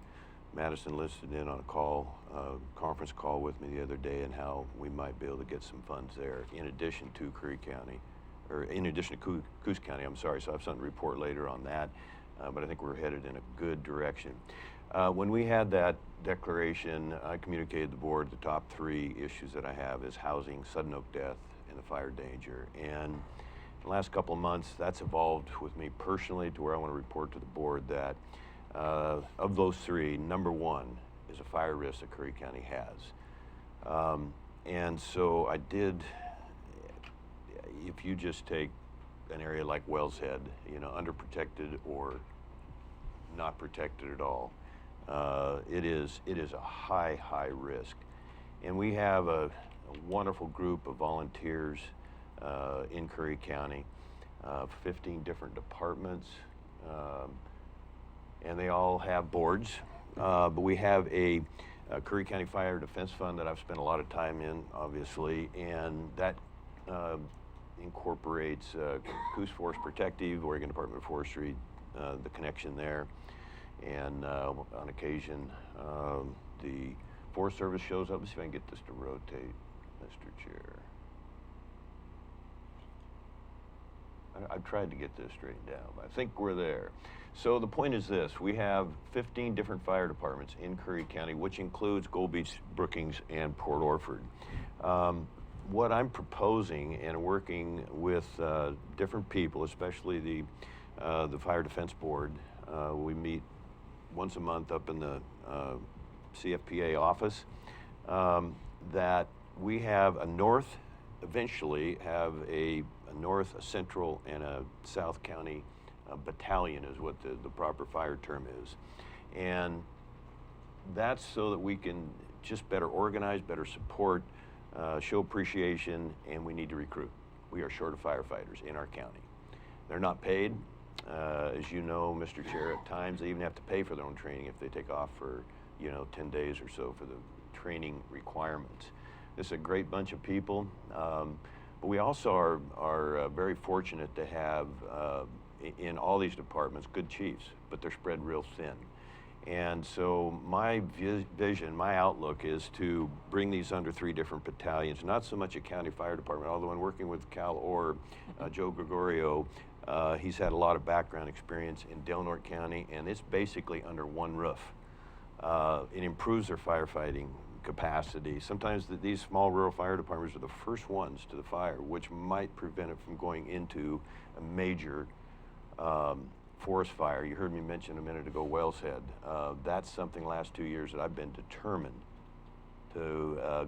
Madison listed in on a conference call with me the other day, and how we might be able to get some funds there in addition to Curry County, or in addition to Coos County, I'm sorry. So I have something to report later on that, but I think we're headed in a good direction. When we had that declaration, I communicated to the board the top 3 issues that I have is housing, sudden oak death, and the fire danger. And the last couple of months, that's evolved with me personally to where I want to report to the board that of those 3, number 1 is a fire risk that Curry County has. And so I did, if you just take an area like Wells Head, you know, underprotected or not protected at all, it is a high risk. And we have a wonderful group of volunteers in Curry County, 15 different departments, and they all have boards. But we have a Curry County Fire Defense Fund that I've spent a lot of time in, obviously, and that incorporates Coos Forest Protective, Oregon Department of Forestry, the connection there, and on occasion the Forest Service shows up. Let's see if I can get this to rotate, Mr. Chair. I've tried to get this straightened out, but I think we're there. So the point is this: we have 15 different fire departments in Curry County, which includes Gold Beach, Brookings, and Port Orford. What I'm proposing and working with different people, especially the Fire Defense Board, we meet once a month up in the CFPA office, that we have eventually have a north, a central, and a south county battalion is what the proper fire term is. And that's so that we can just better organize, better support, show appreciation, and we need to recruit. We are short of firefighters in our county. They're not paid. As you know, Mr. Chair, at times they even have to pay for their own training if they take off for 10 days or so for the training requirements. This is a great bunch of people, but we also are very fortunate to have in all these departments good chiefs, but they're spread real thin. And so my vision, my outlook is to bring these under 3 different battalions, not so much a county fire department, although in working with Cal Orr, Joe Gregorio, he's had a lot of background experience in Del Norte County, and it's basically under one roof. It improves their firefighting capacity. Sometimes these small rural fire departments are the first ones to the fire, which might prevent it from going into a major forest fire. You heard me mention a minute ago Wells Head. That's something last 2 years that I've been determined to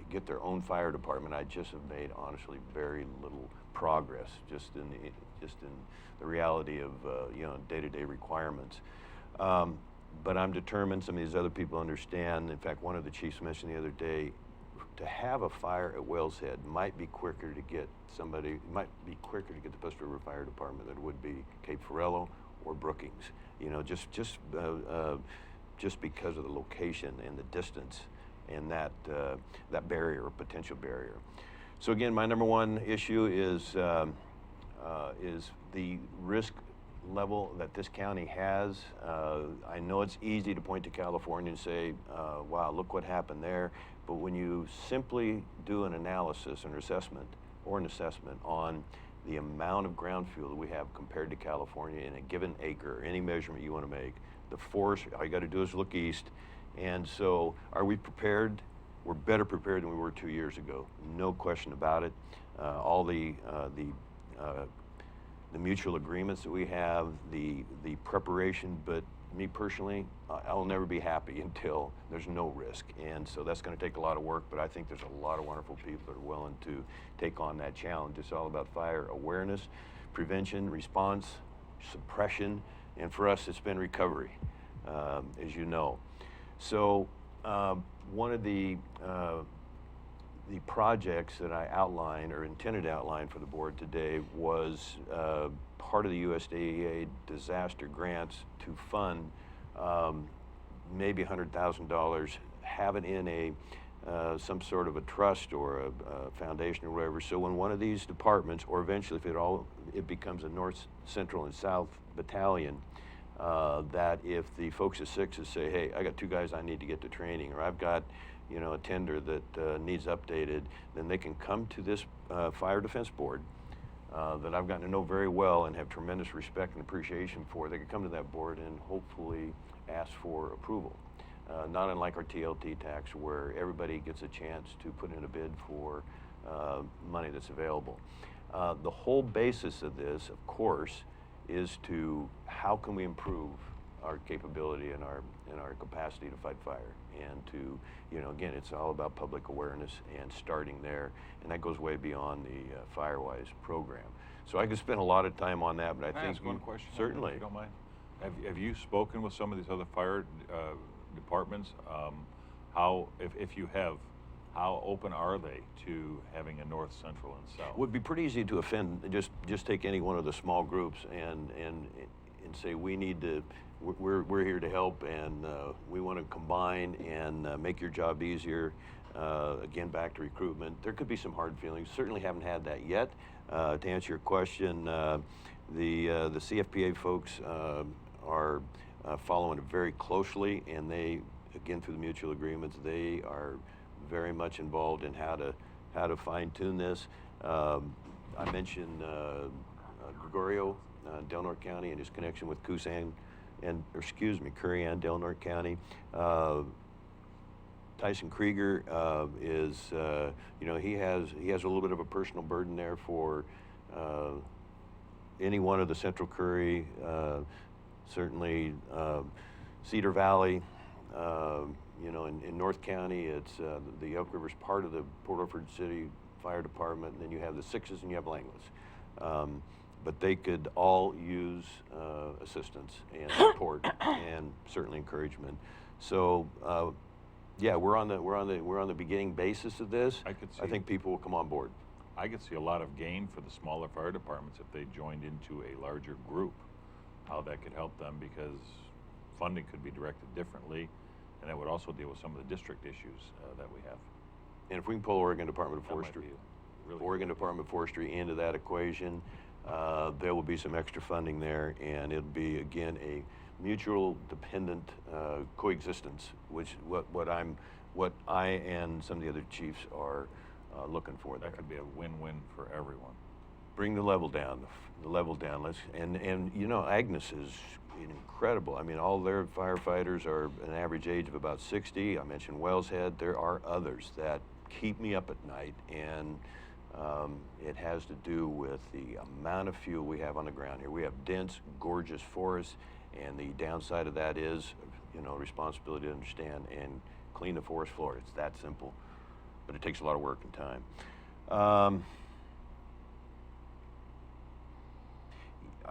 get their own fire department. I just have made honestly very little progress just in the reality of day-to-day requirements. But I'm determined, some of these other people understand. In fact, one of the chiefs mentioned the other day, to have a fire at Whale's Head might be quicker to get the Puss River Fire Department than it would be Cape Ferrello or Brookings. You know, just because of the location and the distance and that barrier, or potential barrier. So again, my number one issue is the risk level that this county has. I know it's easy to point to California and say, wow, look what happened there. But when you simply do an analysis, an assessment on the amount of ground fuel that we have compared to California in a given acre, any measurement you want to make, the forest, all you got to do is look east. And so are we prepared? We're better prepared than we were 2 years ago. No question about it. All the mutual agreements that we have, the preparation, but me personally, I'll never be happy until there's no risk. And so that's going to take a lot of work, but I think there's a lot of wonderful people that are willing to take on that challenge. It's all about fire awareness, prevention, response, suppression, and for us, it's been recovery, as you know. So one of the projects that I outlined or intended to outline for the board today was part of the USDA disaster grants to fund maybe $100,000, have it in a some sort of a trust or a foundation or whatever. So when one of these departments, or eventually if it becomes a North, Central, and South battalion, that if the folks at Sixes say, hey, I got 2 guys I need to get to training, or I've got, you know, a tender that needs updated, then they can come to this fire defense board that I've gotten to know very well and have tremendous respect and appreciation for. They can come to that board and hopefully ask for approval. Not unlike our TLT tax, where everybody gets a chance to put in a bid for money that's available. The whole basis of this, of course, is to how can we improve our capability and our capacity to fight fire, and to, you know, again, it's all about public awareness and starting there, and that goes way beyond the FireWise program. So I could spend a lot of time on that, but I Can I think ask one question? Certainly. If you don't mind. Have you spoken with some of these other fire departments? How, if you have, how open are they to having a North, Central, and South? It would be pretty easy to offend. Just take any one of the small groups and say we need to. We're here to help, and we want to combine and make your job easier. Again, back to recruitment. There could be some hard feelings. Certainly haven't had that yet. To answer your question, the CFPA folks are following it very closely, and they, again, through the mutual agreements, they are very much involved in how to fine-tune this. I mentioned Gregorio, Del Norte County, and his connection with Curry and Del Norte County. Tyson Krieger is, you know, he has a little bit of a personal burden there for any one of the Central Curry, certainly Cedar Valley. You know, in North County, it's the Elk River's part of the Port Orford City Fire Department, and then you have the Sixes and you have Langlands. But they could all use assistance and support and certainly encouragement. So yeah, we're on the beginning basis of this. I think people will come on board. I could see a lot of gain for the smaller fire departments if they joined into a larger group. How that could help them, because funding could be directed differently, and that would also deal with some of the district issues that we have. And if we can pull Oregon Department of Forestry into that equation, there will be some extra funding there, and it'll be, again, a mutual dependent coexistence, which what I and some of the other chiefs are looking for there. That could be a win-win for everyone. Bring the level down, Let's and you know, Agnes is incredible. I mean, all their firefighters are an average age of about 60. I mentioned Whale's Head. There are others that keep me up at night, and it has to do with the amount of fuel we have on the ground here. We have dense, gorgeous forests, and the downside of that is, you know, responsibility to understand and clean the forest floor. It's that simple, but it takes a lot of work and time.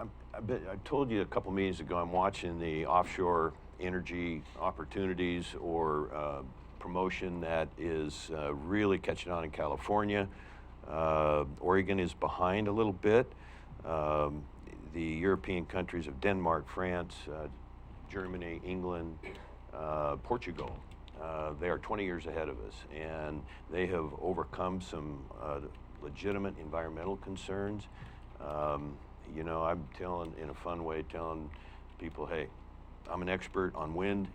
I told you a couple meetings ago, I'm watching the offshore energy opportunities or promotion that is really catching on in California. Oregon is behind a little bit. The European countries of Denmark, France, Germany, England, Portugal, they are 20 years ahead of us, and they have overcome some legitimate environmental concerns. You know, I'm telling, in a fun way, telling people, hey, I'm an expert on wind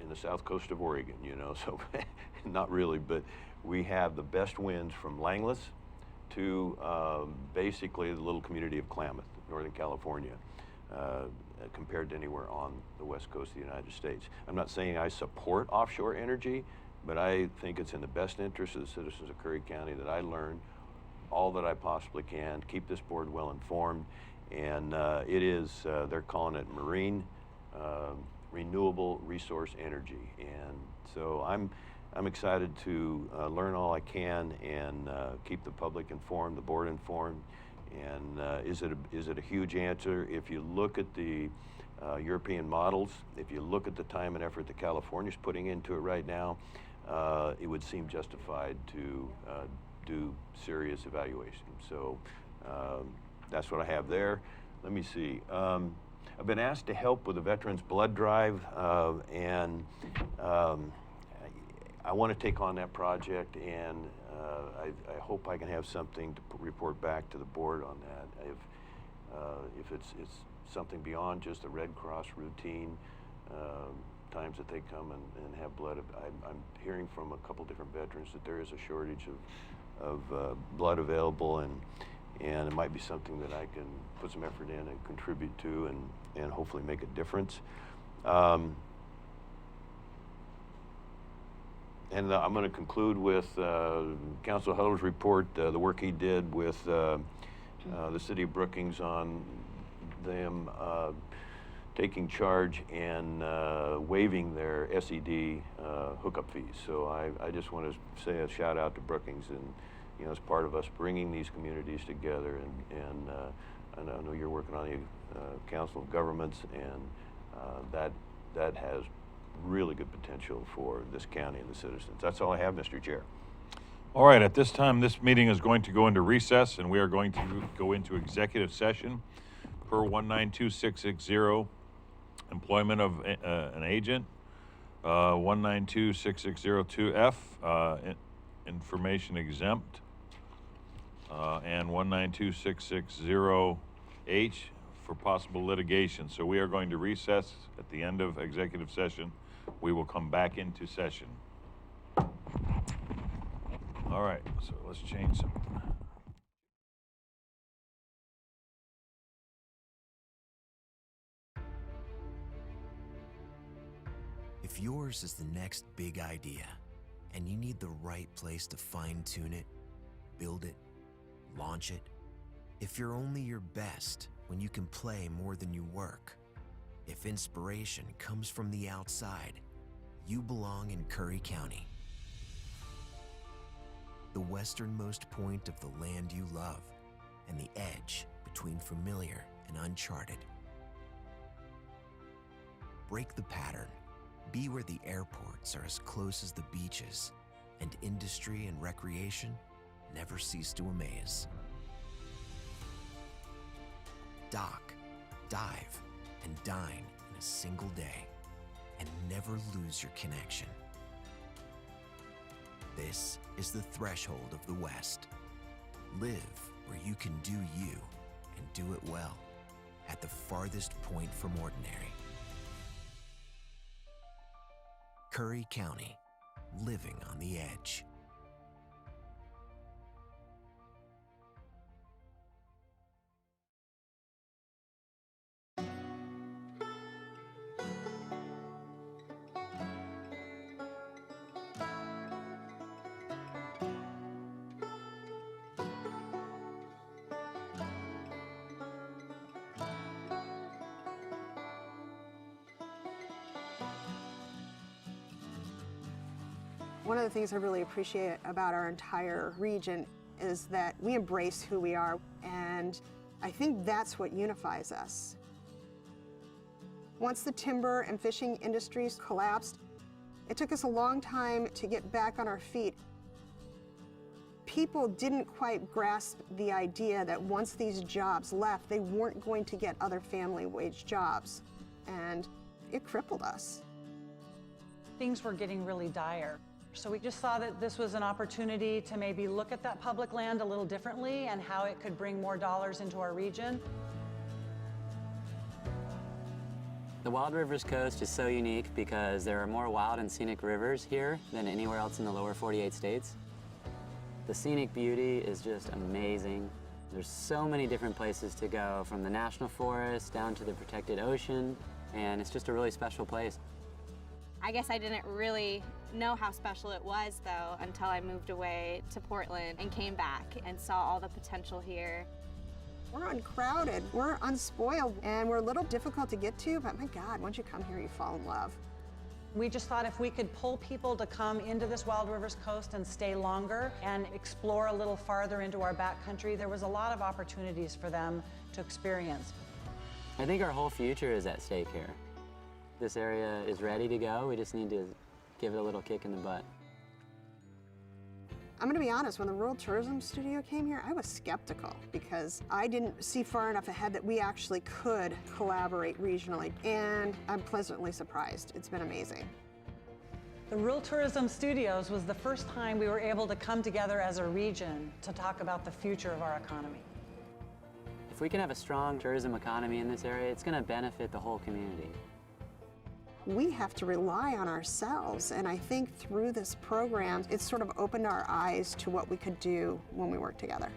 in the south coast of Oregon, you know, so not really, but we have the best winds from Langless to basically the little community of Klamath, Northern California, compared to anywhere on the west coast of the United States. I'm not saying I support offshore energy, but I think it's in the best interest of the citizens of Curry County that I learn all that I possibly can, keep this board well informed, and it is, they're calling it marine renewable resource energy. And so I'm excited to learn all I can and keep the public informed, the board informed. And is it a huge answer? If you look at the European models, if you look at the time and effort that California's putting into it right now, it would seem justified to do serious evaluation. So that's what I have there. Let me see. I've been asked to help with the Veterans Blood Drive, and I want to take on that project, and I hope I can have something to report back to the board on that. If it's something beyond just the Red Cross routine times that they come and have blood, I'm hearing from a couple different veterans that there is a shortage of blood available, and it might be something that I can put some effort in and contribute to and hopefully make a difference. And I'm going to conclude with Council Hutler's report, the work he did with the city of Brookings on them taking charge and waiving their SED hookup fees. So I just want to say a shout out to Brookings, and you know, as part of us bringing these communities together, and I know you're working on the Council of Governments, and that has really good potential for this county and the citizens. That's all I have, Mr. Chair. All right, at this time, this meeting is going to go into recess, and we are going to go into executive session per 192660, employment of an agent, 192602F, information exempt, and 192660H for possible litigation. So we are going to recess at the end of executive session. We will come back into session. All right, so let's change something. If yours is the next big idea, and you need the right place to fine-tune it, build it, launch it, if you're only your best when you can play more than you work, if inspiration comes from the outside, you belong in Curry County. The westernmost point of the land you love, and the edge between familiar and uncharted. Break the pattern. Be where the airports are as close as the beaches, and industry and recreation never cease to amaze. Dock, dive, and dine in a single day, and never lose your connection. This is the threshold of the West. Live where you can do you, and do it well, at the farthest point from ordinary. Curry County, living on the edge. One of the things I really appreciate about our entire region is that we embrace who we are, and I think that's what unifies us. Once the timber and fishing industries collapsed, it took us a long time to get back on our feet. People didn't quite grasp the idea that once these jobs left, they weren't going to get other family wage jobs, and it crippled us. Things were getting really dire. So we just saw that this was an opportunity to maybe look at that public land a little differently and how it could bring more dollars into our region. The Wild Rivers Coast is so unique because there are more wild and scenic rivers here than anywhere else in the lower 48 states. The scenic beauty is just amazing. There's so many different places to go, from the national forest down to the protected ocean, and it's just a really special place. I guess I didn't really know how special it was, though, until I moved away to Portland and came back and saw all the potential here. We're uncrowded, we're unspoiled, and we're a little difficult to get to, but my God, once you come here, you fall in love. We just thought if we could pull people to come into this Wild Rivers Coast and stay longer and explore a little farther into our backcountry, there was a lot of opportunities for them to experience. I think our whole future is at stake here. This area is ready to go. We just need to give it a little kick in the butt. I'm gonna be honest, when the Rural Tourism Studio came here, I was skeptical because I didn't see far enough ahead that we actually could collaborate regionally, and I'm pleasantly surprised. It's been amazing. The Rural Tourism Studios was the first time we were able to come together as a region to talk about the future of our economy. If we can have a strong tourism economy in this area, it's going to benefit the whole community. We have to rely on ourselves, and I think through this program, it's sort of opened our eyes to what we could do when we work together.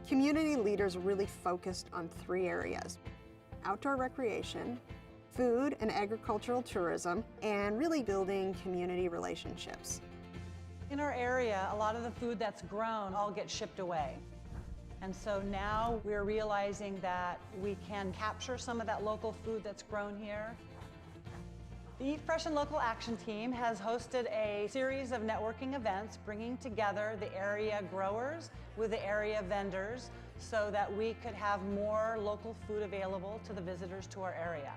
Community leaders really focused on 3 areas: outdoor recreation, food and agricultural tourism, and really building community relationships. In our area, a lot of the food that's grown all gets shipped away. And so now we're realizing that we can capture some of that local food that's grown here. The Eat Fresh and Local Action Team has hosted a series of networking events bringing together the area growers with the area vendors so that we could have more local food available to the visitors to our area.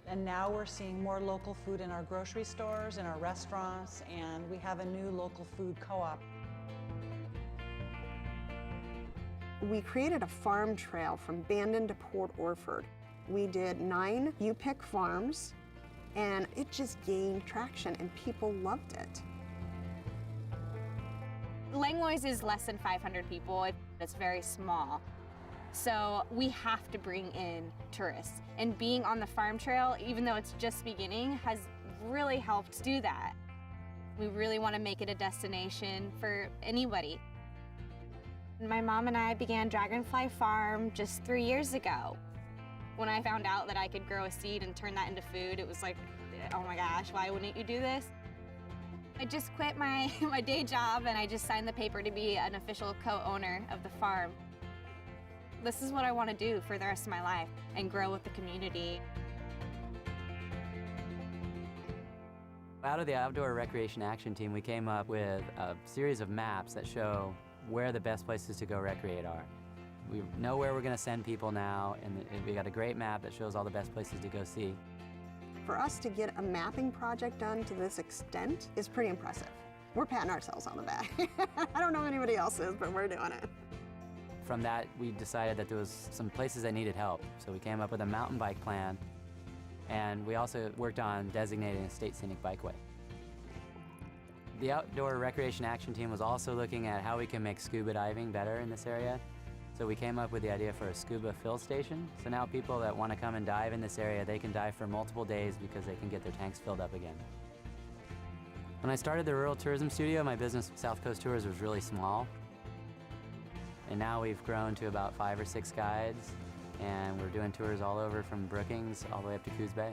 And now we're seeing more local food in our grocery stores, in our restaurants, and we have a new local food co-op. We created a farm trail from Bandon to Port Orford. We did 9 U-Pick farms, and it just gained traction, and people loved it. Langlois is less than 500 people. It's very small. So we have to bring in tourists. And being on the farm trail, even though it's just beginning, has really helped do that. We really want to make it a destination for anybody. My mom and I began Dragonfly Farm just 3 years ago. When I found out that I could grow a seed and turn that into food, it was like, oh my gosh, why wouldn't you do this? I just quit my day job and I just signed the paper to be an official co-owner of the farm. This is what I want to do for the rest of my life and grow with the community. Out of the Outdoor Recreation Action Team, we came up with a series of maps that show where the best places to go recreate are. We know where we're going to send people now, and we got a great map that shows all the best places to go see. For us to get a mapping project done to this extent is pretty impressive. We're patting ourselves on the back. I don't know if anybody else is, but we're doing it. From that, we decided that there was some places that needed help, so we came up with a mountain bike plan, and we also worked on designating a state scenic bikeway. The Outdoor Recreation Action Team was also looking at how we can make scuba diving better in this area. So we came up with the idea for a scuba fill station. So now people that want to come and dive in this area, they can dive for multiple days because they can get their tanks filled up again. When I started the Rural Tourism Studio, my business, South Coast Tours, was really small. And now we've grown to about 5 or 6 guides, and we're doing tours all over from Brookings all the way up to Coos Bay.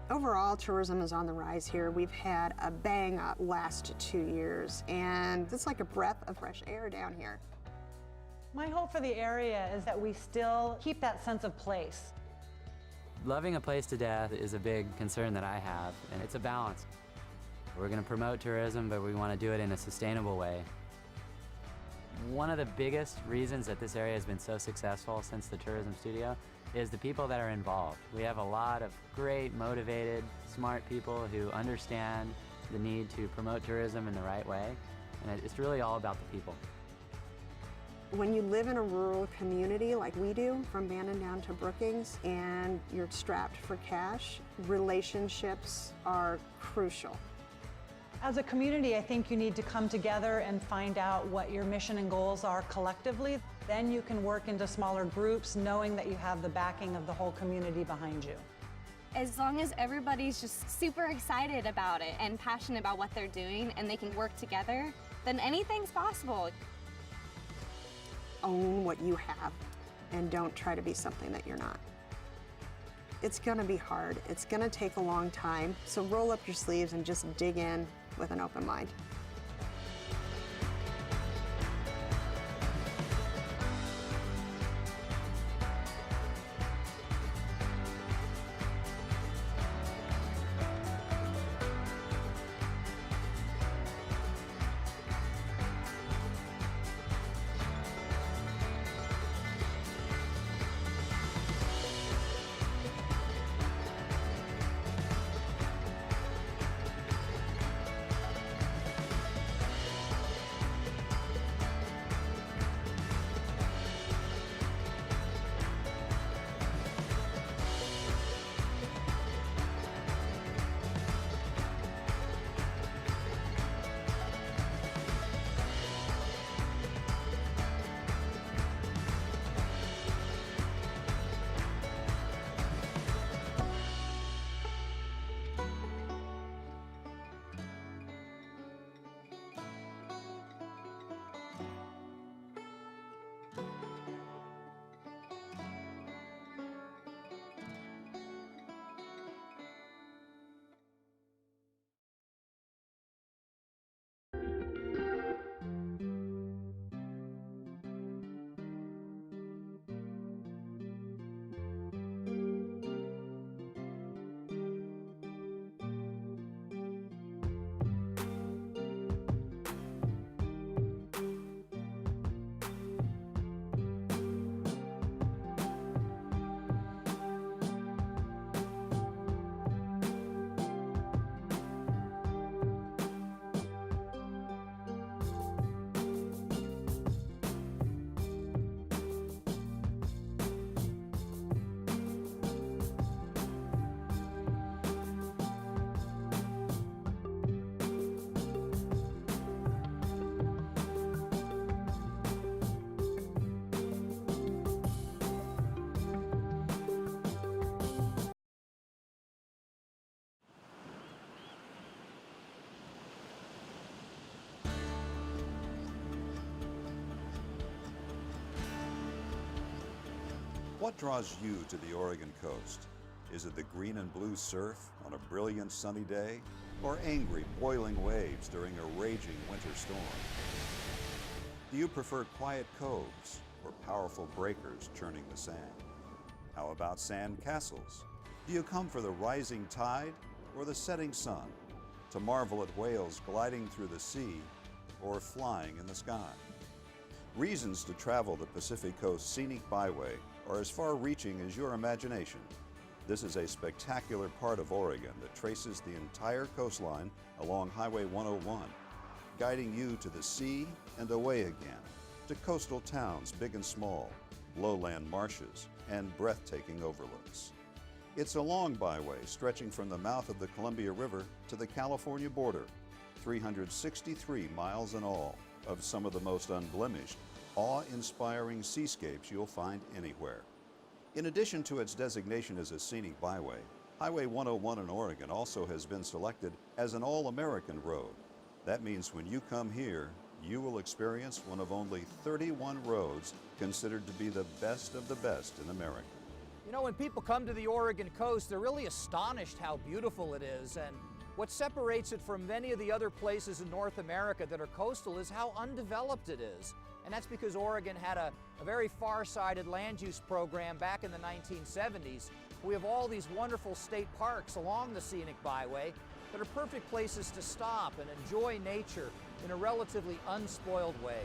Overall, tourism is on the rise here. We've had a bang-up last 2 years, and it's like a breath of fresh air down here. My hope for the area is that we still keep that sense of place. Loving a place to death is a big concern that I have, and it's a balance. We're going to promote tourism, but we want to do it in a sustainable way. One of the biggest reasons that this area has been so successful since the tourism studio is the people that are involved. We have a lot of great, motivated, smart people who understand the need to promote tourism in the right way, and it's really all about the people. When you live in a rural community like we do, from Bandon down to Brookings, and you're strapped for cash, relationships are crucial. As a community, I think you need to come together and find out what your mission and goals are collectively. Then you can work into smaller groups, knowing that you have the backing of the whole community behind you. As long as everybody's just super excited about it and passionate about what they're doing and they can work together, then anything's possible. Own what you have and don't try to be something that you're not. It's gonna be hard. It's gonna take a long time. So roll up your sleeves and just dig in with an open mind. What draws you to the Oregon coast? Is it the green and blue surf on a brilliant sunny day, or angry, boiling waves during a raging winter storm? Do you prefer quiet coves or powerful breakers churning the sand? How about sand castles? Do you come for the rising tide or the setting sun, to marvel at whales gliding through the sea or flying in the sky? Reasons to travel the Pacific Coast Scenic Byway are as far-reaching as your imagination. This is a spectacular part of Oregon that traces the entire coastline along Highway 101, guiding you to the sea and away again, to coastal towns big and small, lowland marshes, and breathtaking overlooks. It's a long byway stretching from the mouth of the Columbia River to the California border, 363 miles in all, of some of the most unblemished, awe-inspiring seascapes you'll find anywhere. In addition to its designation as a scenic byway, Highway 101 in Oregon also has been selected as an all-American road. That means when you come here, you will experience one of only 31 roads considered to be the best of the best in America. You know, when people come to the Oregon coast, they're really astonished how beautiful it is, and what separates it from many of the other places in North America that are coastal is how undeveloped it is. And that's because Oregon had a very far-sighted land use program back in the 1970s. We have all these wonderful state parks along the scenic byway, that are perfect places to stop and enjoy nature in a relatively unspoiled way.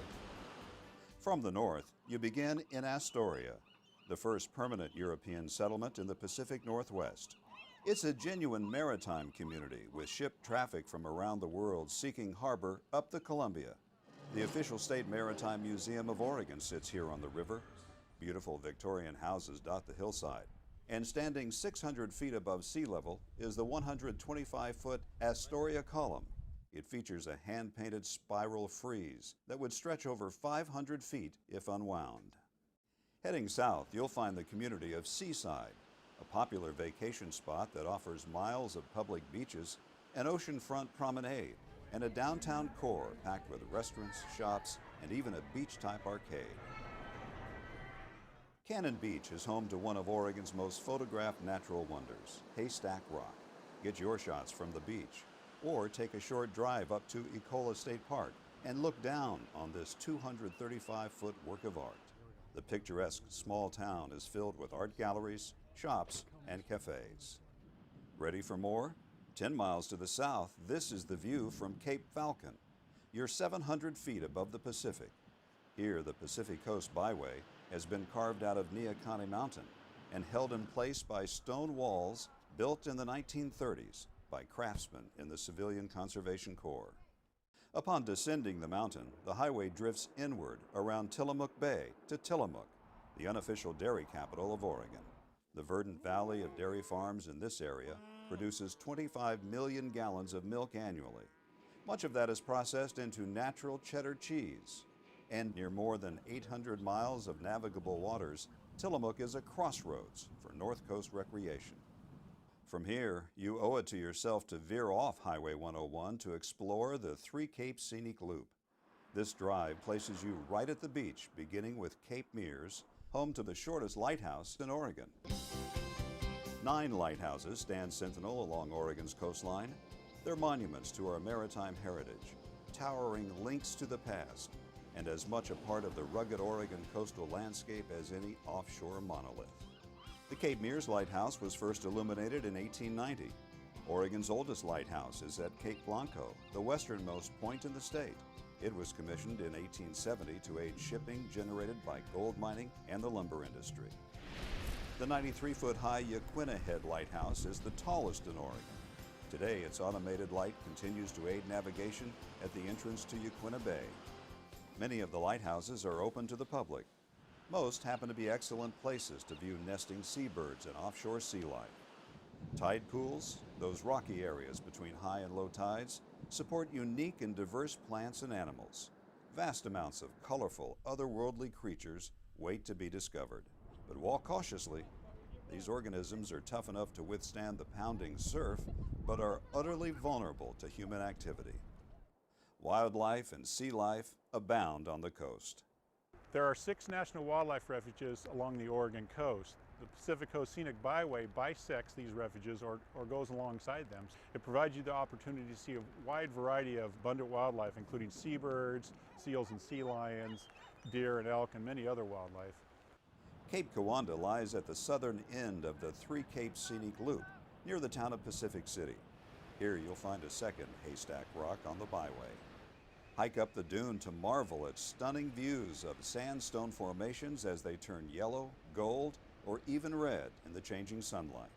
From the north, you begin in Astoria, the first permanent European settlement in the Pacific Northwest. It's a genuine maritime community with ship traffic from around the world seeking harbor up the Columbia. The official State Maritime Museum of Oregon sits here on the river. Beautiful Victorian houses dot the hillside. And standing 600 feet above sea level is the 125-foot Astoria Column. It features a hand-painted spiral frieze that would stretch over 500 feet if unwound. Heading south, you'll find the community of Seaside, a popular vacation spot that offers miles of public beaches, an oceanfront promenade, and a downtown core packed with restaurants, shops, and even a beach-type arcade. Cannon Beach is home to one of Oregon's most photographed natural wonders, Haystack Rock. Get your shots from the beach, or take a short drive up to Ecola State Park and look down on this 235-foot work of art. The picturesque small town is filled with art galleries, shops, and cafes. Ready for more? 10 miles to the south, this is the view from Cape Falcon. You're 700 feet above the Pacific. Here, the Pacific Coast Byway has been carved out of Neahkahnie Mountain and held in place by stone walls built in the 1930s by craftsmen in the Civilian Conservation Corps. Upon descending the mountain, the highway drifts inward around Tillamook Bay to Tillamook, the unofficial dairy capital of Oregon. The verdant valley of dairy farms in this area produces 25 million gallons of milk annually. Much of that is processed into natural cheddar cheese. And near more than 800 miles of navigable waters, Tillamook is a crossroads for North Coast recreation. From here, you owe it to yourself to veer off Highway 101 to explore the Three Capes Scenic Loop. This drive places you right at the beach, beginning with Cape Mears, home to the shortest lighthouse in Oregon. 9 lighthouses stand sentinel along Oregon's coastline. They're monuments to our maritime heritage, towering links to the past, and as much a part of the rugged Oregon coastal landscape as any offshore monolith. The Cape Mears Lighthouse was first illuminated in 1890. Oregon's oldest lighthouse is at Cape Blanco, the westernmost point in the state. It was commissioned in 1870 to aid shipping generated by gold mining and the lumber industry. The 93-foot-high Yaquina Head Lighthouse is the tallest in Oregon. Today, its automated light continues to aid navigation at the entrance to Yaquina Bay. Many of the lighthouses are open to the public. Most happen to be excellent places to view nesting seabirds and offshore sea life. Tide pools, those rocky areas between high and low tides, support unique and diverse plants and animals. Vast amounts of colorful, otherworldly creatures wait to be discovered. But walk cautiously. These organisms are tough enough to withstand the pounding surf, but are utterly vulnerable to human activity. Wildlife and sea life abound on the coast. There are 6 national wildlife refuges along the Oregon coast. The Pacific Coast Scenic Byway bisects these refuges or goes alongside them. It provides you the opportunity to see a wide variety of abundant wildlife, including seabirds, seals and sea lions, deer and elk, and many other wildlife. Cape Kiwanda lies at the southern end of the Three Capes Scenic Loop, near the town of Pacific City. Here you'll find a second Haystack Rock on the byway. Hike up the dune to marvel at stunning views of sandstone formations as they turn yellow, gold, or even red in the changing sunlight.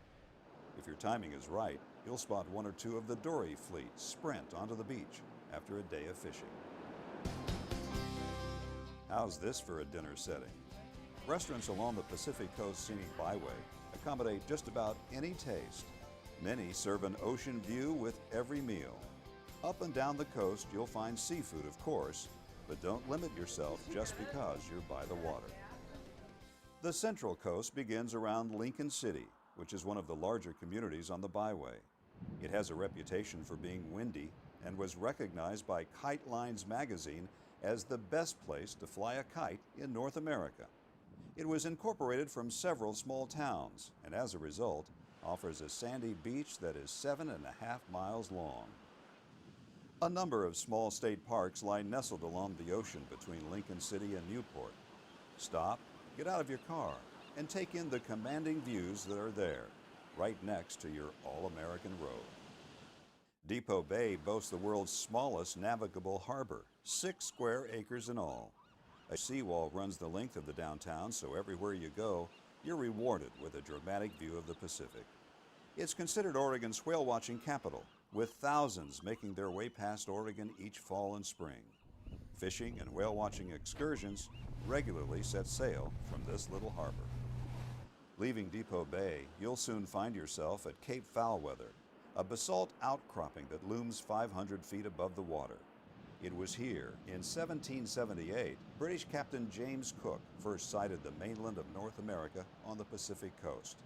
If your timing is right, you'll spot 1 or 2 of the dory fleet sprint onto the beach after a day of fishing. How's this for a dinner setting? Restaurants along the Pacific Coast Scenic Byway accommodate just about any taste. Many serve an ocean view with every meal. Up and down the coast, you'll find seafood, of course, but don't limit yourself just because you're by the water. The Central Coast begins around Lincoln City, which is one of the larger communities on the byway. It has a reputation for being windy and was recognized by Kite Lines magazine as the best place to fly a kite in North America. It was incorporated from several small towns and as a result offers a sandy beach that is 7.5 miles long. A number of small state parks lie nestled along the ocean between Lincoln City and Newport. Stop, get out of your car, and take in the commanding views that are there, right next to your all-American road. Depot Bay boasts the world's smallest navigable harbor, 6 square acres in all. A seawall runs the length of the downtown, so everywhere you go, you're rewarded with a dramatic view of the Pacific. It's considered Oregon's whale-watching capital, with thousands making their way past Oregon each fall and spring. Fishing and whale-watching excursions regularly set sail from this little harbor. Leaving Depot Bay, you'll soon find yourself at Cape Foulweather, a basalt outcropping that looms 500 feet above the water. It was here, in 1778, British Captain James Cook first sighted the mainland of North America on the Pacific coast.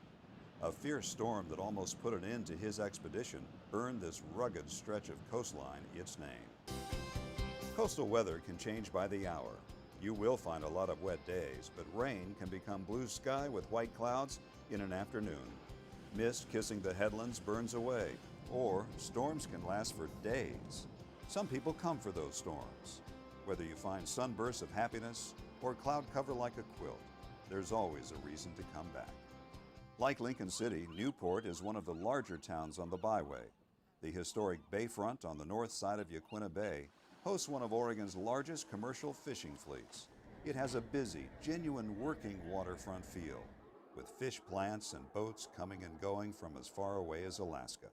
A fierce storm that almost put an end to his expedition earned this rugged stretch of coastline its name. Coastal weather can change by the hour. You will find a lot of wet days, but rain can become blue sky with white clouds in an afternoon. Mist kissing the headlands burns away, or storms can last for days. Some people come for those storms. Whether you find sunbursts of happiness or cloud cover like a quilt, there's always a reason to come back. Like Lincoln City, Newport is one of the larger towns on the byway. The historic bayfront on the north side of Yaquina Bay hosts one of Oregon's largest commercial fishing fleets. It has a busy, genuine working waterfront feel, with fish plants and boats coming and going from as far away as Alaska.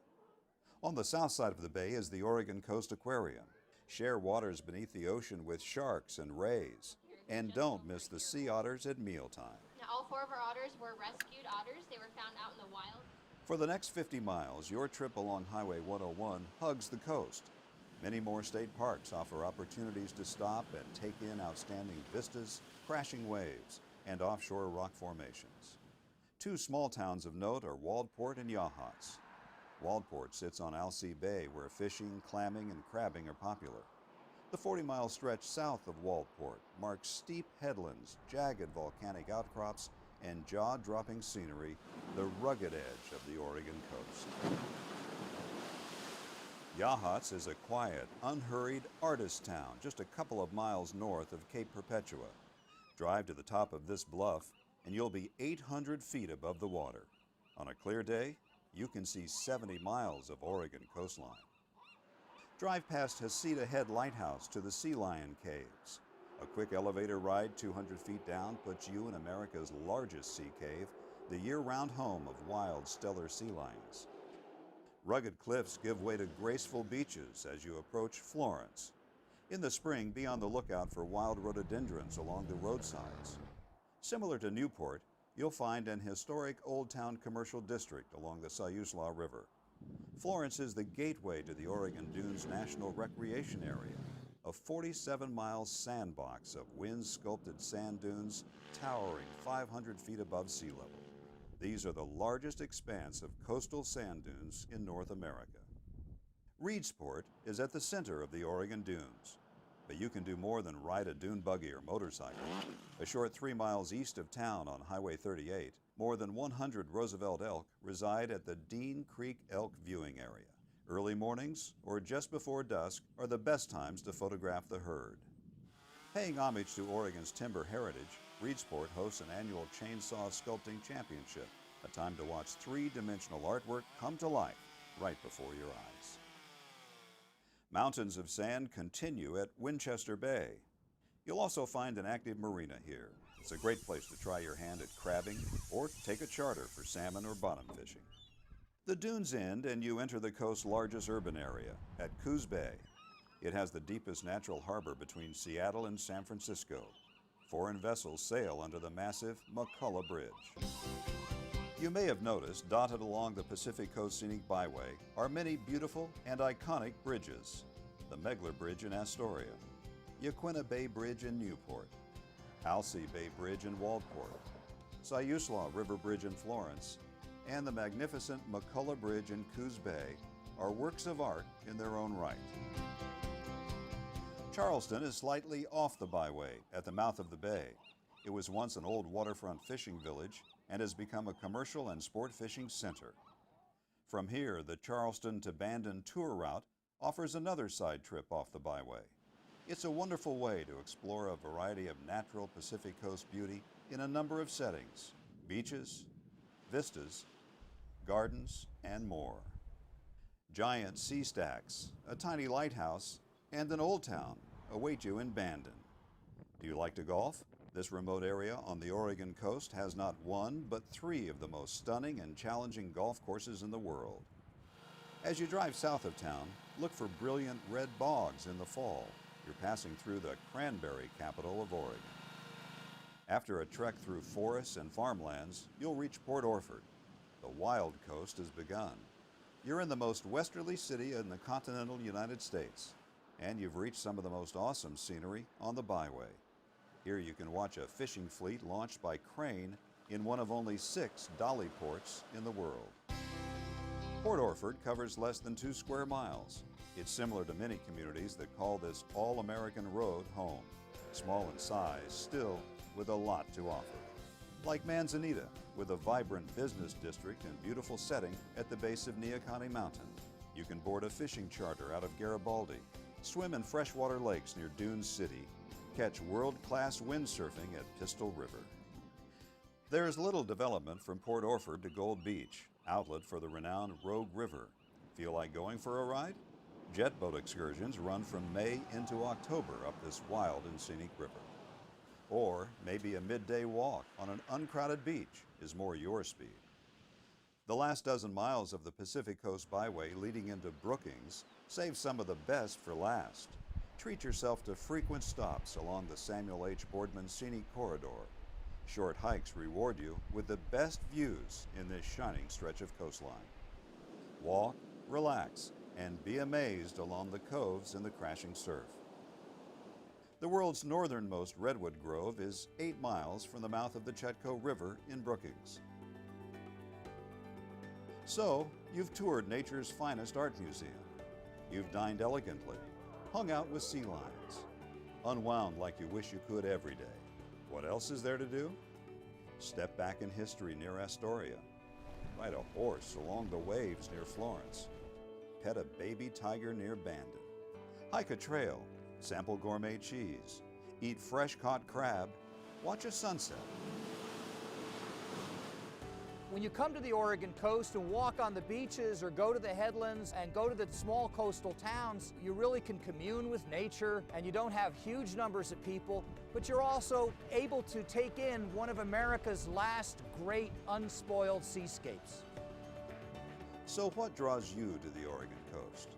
On the south side of the bay is the Oregon Coast Aquarium. Share waters beneath the ocean with sharks and rays. And don't miss the sea otters at mealtime. Now, all 4 of our otters were rescued otters. They were found out in the wild. For the next 50 miles, your trip along Highway 101 hugs the coast. Many more state parks offer opportunities to stop and take in outstanding vistas, crashing waves, and offshore rock formations. 2 small towns of note are Waldport and Yachats. Waldport sits on Alsea Bay, where fishing, clamming, and crabbing are popular. The 40-mile stretch south of Waldport marks steep headlands, jagged volcanic outcrops, and jaw-dropping scenery, the rugged edge of the Oregon coast. Yachats is a quiet, unhurried artist town just a couple of miles north of Cape Perpetua. Drive to the top of this bluff, and you'll be 800 feet above the water. On a clear day, you can see 70 miles of Oregon coastline. Drive past Heceta Head Lighthouse to the Sea Lion Caves. A quick elevator ride 200 feet down puts you in America's largest sea cave, the year-round home of wild stellar sea lions. Rugged cliffs give way to graceful beaches as you approach Florence. In the spring, be on the lookout for wild rhododendrons along the roadsides. Similar to Newport, you'll find an historic Old Town commercial district along the Siuslaw River. Florence is the gateway to the Oregon Dunes National Recreation Area, a 47-mile sandbox of wind-sculpted sand dunes towering 500 feet above sea level. These are the largest expanse of coastal sand dunes in North America. Reedsport is at the center of the Oregon Dunes, but you can do more than ride a dune buggy or motorcycle. A short 3 miles east of town on Highway 38, more than 100 Roosevelt elk reside at the Dean Creek Elk Viewing Area. Early mornings or just before dusk are the best times to photograph the herd. Paying homage to Oregon's timber heritage, Reedsport hosts an annual Chainsaw Sculpting Championship, a time to watch 3-dimensional artwork come to life right before your eyes. Mountains of sand continue at Winchester Bay. You'll also find an active marina here. It's a great place to try your hand at crabbing or take a charter for salmon or bottom fishing. The dunes end and you enter the coast's largest urban area at Coos Bay. It has the deepest natural harbor between Seattle and San Francisco. Foreign vessels sail under the massive McCullough Bridge. You may have noticed, dotted along the Pacific Coast Scenic Byway are many beautiful and iconic bridges. The Megler Bridge in Astoria, Yaquina Bay Bridge in Newport, Alsea Bay Bridge in Waldport, Siuslaw River Bridge in Florence, and the magnificent McCullough Bridge in Coos Bay are works of art in their own right. Charleston is slightly off the byway at the mouth of the bay. It was once an old waterfront fishing village and has become a commercial and sport fishing center. From here, the Charleston to Bandon tour route offers another side trip off the byway. It's a wonderful way to explore a variety of natural Pacific Coast beauty in a number of settings: beaches, vistas, gardens, and more. Giant sea stacks, a tiny lighthouse, and an old town await you in Bandon. Do you like to golf? This remote area on the Oregon coast has not one, but three of the most stunning and challenging golf courses in the world. As you drive south of town, look for brilliant red bogs in the fall. You're passing through the cranberry capital of Oregon. After a trek through forests and farmlands, you'll reach Port Orford. The wild coast has begun. You're in the most westerly city in the continental United States, and you've reached some of the most awesome scenery on the byway. Here you can watch a fishing fleet launched by crane in one of only 6 dolly ports in the world. Port Orford covers less than 2 square miles. It's similar to many communities that call this all-American road home. Small in size, still with a lot to offer. Like Manzanita, with a vibrant business district and beautiful setting at the base of Neahkahnie Mountain. You can board a fishing charter out of Garibaldi, swim in freshwater lakes near Dune City, catch world-class windsurfing at Pistol River. There is little development from Port Orford to Gold Beach, outlet for the renowned Rogue River. Feel like going for a ride? Jet boat excursions run from May into October up this wild and scenic river. Or maybe a midday walk on an uncrowded beach is more your speed. The last dozen miles of the Pacific Coast Byway leading into Brookings save some of the best for last. Treat yourself to frequent stops along the Samuel H. Boardman Scenic Corridor. Short hikes reward you with the best views in this shining stretch of coastline. Walk, relax, and be amazed along the coves and the crashing surf. The world's northernmost redwood grove is 8 miles from the mouth of the Chetco River in Brookings. So, you've toured nature's finest art museum. You've dined elegantly, hung out with sea lions, unwound like you wish you could every day. What else is there to do? Step back in history near Astoria. Ride a horse along the waves near Florence. Pet a baby tiger near Bandon. Hike a trail. Sample gourmet cheese, eat fresh-caught crab, watch a sunset. When you come to the Oregon coast and walk on the beaches or go to the headlands and go to the small coastal towns, you really can commune with nature and you don't have huge numbers of people, but you're also able to take in one of America's last great unspoiled seascapes. So what draws you to the Oregon coast?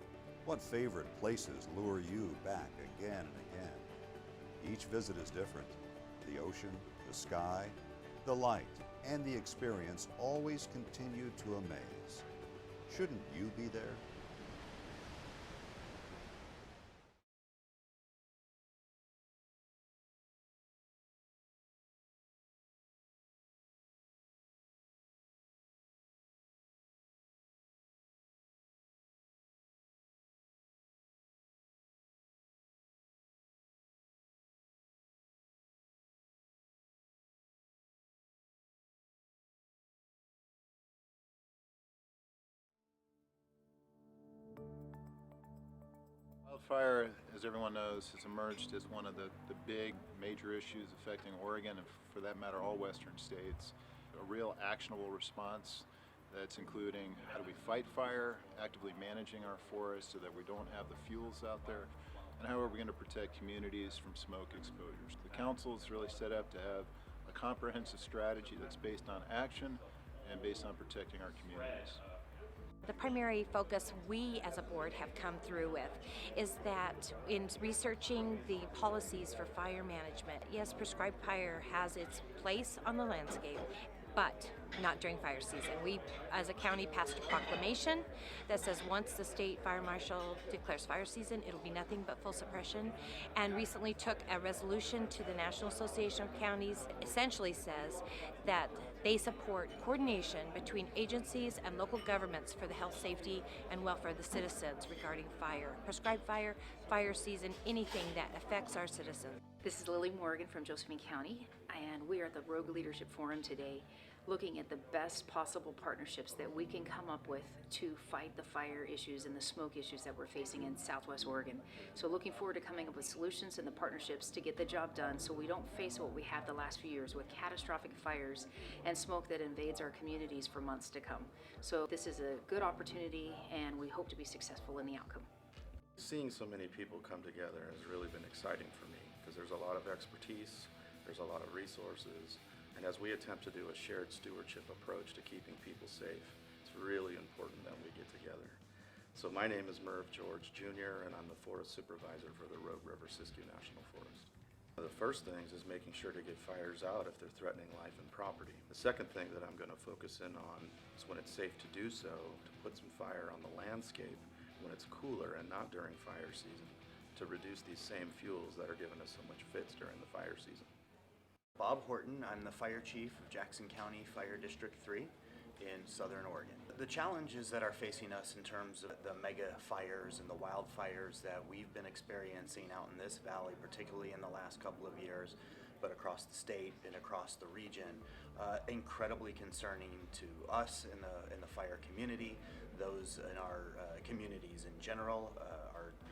What favorite places lure you back again and again? Each visit is different. The ocean, the sky, the light, and the experience always continue to amaze. Shouldn't you be there? Wildfire, as everyone knows, has emerged as one of the big major issues affecting Oregon and, for that matter, all western states. A real actionable response that's including how do we fight fire, actively managing our forests so that we don't have the fuels out there, and how are we going to protect communities from smoke exposures. The council is really set up to have a comprehensive strategy that's based on action and based on protecting our communities. The primary focus we as a board have come through with is that in researching the policies for fire management, yes, prescribed fire has its place on the landscape, but not during fire season. We, as a county, passed a proclamation that says once the state fire marshal declares fire season, it'll be nothing but full suppression, and recently took a resolution to the National Association of Counties, essentially says that they support coordination between agencies and local governments for the health, safety, and welfare of the citizens regarding fire, prescribed fire, fire season, anything that affects our citizens. This is Lily Morgan from Josephine County, and we are at the Rogue Leadership Forum today. looking at the best possible partnerships that we can come up with to fight the fire issues and the smoke issues that we're facing in Southwest Oregon. So looking forward to coming up with solutions and the partnerships to get the job done so we don't face what we had the last few years with catastrophic fires and smoke that invades our communities for months to come. So this is a good opportunity and we hope to be successful in the outcome. Seeing so many people come together has really been exciting for me because there's a lot of expertise, there's a lot of resources, and as we attempt to do a shared stewardship approach to keeping people safe, it's really important that we get together. So my name is Merv George Jr., and I'm the Forest Supervisor for the Rogue River Siskiyou National Forest. The first things is making sure to get fires out if they're threatening life and property. The second thing that I'm going to focus in on is when it's safe to do so, to put some fire on the landscape when it's cooler and not during fire season, to reduce these same fuels that are giving us so much fits during the fire season. Bob Horton, I'm the Fire Chief of Jackson County Fire District 3 in Southern Oregon. The challenges that are facing us in terms of the mega fires and the wildfires that we've been experiencing out in this valley, particularly in the last couple of years, but across the state and across the region, incredibly concerning to us in the fire community, those in our communities in general,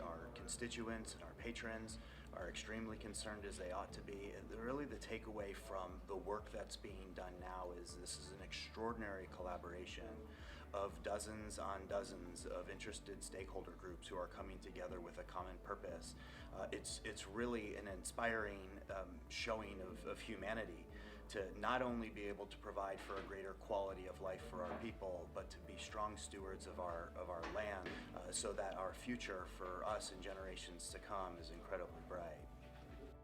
our constituents and our patrons are extremely concerned as they ought to be. And really the takeaway from the work that's being done now is this is an extraordinary collaboration of dozens on dozens of interested stakeholder groups who are coming together with a common purpose. It's really an inspiring showing of humanity to not only be able to provide for a greater quality of life for our people, but to be strong stewards of our land so that our future for us and generations to come is incredibly bright.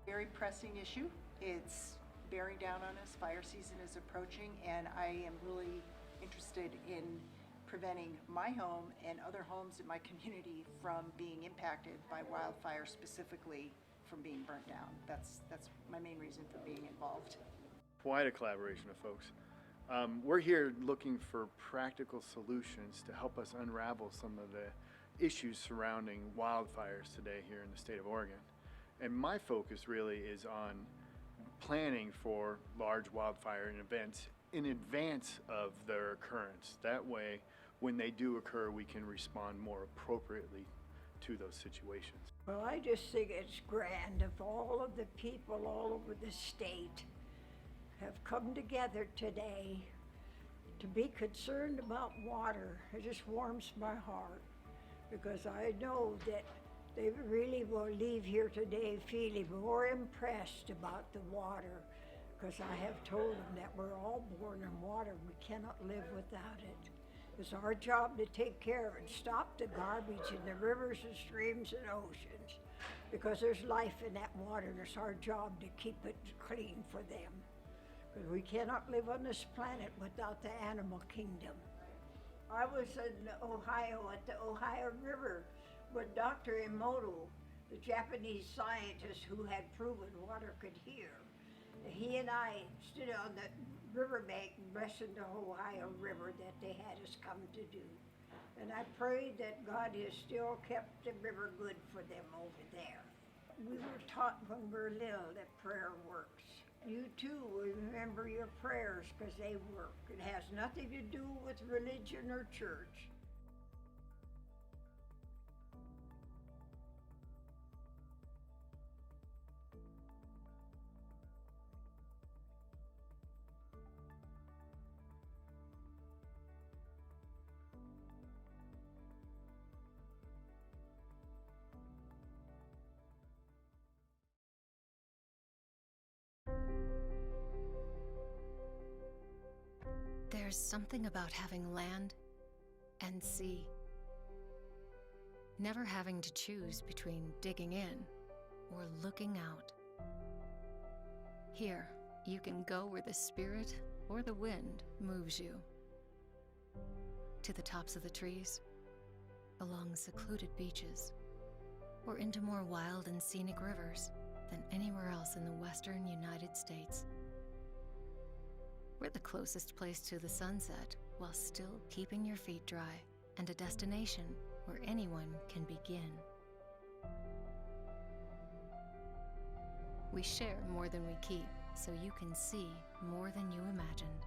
Very pressing issue. It's bearing down on us. Fire season is approaching, and I am really interested in preventing my home and other homes in my community from being impacted by wildfire, specifically from being burnt down. That's my main reason for being involved. Quite a collaboration of folks. We're here looking for practical solutions to help us unravel some of the issues surrounding wildfires today here in the state of Oregon. And my focus really is on planning for large wildfire events in advance of their occurrence. That way, when they do occur, we can respond more appropriately to those situations. Well, I just think it's grand if all of the people all over the state have come together today to be concerned about water. It just warms my heart because I know that they really will leave here today feeling more impressed about the water because I have told them that we're all born in water. We cannot live without it. It's our job to take care of and stop the garbage in the rivers and streams and oceans because there's life in that water and it's our job to keep it clean for them. Because we cannot live on this planet without the animal kingdom. I was in Ohio at the Ohio River with Dr. Emoto, the Japanese scientist who had proven water could heal. He and I stood on the riverbank and blessed the Ohio River that they had us come to do. And I prayed that God has still kept the river good for them over there. We were taught when we were little that prayer works. You too will remember your prayers because they work. It has nothing to do with religion or church. There's something about having land and sea. Never having to choose between digging in or looking out. Here, you can go where the spirit or the wind moves you. To the tops of the trees, along secluded beaches, or into more wild and scenic rivers than anywhere else in the western United States. We're the closest place to the sunset while still keeping your feet dry, and a destination where anyone can begin. We share more than we keep, so you can see more than you imagined.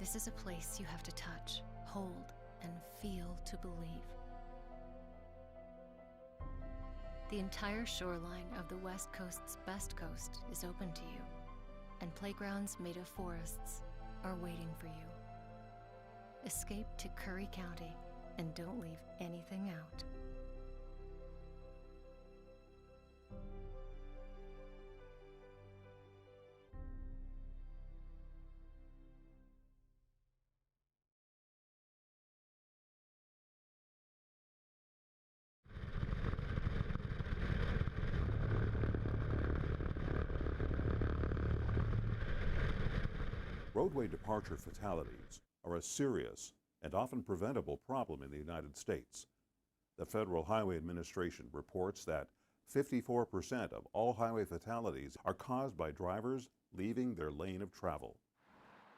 This is a place you have to touch, hold, and feel to believe. The entire shoreline of the West Coast's best coast is open to you, and playgrounds made of forests are waiting for you. Escape to Curry County and don't leave anything out. Roadway departure fatalities are a serious and often preventable problem in the United States. The Federal Highway Administration reports that 54% of all highway fatalities are caused by drivers leaving their lane of travel.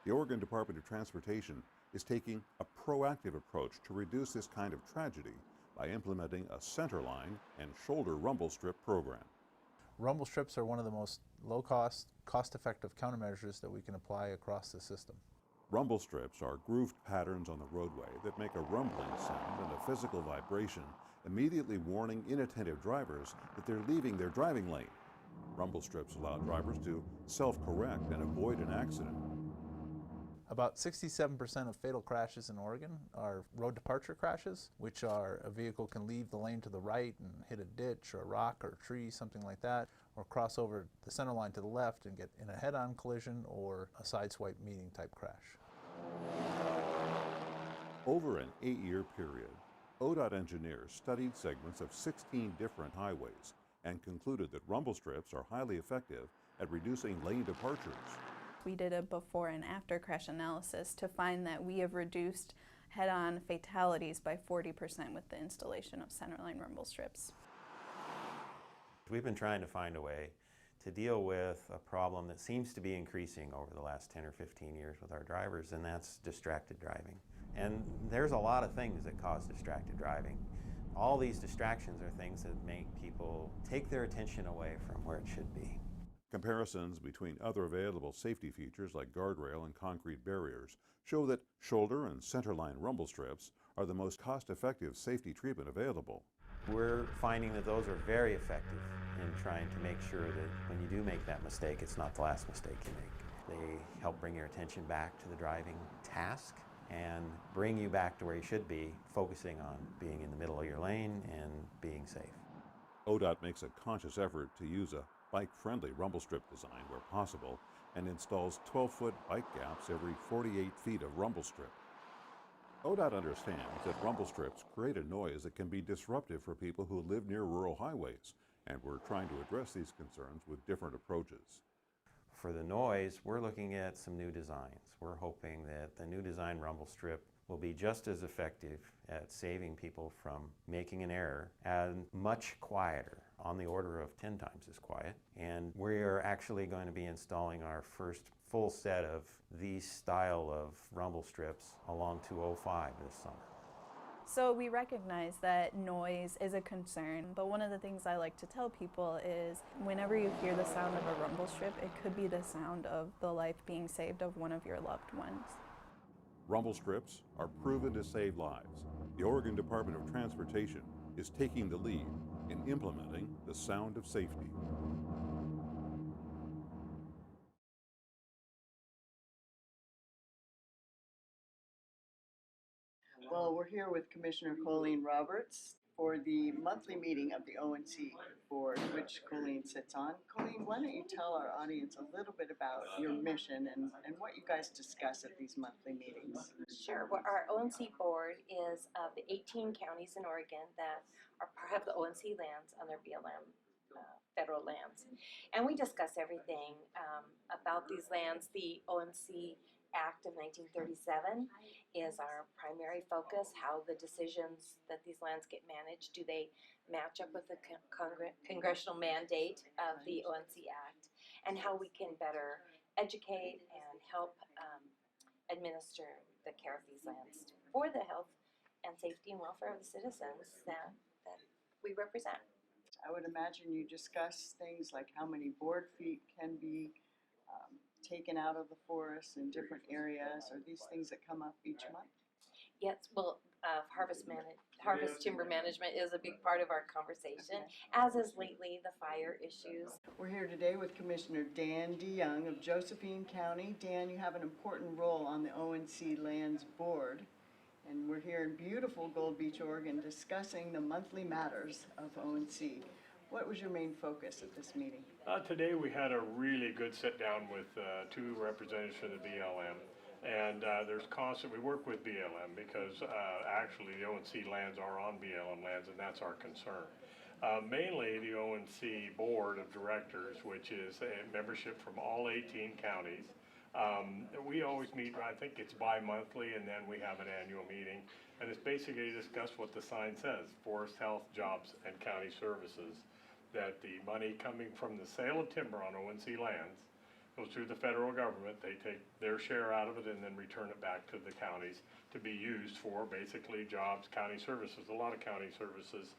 The Oregon Department of Transportation is taking a proactive approach to reduce this kind of tragedy by implementing a centerline and shoulder rumble strip program. Rumble strips are one of the most low-cost, cost-effective countermeasures that we can apply across the system. Rumble strips are grooved patterns on the roadway that make a rumbling sound and a physical vibration, immediately warning inattentive drivers that they're leaving their driving lane. Rumble strips allow drivers to self-correct and avoid an accident. About 67% of fatal crashes in Oregon are road departure crashes, which are a vehicle can leave the lane to the right and hit a ditch or a rock or a tree, something like that, or cross over the center line to the left and get in a head-on collision or a sideswipe meeting type crash. Over an 8-year period, ODOT engineers studied segments of 16 different highways and concluded that rumble strips are highly effective at reducing lane departures. We did a before and after crash analysis to find that we have reduced head-on fatalities by 40% with the installation of centerline rumble strips. We've been trying to find a way to deal with a problem that seems to be increasing over the last 10 or 15 years with our drivers, and that's distracted driving. And there's a lot of things that cause distracted driving. All these distractions are things that make people take their attention away from where it should be. Comparisons between other available safety features like guardrail and concrete barriers show that shoulder and centerline rumble strips are the most cost-effective safety treatment available. We're finding that those are very effective in trying to make sure that when you do make that mistake, it's not the last mistake you make. They help bring your attention back to the driving task and bring you back to where you should be, focusing on being in the middle of your lane and being safe. ODOT makes a conscious effort to use a bike-friendly rumble strip design where possible and installs 12-foot bike gaps every 48 feet of rumble strip. ODOT understands that rumble strips create a noise that can be disruptive for people who live near rural highways, and we're trying to address these concerns with different approaches. For the noise, we're looking at some new designs. We're hoping that the new design rumble strip will be just as effective at saving people from making an error and much quieter, on the order of 10 times as quiet. And we're actually going to be installing our first full set of these style of rumble strips along 205 this summer. So we recognize that noise is a concern, but one of the things I like to tell people is whenever you hear the sound of a rumble strip, it could be the sound of the life being saved of one of your loved ones. Rumble strips are proven to save lives. The Oregon Department of Transportation is taking the lead in implementing the sound of safety. Well, we're here with Commissioner Colleen Roberts for the monthly meeting of the ONC board, which Colleen sits on. Colleen, why don't you tell our audience a little bit about your mission and what you guys discuss at these monthly meetings? Sure. Well, our ONC board is of the 18 counties in Oregon that are part of the ONC lands on their BLM federal lands. And we discuss everything about these lands. The ONC Act of 1937 is our primary focus, how the decisions that these lands get managed, do they match up with the congressional mandate of the ONC Act, and how we can better educate and help administer the care of these lands for the health and safety and welfare of the citizens that we represent. I would imagine you discuss things like how many board feet can be taken out of the forest in different areas? Are these things that come up each month? Yes, well, harvest timber management is a big part of our conversation, as is lately the fire issues. We're here today with Commissioner Dan DeYoung of Josephine County. Dan, you have an important role on the ONC Lands Board, and we're here in beautiful Gold Beach, Oregon, discussing the monthly matters of ONC. What was your main focus at this meeting? Today we had a really good sit down with two representatives from the BLM. And we work with BLM because actually the ONC lands are on BLM lands, and that's our concern. Mainly the ONC Board of Directors, which is a membership from all 18 counties. We always meet, I think it's bi-monthly, and then we have an annual meeting. And it's basically to discuss what the sign says, forest health, jobs, and county services. That the money coming from the sale of timber on ONC lands goes through the federal government. They take their share out of it and then return it back to the counties to be used for basically jobs, county services. A lot of county services,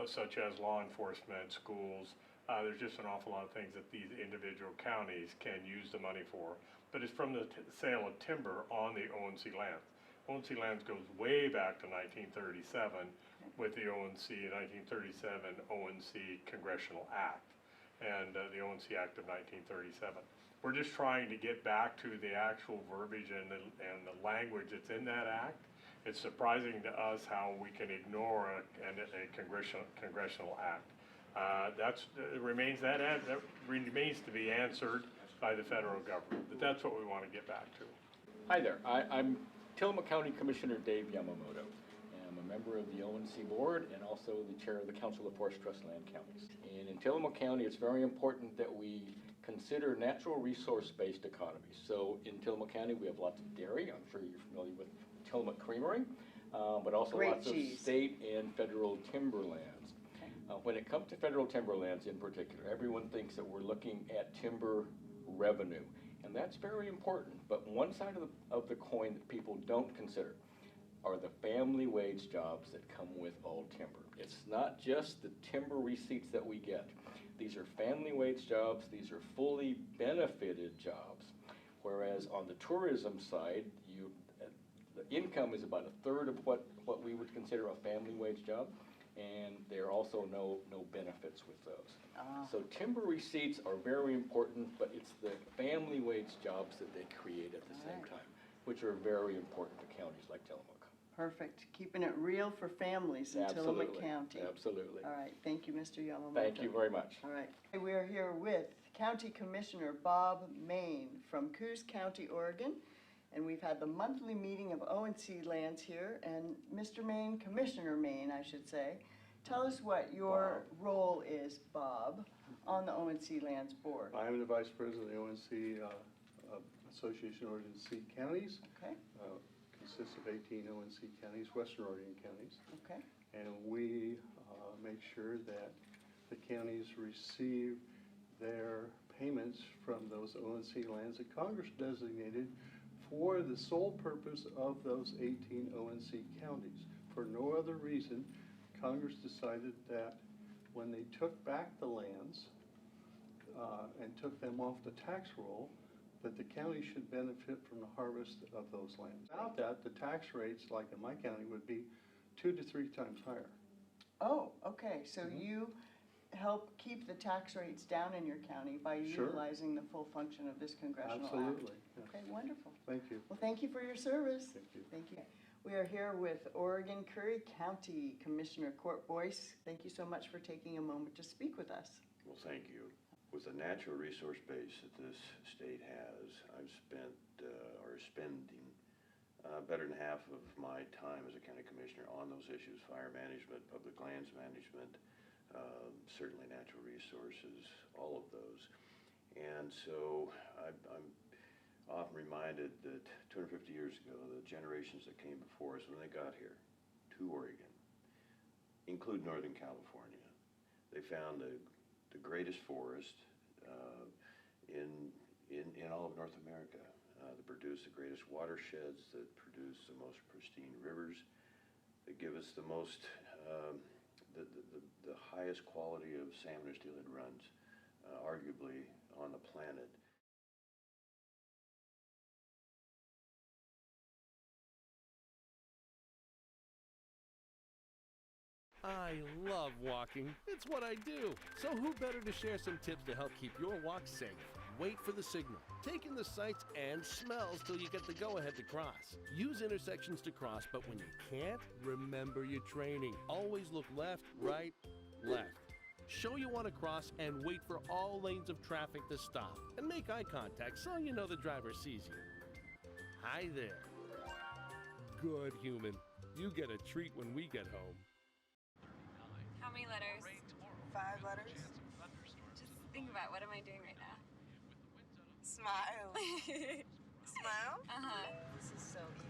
such as law enforcement, schools. There's just an awful lot of things that these individual counties can use the money for. But it's from the sale of timber on the ONC lands. ONC lands goes way back to 1937 with the ONC 1937 ONC Congressional Act and the ONC Act of 1937. We're just trying to get back to the actual verbiage and the language that's in that act. It's surprising to us how we can ignore a congressional act. That remains to be answered by the federal government. But that's what we want to get back to. Hi there. I'm Tillamook County Commissioner Dave Yamamoto. I'm a member of the ONC Board and also the chair of the Council of Forest Trust Land Counties. And in Tillamook County, it's very important that we consider natural resource-based economies. So in Tillamook County, we have lots of dairy. I'm sure you're familiar with Tillamook Creamery, but also lots of state and federal timberlands. When it comes to federal timberlands in particular, everyone thinks that we're looking at timber revenue, and that's very important. But one side of the coin that people don't consider are the family wage jobs that come with all timber. It's not just the timber receipts that we get. These are family wage jobs. These are fully benefited jobs. Whereas on the tourism side, the income is about a third of what we would consider a family wage job, and there are also no benefits with those. So timber receipts are very important, but it's the family wage jobs that they create at the same time, which are very important to counties like Tillamook. Perfect. Keeping it real for families in Tillamook County. Absolutely. All right. Thank you, Mr. Yamamoto. Thank you very much. All right. We are here with County Commissioner Bob Main from Coos County, Oregon. And we've had the monthly meeting of ONC lands here. And Mr. Main, Commissioner Main, I should say, tell us what your role is, Bob, on the ONC Lands Board. I am the Vice President of the ONC Association of Oregon Sea Counties. Okay. Consists of 18 ONC counties, Western Oregon counties. Okay. And we make sure that the counties receive their payments from those ONC lands that Congress designated for the sole purpose of those 18 ONC counties. For no other reason, Congress decided that when they took back the lands and took them off the tax roll, that the county should benefit from the harvest of those lands. Without that, the tax rates, like in my county, would be 2 to 3 times higher. Oh, okay. So you help keep the tax rates down in your county by utilizing the full function of this congressional act. Absolutely. Yes. Okay, wonderful. Thank you. Well, thank you for your service. Thank you. Thank you. We are here with Oregon Curry County Commissioner Boice. Thank you so much for taking a moment to speak with us. Well, thank you. With the natural resource base that this state has, I've spent or spending better than half of my time as a county commissioner on those issues: fire management, public lands management, certainly natural resources, all of those. And so I'm often reminded that 250 years ago, the generations that came before us, when they got here to Oregon, include Northern California, they found the greatest forest in all of North America, that produce the greatest watersheds, that produce the most pristine rivers, that give us the most, the highest quality of salmon and steelhead runs, arguably on the planet. I love walking. It's what I do. So who better to share some tips to help keep your walk safe? Wait for the signal. Take in the sights and smells till you get the go-ahead to cross. Use intersections to cross, but when you can't, remember your training. Always look left, right, left. Show you want to cross and wait for all lanes of traffic to stop. And make eye contact so you know the driver sees you. Hi there. Good human. You get a treat when we get home. How many letters? 5 letters. Just think about, what am I doing right now? Smile. Smile? Uh-huh. This is so easy.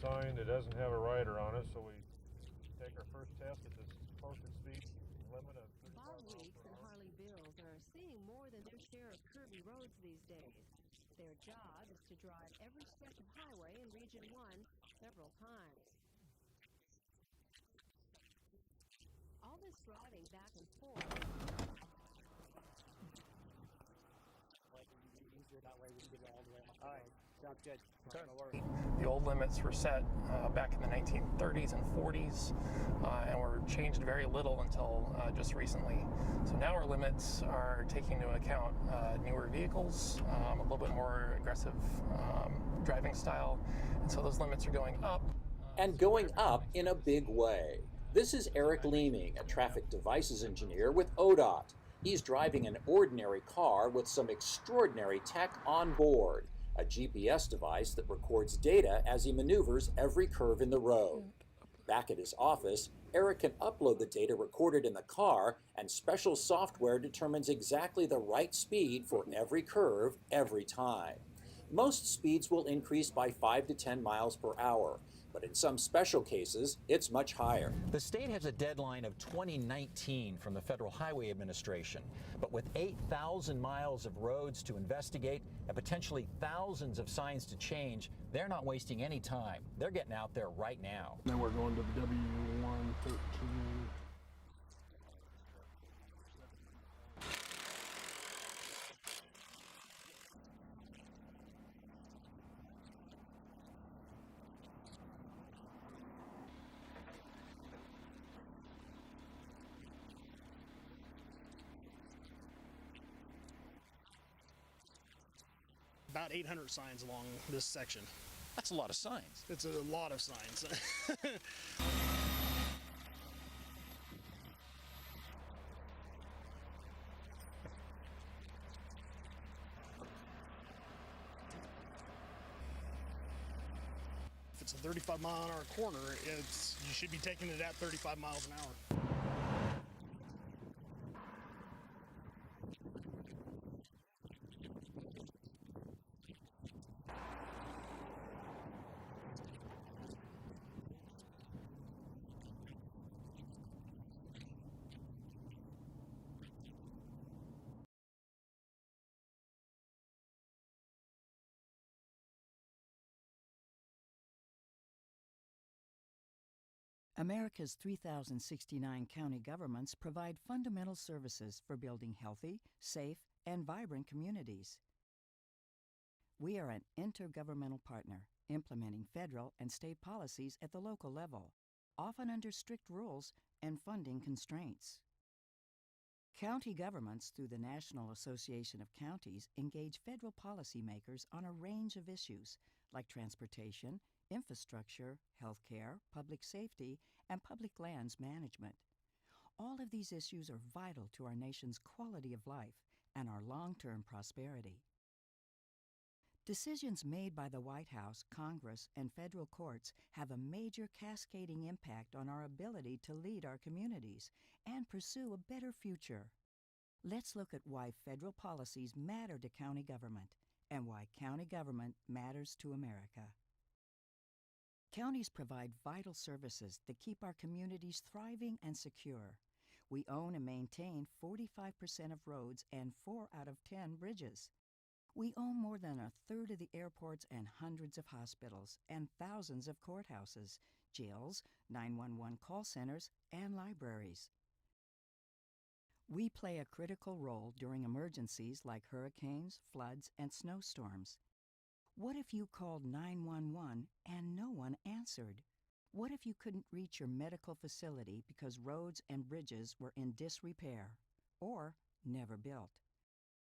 Sign that doesn't have a rider on it, so we take our first test at this posted speed limit of 35 miles per and hour. Harley-Bills are seeing more than their share of curvy roads these days. Their job is to drive every stretch of highway in Region 1 several times. All this driving back and forth. That way we can get it all the way. All right, sounds good. The old limits were set back in the 1930s and 40s and were changed very little until just recently. So now our limits are taking into account newer vehicles, a little bit more aggressive driving style, and so those limits are going up. And going up in a big way. This is Eric Leeming, a traffic devices engineer with ODOT. He's driving an ordinary car with some extraordinary tech on board, a GPS device that records data as he maneuvers every curve in the road. Back at his office, Eric can upload the data recorded in the car, and special software determines exactly the right speed for every curve, every time. Most speeds will increase by 5 to 10 miles per hour, but in some special cases, it's much higher. The state has a deadline of 2019 from the Federal Highway Administration, but with 8,000 miles of roads to investigate and potentially thousands of signs to change, they're not wasting any time. They're getting out there right now. Then we're going to the W113. About 800 signs along this section. That's a lot of signs. It's a lot of signs. If it's a 35-mile-an-hour corner, you should be taking it at 35 miles an hour. America's 3,069 county governments provide fundamental services for building healthy, safe, and vibrant communities. We are an intergovernmental partner, implementing federal and state policies at the local level, often under strict rules and funding constraints. County governments, through the National Association of Counties, engage federal policymakers on a range of issues like transportation, infrastructure, healthcare, public safety, and public lands management. All of these issues are vital to our nation's quality of life and our long-term prosperity. Decisions made by the White House, Congress, and federal courts have a major cascading impact on our ability to lead our communities and pursue a better future. Let's look at why federal policies matter to county government and why county government matters to America. Counties provide vital services that keep our communities thriving and secure. We own and maintain 45% of roads and 4 out of 10 bridges. We own more than a third of the airports and hundreds of hospitals and thousands of courthouses, jails, 911 call centers, and libraries. We play a critical role during emergencies like hurricanes, floods, and snowstorms. What if you called 911 and no one answered? What if you couldn't reach your medical facility because roads and bridges were in disrepair or never built?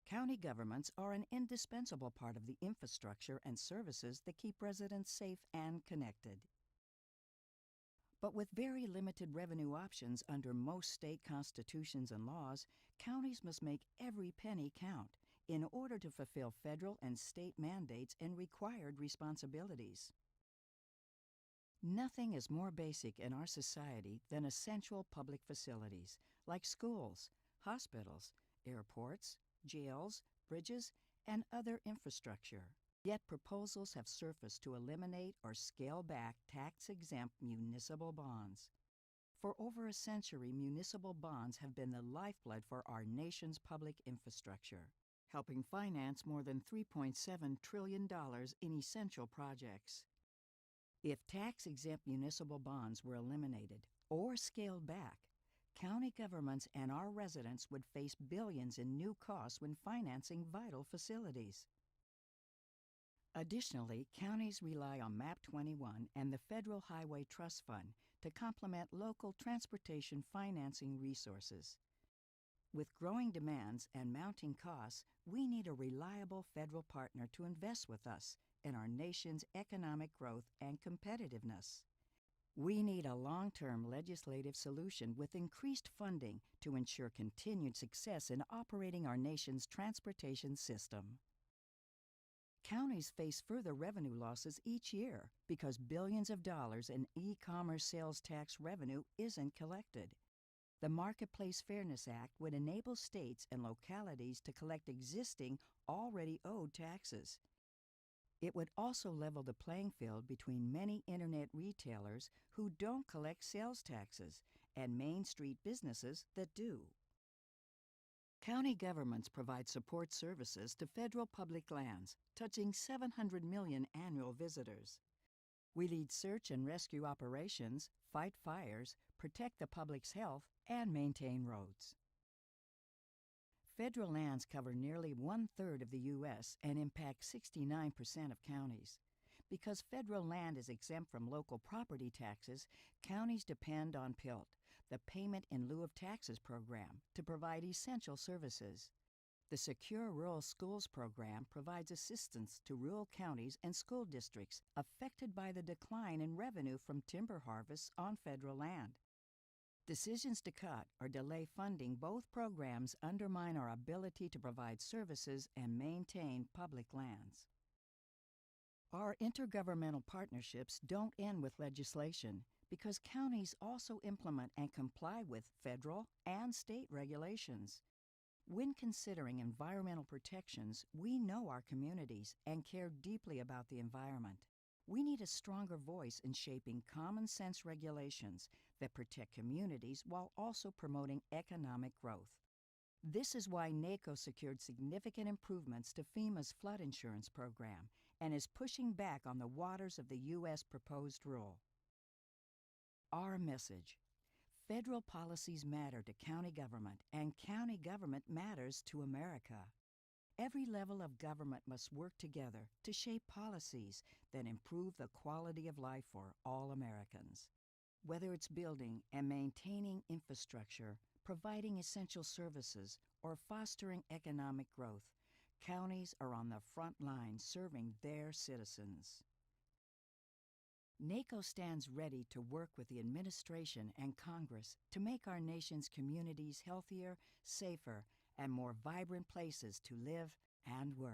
County governments are an indispensable part of the infrastructure and services that keep residents safe and connected. But with very limited revenue options under most state constitutions and laws, counties must make every penny count in order to fulfill federal and state mandates and required responsibilities. Nothing is more basic in our society than essential public facilities like schools, hospitals, airports, jails, bridges, and other infrastructure. Yet proposals have surfaced to eliminate or scale back tax-exempt municipal bonds. For over a century, municipal bonds have been the lifeblood for our nation's public infrastructure, helping finance more than $3.7 trillion in essential projects. If tax-exempt municipal bonds were eliminated or scaled back, county governments and our residents would face billions in new costs when financing vital facilities. Additionally, counties rely on MAP 21 and the Federal Highway Trust Fund to complement local transportation financing resources. With growing demands and mounting costs, we need a reliable federal partner to invest with us in our nation's economic growth and competitiveness. We need a long-term legislative solution with increased funding to ensure continued success in operating our nation's transportation system. Counties face further revenue losses each year because billions of dollars in e-commerce sales tax revenue isn't collected. The Marketplace Fairness Act would enable states and localities to collect existing, already owed taxes. It would also level the playing field between many internet retailers who don't collect sales taxes and Main Street businesses that do. County governments provide support services to federal public lands, touching 700 million annual visitors. We lead search and rescue operations, fight fires, protect the public's health, and maintain roads. Federal lands cover nearly 1/3 of the U.S. and impact 69% of counties. Because federal land is exempt from local property taxes, counties depend on PILT, the Payment in Lieu of Taxes program, to provide essential services. The Secure Rural Schools program provides assistance to rural counties and school districts affected by the decline in revenue from timber harvests on federal land. Decisions to cut or delay funding both programs undermine our ability to provide services and maintain public lands. Our intergovernmental partnerships don't end with legislation because counties also implement and comply with federal and state regulations. When considering environmental protections, we know our communities and care deeply about the environment. We need a stronger voice in shaping common sense regulations that protect communities while also promoting economic growth. This is why NACO secured significant improvements to FEMA's flood insurance program and is pushing back on the waters of the U.S. proposed rule. Our message: federal policies matter to county government, and county government matters to America. Every level of government must work together to shape policies that improve the quality of life for all Americans. Whether it's building and maintaining infrastructure, providing essential services, or fostering economic growth, counties are on the front line serving their citizens. NACO stands ready to work with the administration and Congress to make our nation's communities healthier, safer, and more vibrant places to live and work.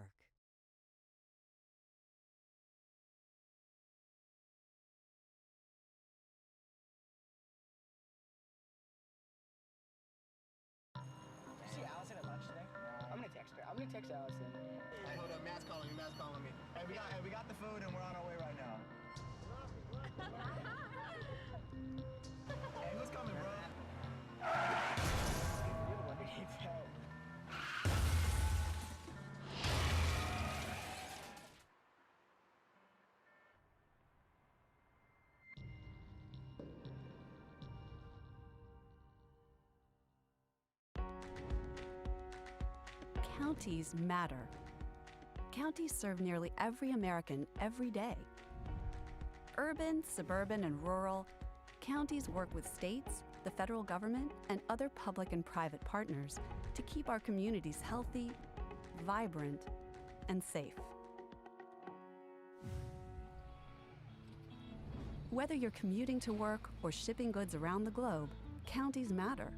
See Allison at lunch today? I'm gonna text her. I'm gonna text Allison. Hey, hold up, Matt's calling me. Matt's calling me. Hey, we got the food and we're on our way right now. Hey, who's coming, bro? You're the one who needs help. Counties matter. Counties serve nearly every American every day. Urban, suburban, and rural, counties work with states, the federal government, and other public and private partners to keep our communities healthy, vibrant, and safe. Whether you're commuting to work or shipping goods around the globe, counties matter.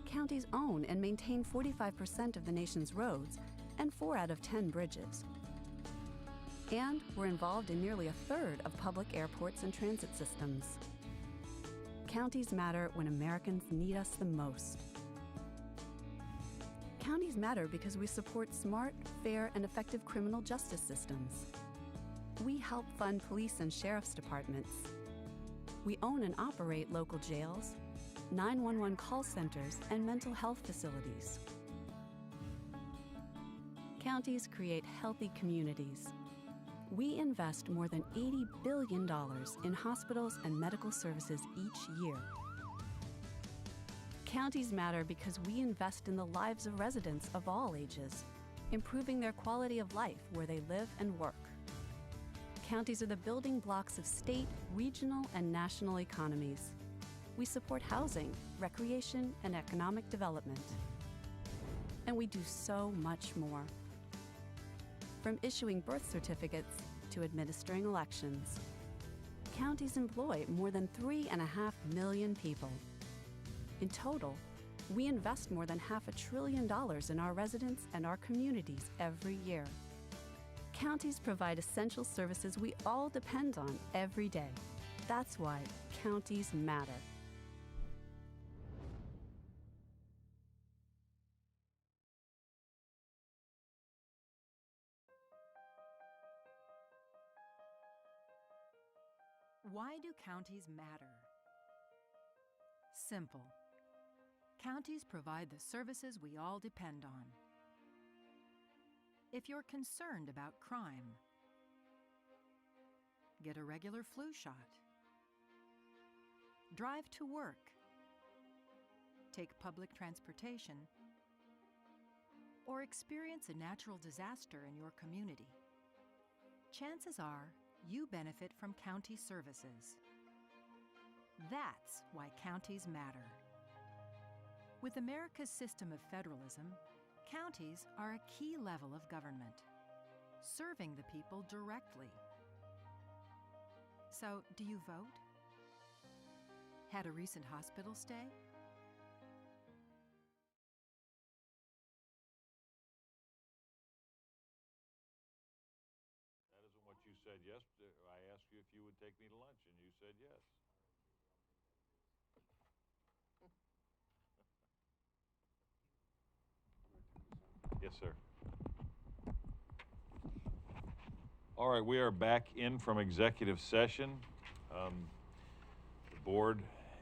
Counties own and maintain 45% of the nation's roads and 4 out of 10 bridges. And we're involved in nearly a third of public airports and transit systems. Counties matter when Americans need us the most. Counties matter because we support smart, fair, and effective criminal justice systems. We help fund police and sheriff's departments. We own and operate local jails, 911 call centers, and mental health facilities. Counties create healthy communities. We invest more than $80 billion in hospitals and medical services each year. Counties matter because we invest in the lives of residents of all ages, improving their quality of life where they live and work. Counties are the building blocks of state, regional, and national economies. We support housing, recreation, and economic development. And we do so much more. From issuing birth certificates to administering elections, counties employ more than 3.5 million people. In total, we invest more than $500 billion in our residents and our communities every year. Counties provide essential services we all depend on every day. That's why counties matter. Why do counties matter? Simple. Counties provide the services we all depend on. If you're concerned about crime, get a regular flu shot. Drive to work. Take public transportation. Or experience a natural disaster in your community. Chances are you benefit from county services. That's why counties matter. With America's system of federalism, counties are a key level of government, serving the people directly. So, do you vote? Had a recent hospital stay? That isn't what you said yesterday. I asked you if you would take me to lunch, and you said yes. Yes, sir. All right, we are back in from executive session. The board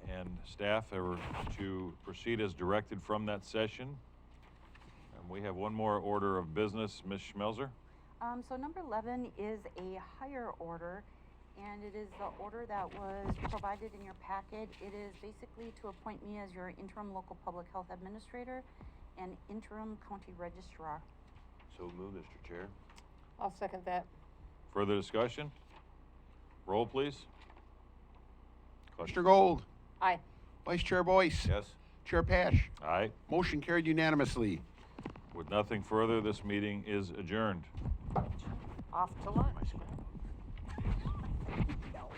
and staff are to proceed as directed from that session. And we have one more order of business. Ms. Schmelzer? So number 11 is a hire order, and it is the order that was provided in your packet. It is basically to appoint me as your interim local public health administrator and interim county registrar. So moved, Mr. Chair. I'll second that. Further discussion? Roll, please. Mr. Gold. Aye. Vice Chair Boice. Yes. Chair Paasch. Aye. Motion carried unanimously. With nothing further, this meeting is adjourned. Off to lunch. No.